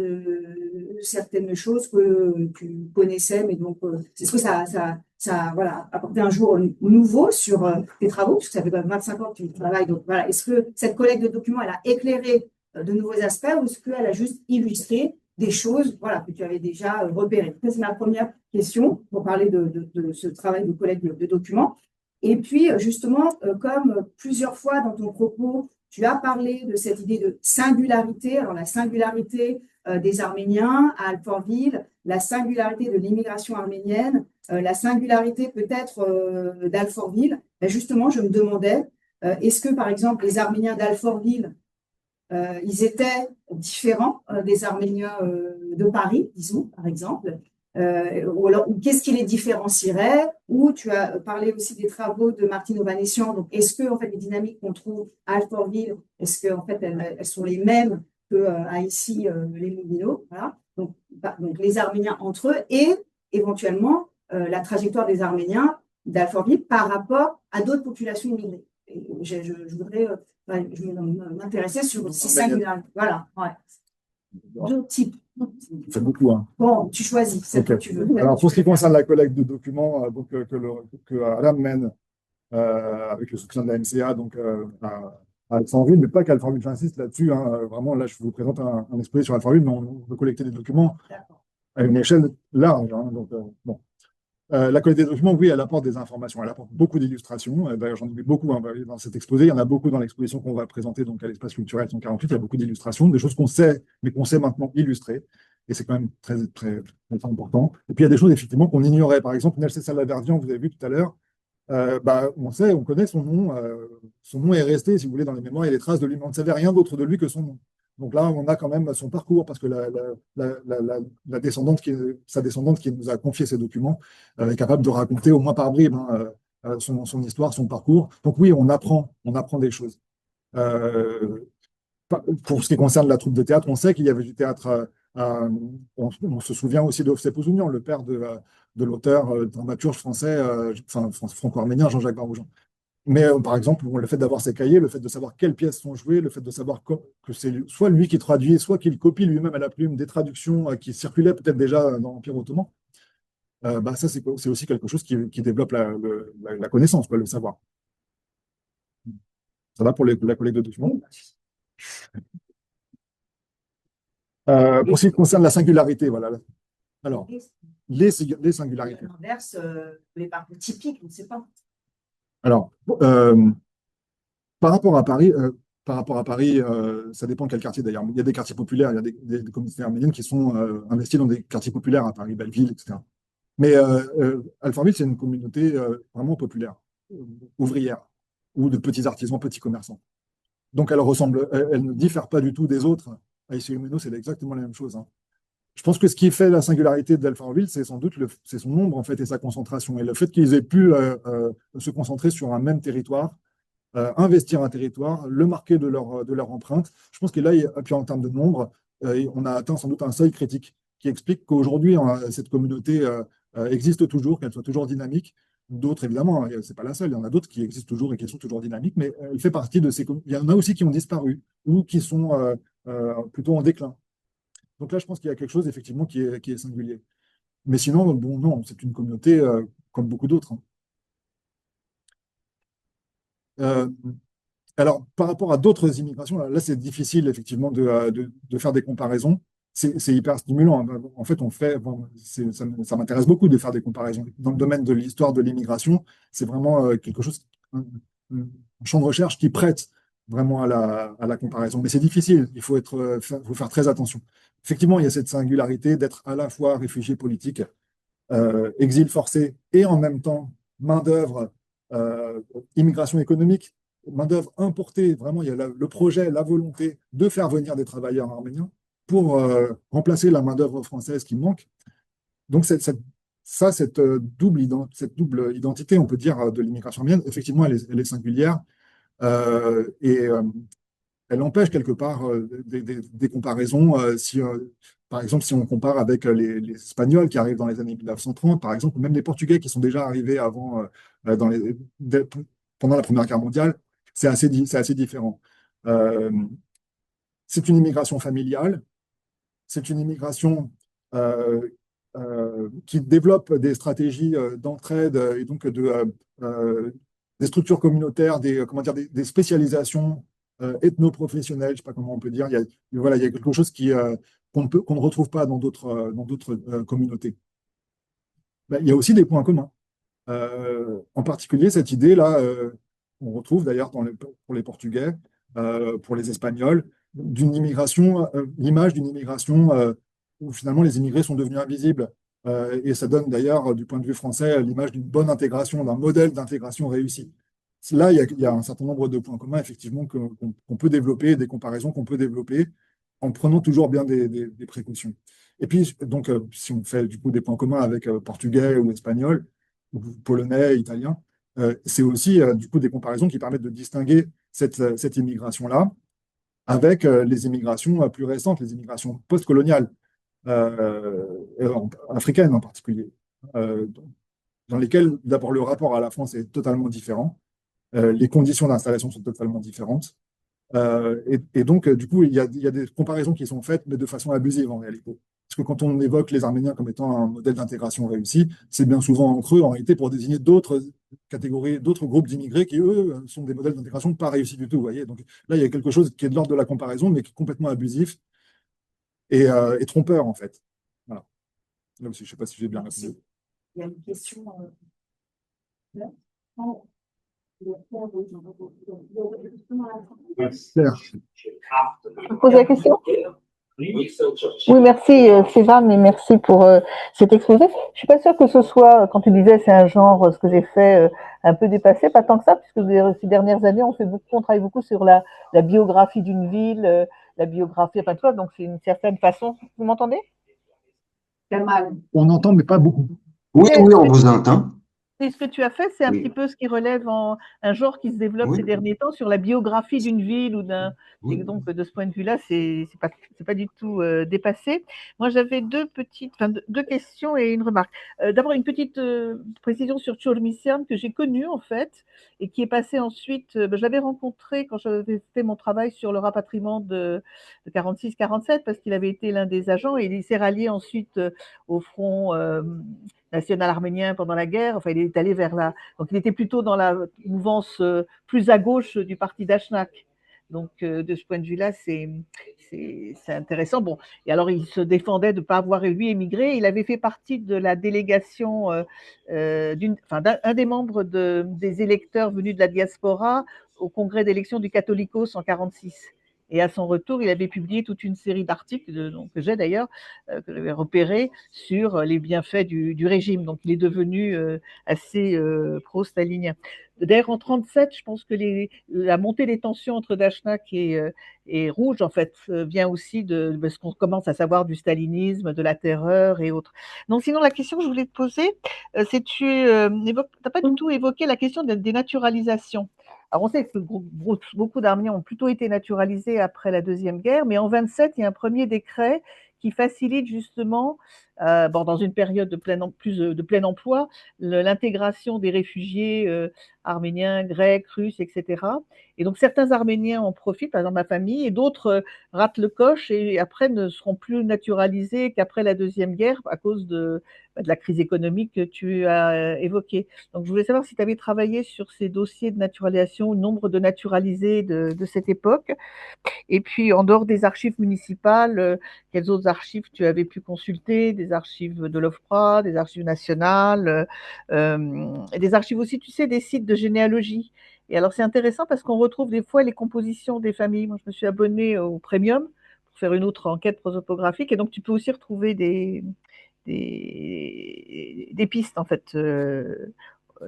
certaines choses que tu connaissais, mais donc est-ce que ça voilà, apporté un jour nouveau sur tes travaux, parce que ça fait quand même 25 ans que tu travailles, donc voilà, est-ce que cette collecte de documents, elle a éclairé de nouveaux aspects ou est-ce qu'elle a juste illustré des choses voilà, que tu avais déjà repérées? C'est ma première question pour parler de ce travail de collecte de documents. Et puis, justement, comme plusieurs fois dans ton propos, tu as parlé de cette idée de singularité. Alors, la singularité des Arméniens à Alfortville, la singularité de l'immigration arménienne, la singularité peut-être d'Alfortville. Ben justement, je me demandais, est-ce que, par exemple, les Arméniens d'Alfortville, ils étaient différents des Arméniens de Paris, disons, par exemple, ou qu'est-ce qui les différencierait? Ou tu as parlé aussi des travaux de Martine Ovanessian. Donc, est-ce que en fait les dynamiques qu'on trouve à Alfortville, est-ce que en fait elles sont les mêmes que à ici les Moulineaux? Voilà. Donc les Arméniens entre eux et éventuellement la trajectoire des Arméniens d'Alfortville par rapport à d'autres populations immigrées. Et je voudrais je m'intéressais sur ces singularités. Voilà. Ouais. Deux types. C'est beaucoup, hein. Bon, tu choisis celle que tu veux. Alors, pour ce qui concerne la collecte de documents que Aram mène avec le soutien de la MCA à Alfortville, mais pas qu'à Alfortville, j'insiste là-dessus. Hein, vraiment, là, je vous présente un exposé sur Alfortville, mais on veut collecter des documents à une échelle large. Hein, donc, bon. La collecte des documents, oui, elle apporte des informations, elle apporte beaucoup d'illustrations. D'ailleurs, j'en ai vu beaucoup dans cet exposé. Il y en a beaucoup dans l'exposition qu'on va présenter donc à l'espace culturel 148. Il y a beaucoup d'illustrations, des choses qu'on sait, mais qu'on sait maintenant illustrer. Et c'est quand même très, très, très important. Et puis, il y a des choses, effectivement, qu'on ignorait. Par exemple, Nelson Salaverdian, vous avez vu tout à l'heure, on sait, on connaît son nom. Son nom est resté, si vous voulez, dans les mémoires et les traces de lui. Mais on ne savait rien d'autre de lui que son nom. Donc là, on a quand même son parcours, parce que sa descendante qui nous a confié ces documents est capable de raconter au moins par bribes son histoire, son parcours. Donc oui, on apprend des choses. Pour ce qui concerne la troupe de théâtre, on sait qu'il y avait du théâtre. On se souvient aussi de Ovsep Ouzounian, le père de l'auteur dramaturge français, franco-arménien, Jean-Jacques Barougean. Mais par exemple, le fait d'avoir ses cahiers, le fait de savoir quelles pièces sont jouées, le fait de savoir que c'est soit lui qui traduit, soit qu'il copie lui-même à la plume des traductions qui circulaient peut-être déjà dans l'Empire ottoman, ça c'est aussi quelque chose qui développe la connaissance, le savoir. Ça va pour la collecte de documents. Pour ce qui concerne la singularité, voilà. Alors, les singularités. L'inverse, les parcours typiques, on ne sait pas. Alors, par rapport à Paris, ça dépend quel quartier d'ailleurs. Il y a des quartiers populaires, il y a des communautés arméniennes qui sont investies dans des quartiers populaires à Paris, Belleville, etc. Mais Alfortville, c'est une communauté vraiment populaire, ouvrière, ou de petits artisans, petits commerçants. Donc elle ne diffère pas du tout des autres. À Issy-les-Moulineaux, c'est exactement la même chose. Hein. Je pense que ce qui fait la singularité d'Alfortville, c'est sans doute c'est son nombre en fait et sa concentration. Et le fait qu'ils aient pu se concentrer sur un même territoire, investir un territoire, le marquer de leur empreinte. Je pense que là, et puis en termes de nombre, on a atteint sans doute un seuil critique qui explique qu'aujourd'hui, cette communauté existe toujours, qu'elle soit toujours dynamique. D'autres, évidemment, ce n'est pas la seule, il y en a d'autres qui existent toujours et qui sont toujours dynamiques, mais elle fait partie de ces. Il y en a aussi qui ont disparu ou qui sont plutôt en déclin. Donc là, je pense qu'il y a quelque chose effectivement qui est singulier. Mais sinon, bon, non, c'est une communauté comme beaucoup d'autres, hein. Euh, alors, par rapport à d'autres immigrations, là, c'est difficile effectivement de faire des comparaisons. C'est hyper stimulant, hein. En fait, bon, ça m'intéresse beaucoup de faire des comparaisons. Dans le domaine de l'histoire de l'immigration, c'est vraiment quelque chose, un champ de recherche qui prête vraiment à la comparaison. Mais c'est difficile, faut faire très attention. Effectivement, il y a cette singularité d'être à la fois réfugié politique, exil forcé et en même temps main-d'œuvre, immigration économique, main-d'œuvre importée. Vraiment, il y a le projet, la volonté de faire venir des travailleurs arméniens pour remplacer la main-d'œuvre française qui manque. Donc, cette double identité, on peut dire, de l'immigration arménienne, effectivement, elle est singulière. Et elle empêche quelque part des comparaisons. Par exemple, si on compare avec les Espagnols qui arrivent dans les années 1930, par exemple, ou même les Portugais qui sont déjà arrivés avant, pendant la Première Guerre mondiale, c'est assez différent. Euh, c'est une immigration familiale, c'est une immigration euh, qui développe des stratégies d'entraide et donc des structures communautaires, comment dire, des spécialisations ethno-professionnelles, je ne sais pas comment on peut dire. Voilà, il y a quelque chose qu'on ne retrouve pas dans d'autres communautés. Ben, il y a aussi des points communs. En particulier, cette idée-là, on retrouve d'ailleurs pour les Portugais, pour les Espagnols, d'une immigration, l'image d'une immigration où finalement les immigrés sont devenus invisibles. Et ça donne d'ailleurs, du point de vue français, l'image d'une bonne intégration, d'un modèle d'intégration réussi. Là, il y a un certain nombre de points communs, effectivement, qu'on peut développer, des comparaisons qu'on peut développer, en prenant toujours bien des précautions. Et puis, donc, si on fait du coup des points communs avec portugais ou espagnol, ou polonais, italien, c'est aussi du coup des comparaisons qui permettent de distinguer cette immigration-là avec les immigrations plus récentes, les immigrations post-coloniales, africaines en particulier, euh, dans lesquelles d'abord le rapport à la France est totalement différent, les conditions d'installation sont totalement différentes. Et donc, du coup, il y a des comparaisons qui sont faites, mais de façon abusive en réalité. Parce que quand on évoque les Arméniens comme étant un modèle d'intégration réussi, c'est bien souvent en creux en réalité pour désigner d'autres catégories, d'autres groupes d'immigrés qui, eux, sont des modèles d'intégration pas réussis du tout. Vous voyez. Donc là, il y a quelque chose qui est de l'ordre de la comparaison, mais qui est complètement abusif et trompeur, en fait. Voilà. Là aussi, je ne sais pas si j'ai bien répondu. Il y a une question. Là. Claire. Je pose la question? Oui, merci Sévan, et merci pour cet exposé. Je ne suis pas sûre que ce soit, quand tu disais c'est un genre, ce que j'ai fait, un peu dépassé, pas tant que ça, puisque ces dernières années, on travaille beaucoup sur la biographie d'une ville, la biographie, enfin, toi, donc c'est une certaine façon. Vous m'entendez? On entend, mais pas beaucoup. Oui, oui, on vous entend. Et ce que tu as fait, c'est un Oui. petit peu ce qui relève un genre qui se développe Oui. ces derniers temps sur la biographie d'une ville ou d'un. Oui. Et donc, de ce point de vue-là, c'est pas du tout dépassé. Moi, j'avais deux questions et une remarque. D'abord, une petite précision sur Tchormissian que j'ai connu en fait et qui est passé ensuite. Je l'avais rencontré quand j'avais fait mon travail sur le rapatriement de 46-47 parce qu'il avait été l'un des agents et il s'est rallié ensuite au front national arménien pendant la guerre. Enfin, il est allé vers la. Donc, il était plutôt dans la mouvance plus à gauche du parti d'Achnak. Donc, de ce point de vue-là, c'est intéressant. Bon, et alors, il se défendait de ne pas avoir, lui, émigré. Il avait fait partie de la délégation d'un des membres des électeurs venus de la diaspora au congrès d'élection du Catholicos en 1946. Et à son retour, il avait publié toute une série d'articles, que j'ai d'ailleurs, que j'avais repérés, sur les bienfaits du régime. Donc, il est devenu assez pro-stalinien. D'ailleurs, en 1937, je pense que la montée des tensions entre Dachnak et Rouge, en fait, vient aussi de ce qu'on commence à savoir du stalinisme, de la terreur et autres. Donc, sinon, la question que je voulais te poser, c'est tu n'as pas du tout évoqué la question des naturalisations. Alors, on sait que beaucoup d'Arméniens ont plutôt été naturalisés après la Deuxième Guerre, mais en 1927, il y a un premier décret qui facilite justement bon, dans une période de plein emploi, l'intégration des réfugiés arméniens, grecs, russes, etc. Et donc certains Arméniens en profitent, par exemple ma famille, et d'autres ratent le coche et après ne seront plus naturalisés qu'après la Deuxième Guerre à cause de la crise économique que tu as évoquée. Donc je voulais savoir si tu avais travaillé sur ces dossiers de naturalisation, le nombre de naturalisés de cette époque. Et puis, en dehors des archives municipales, quelles autres archives tu avais pu consulter? Des archives de l'OFPRA, des archives nationales, et des archives aussi, tu sais, des sites de généalogie. Et alors, c'est intéressant parce qu'on retrouve des fois les compositions des familles. Moi, je me suis abonnée au Premium pour faire une autre enquête prosopographique. Et donc, tu peux aussi retrouver des pistes, en fait,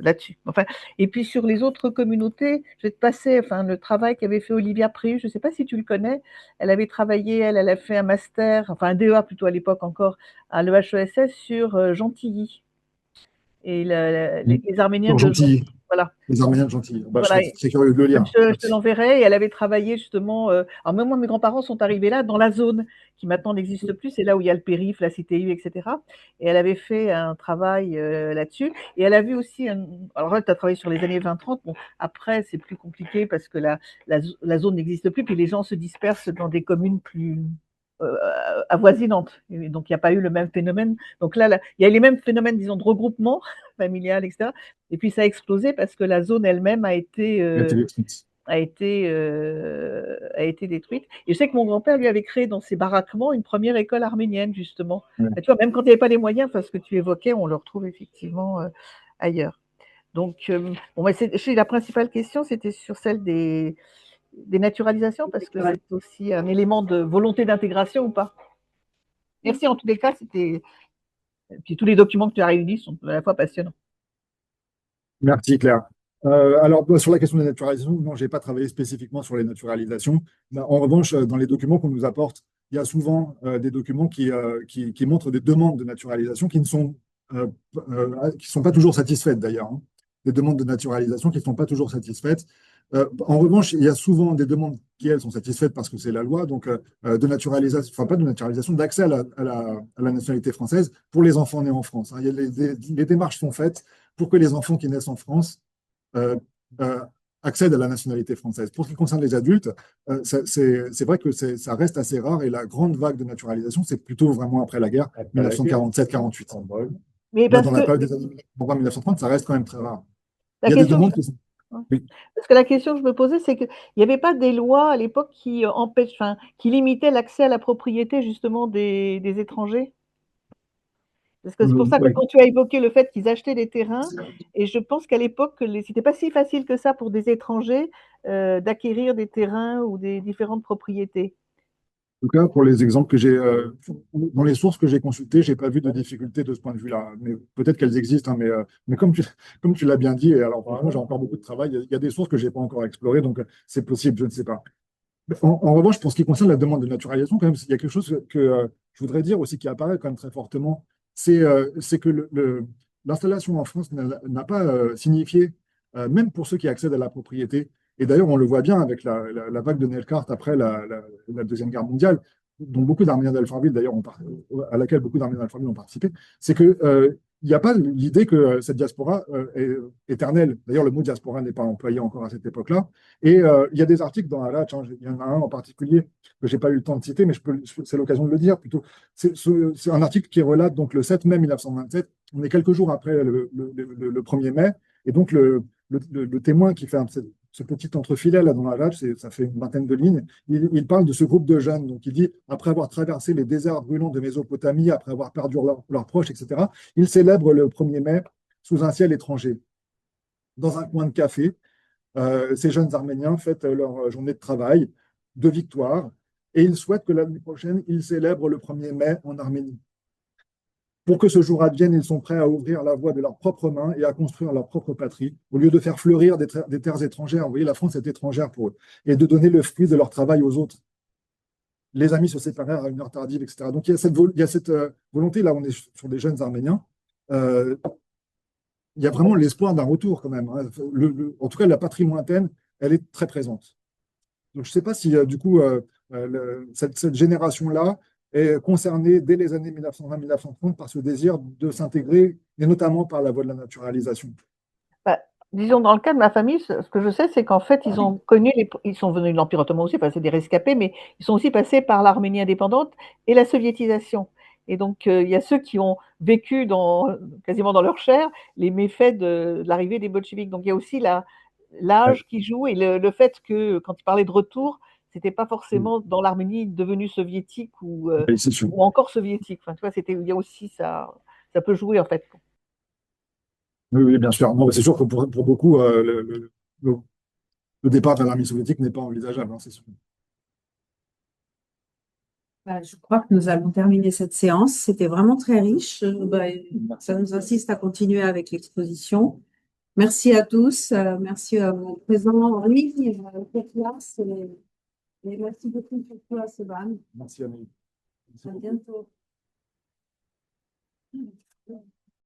là-dessus. Enfin, et puis sur les autres communautés, je vais te passer le travail qu'avait fait Olivia Priu, je ne sais pas si tu le connais, elle avait travaillé, elle a fait un master, enfin un DEA plutôt à l'époque encore, à l'EHESS sur Gentilly. Et les Arméniens Pour de Gentilly, voilà. les Arméniens de Gentilly. Bah, je Voilà, serais très curieux de le lire. je te Merci. l'enverrai. Et elle avait travaillé justement. Alors, même moi, mes grands-parents sont arrivés là, dans la zone qui maintenant n'existe plus. C'est là où il y a le périph', la CTU, etc. Et elle avait fait un travail là-dessus. Et elle a vu aussi. Alors là, tu as travaillé sur les années 20-30. Bon, après, c'est plus compliqué parce que la zone n'existe plus. Puis les gens se dispersent dans des communes plus avoisinantes. Et donc, il n'y a pas eu le même phénomène. Donc là, il y a les mêmes phénomènes, disons, de regroupement familial, etc. Et puis ça a explosé parce que la zone elle-même a été détruite. Et je sais que mon grand-père lui avait créé dans ses baraquements une première école arménienne justement. Ouais. Et tu vois, même quand il n'y avait pas les moyens, parce que tu évoquais, on le retrouve effectivement ailleurs. Donc, bon, la principale question, c'était sur celle des naturalisations, parce que c'est aussi un élément de volonté d'intégration ou pas. Merci en tous les cas, puis tous les documents que tu as réunis sont à la fois passionnants. Merci, Claire. Alors, sur la question des naturalisations, non, je n'ai pas travaillé spécifiquement sur les naturalisations. En revanche, dans les documents qu'on nous apporte, il y a souvent des documents qui montrent des demandes de naturalisation qui ne sont, sont pas toujours satisfaites d'ailleurs. Hein. Des demandes de naturalisation qui ne sont pas toujours satisfaites. En revanche, il y a souvent des demandes qui, elles, sont satisfaites parce que c'est la loi, donc de naturalisation, enfin pas de naturalisation, d'accès à la nationalité française pour les enfants nés en France. Hein. Les démarches sont faites pour que les enfants qui naissent en France euh, euh, accèdent à la nationalité française. Pour ce qui concerne les adultes, c'est vrai que ça reste assez rare et la grande vague de naturalisation, c'est plutôt vraiment après la guerre, 1947-48. Mais Dans parce la que période des années 1930, ça reste quand même très rare. la Il y a des question, demandes qui sont... Oui. parce que la question que je me posais, c'est qu'il n'y avait pas des lois à l'époque qui qui limitaient l'accès à la propriété justement des étrangers. Parce que c'est pour ça que Oui. quand tu as évoqué le fait qu'ils achetaient des terrains, et je pense qu'à l'époque, c'était pas si facile que ça pour des étrangers d'acquérir des terrains ou des différentes propriétés. En tout cas, pour les exemples que j'ai, dans les sources que j'ai consultées, je n'ai pas vu de difficultés de ce point de vue-là. Mais peut-être qu'elles existent, hein, mais comme tu l'as bien dit, et alors franchement, j'ai encore beaucoup de travail, il y a des sources que je n'ai pas encore explorées, donc c'est possible, je ne sais pas. En revanche, pour ce qui concerne la demande de naturalisation, quand même, il y a quelque chose que je voudrais dire aussi qui apparaît quand même très fortement, c'est que l'installation en France n'a pas signifié, même pour ceux qui accèdent à la propriété, et d'ailleurs on le voit bien avec la vague de Nelkart après la Deuxième Guerre mondiale, dont beaucoup d'Arméniens d'Alfortville, d'ailleurs, à laquelle beaucoup d'Arméniens d'Alfortville ont participé, c'est que il n'y a pas l'idée que cette diaspora est éternelle. D'ailleurs, le mot diaspora n'est pas employé encore à cette époque-là. Et il y a des articles dans Halatch, hein, il y en a un en particulier que je n'ai pas eu le temps de citer, mais c'est l'occasion de le dire plutôt. C'est un article qui relate donc le 7 mai 1927. On est quelques jours après le 1er mai. Et donc, le témoin qui fait ce petit entrefilet là dans Halatch, ça fait une vingtaine de lignes, il parle de ce groupe de jeunes. Donc, il dit, après avoir traversé les déserts brûlants de Mésopotamie, après avoir perdu leurs proches, etc., ils célèbrent le 1er mai sous un ciel étranger. Dans un coin de café, ces jeunes Arméniens fêtent leur journée de travail, de victoire, et ils souhaitent que l'année prochaine, ils célèbrent le 1er mai en Arménie. Pour que ce jour advienne, ils sont prêts à ouvrir la voie de leurs propres mains et à construire leur propre patrie, au lieu de faire fleurir des terres étrangères. Vous voyez, la France est étrangère pour eux, et de donner le fruit de leur travail aux autres. Les amis se séparèrent à une heure tardive, etc. Donc il y a cette volonté, là on est sur des jeunes Arméniens, il y a vraiment l'espoir d'un retour quand même. Hein. En tout cas, la patrie lointaine, elle est très présente. Donc je ne sais pas si du coup, cette génération-là est concerné dès les années 1920-1930 par ce désir de s'intégrer, et notamment par la voie de la naturalisation. Bah, disons, dans le cas de ma famille, ce que je sais, c'est qu'en fait, ils ont ils sont venus de l'Empire ottoman aussi, enfin, c'est des rescapés, mais ils sont aussi passés par l'Arménie indépendante et la soviétisation. Et donc, il y a ceux qui ont vécu quasiment dans leur chair les méfaits de l'arrivée des bolcheviks. Donc, il y a aussi l'âge qui joue et le fait que, quand ils parlaient de retour, c'était pas forcément dans l'Arménie devenue soviétique Oui, c'est sûr. ou encore soviétique. Enfin, tu vois, il y a aussi ça peut jouer en fait. Oui, oui, bien sûr. Non, mais c'est sûr que pour beaucoup, le départ vers l'armée soviétique n'est pas envisageable, hein, c'est sûr. Je crois que nous allons terminer cette séance. C'était vraiment très riche. Ça nous insiste à continuer avec l'exposition. Merci à tous. Merci à vos présents en ligne, à la classe. Et merci beaucoup surtout à Sébastien. Merci, Amélie. À bientôt.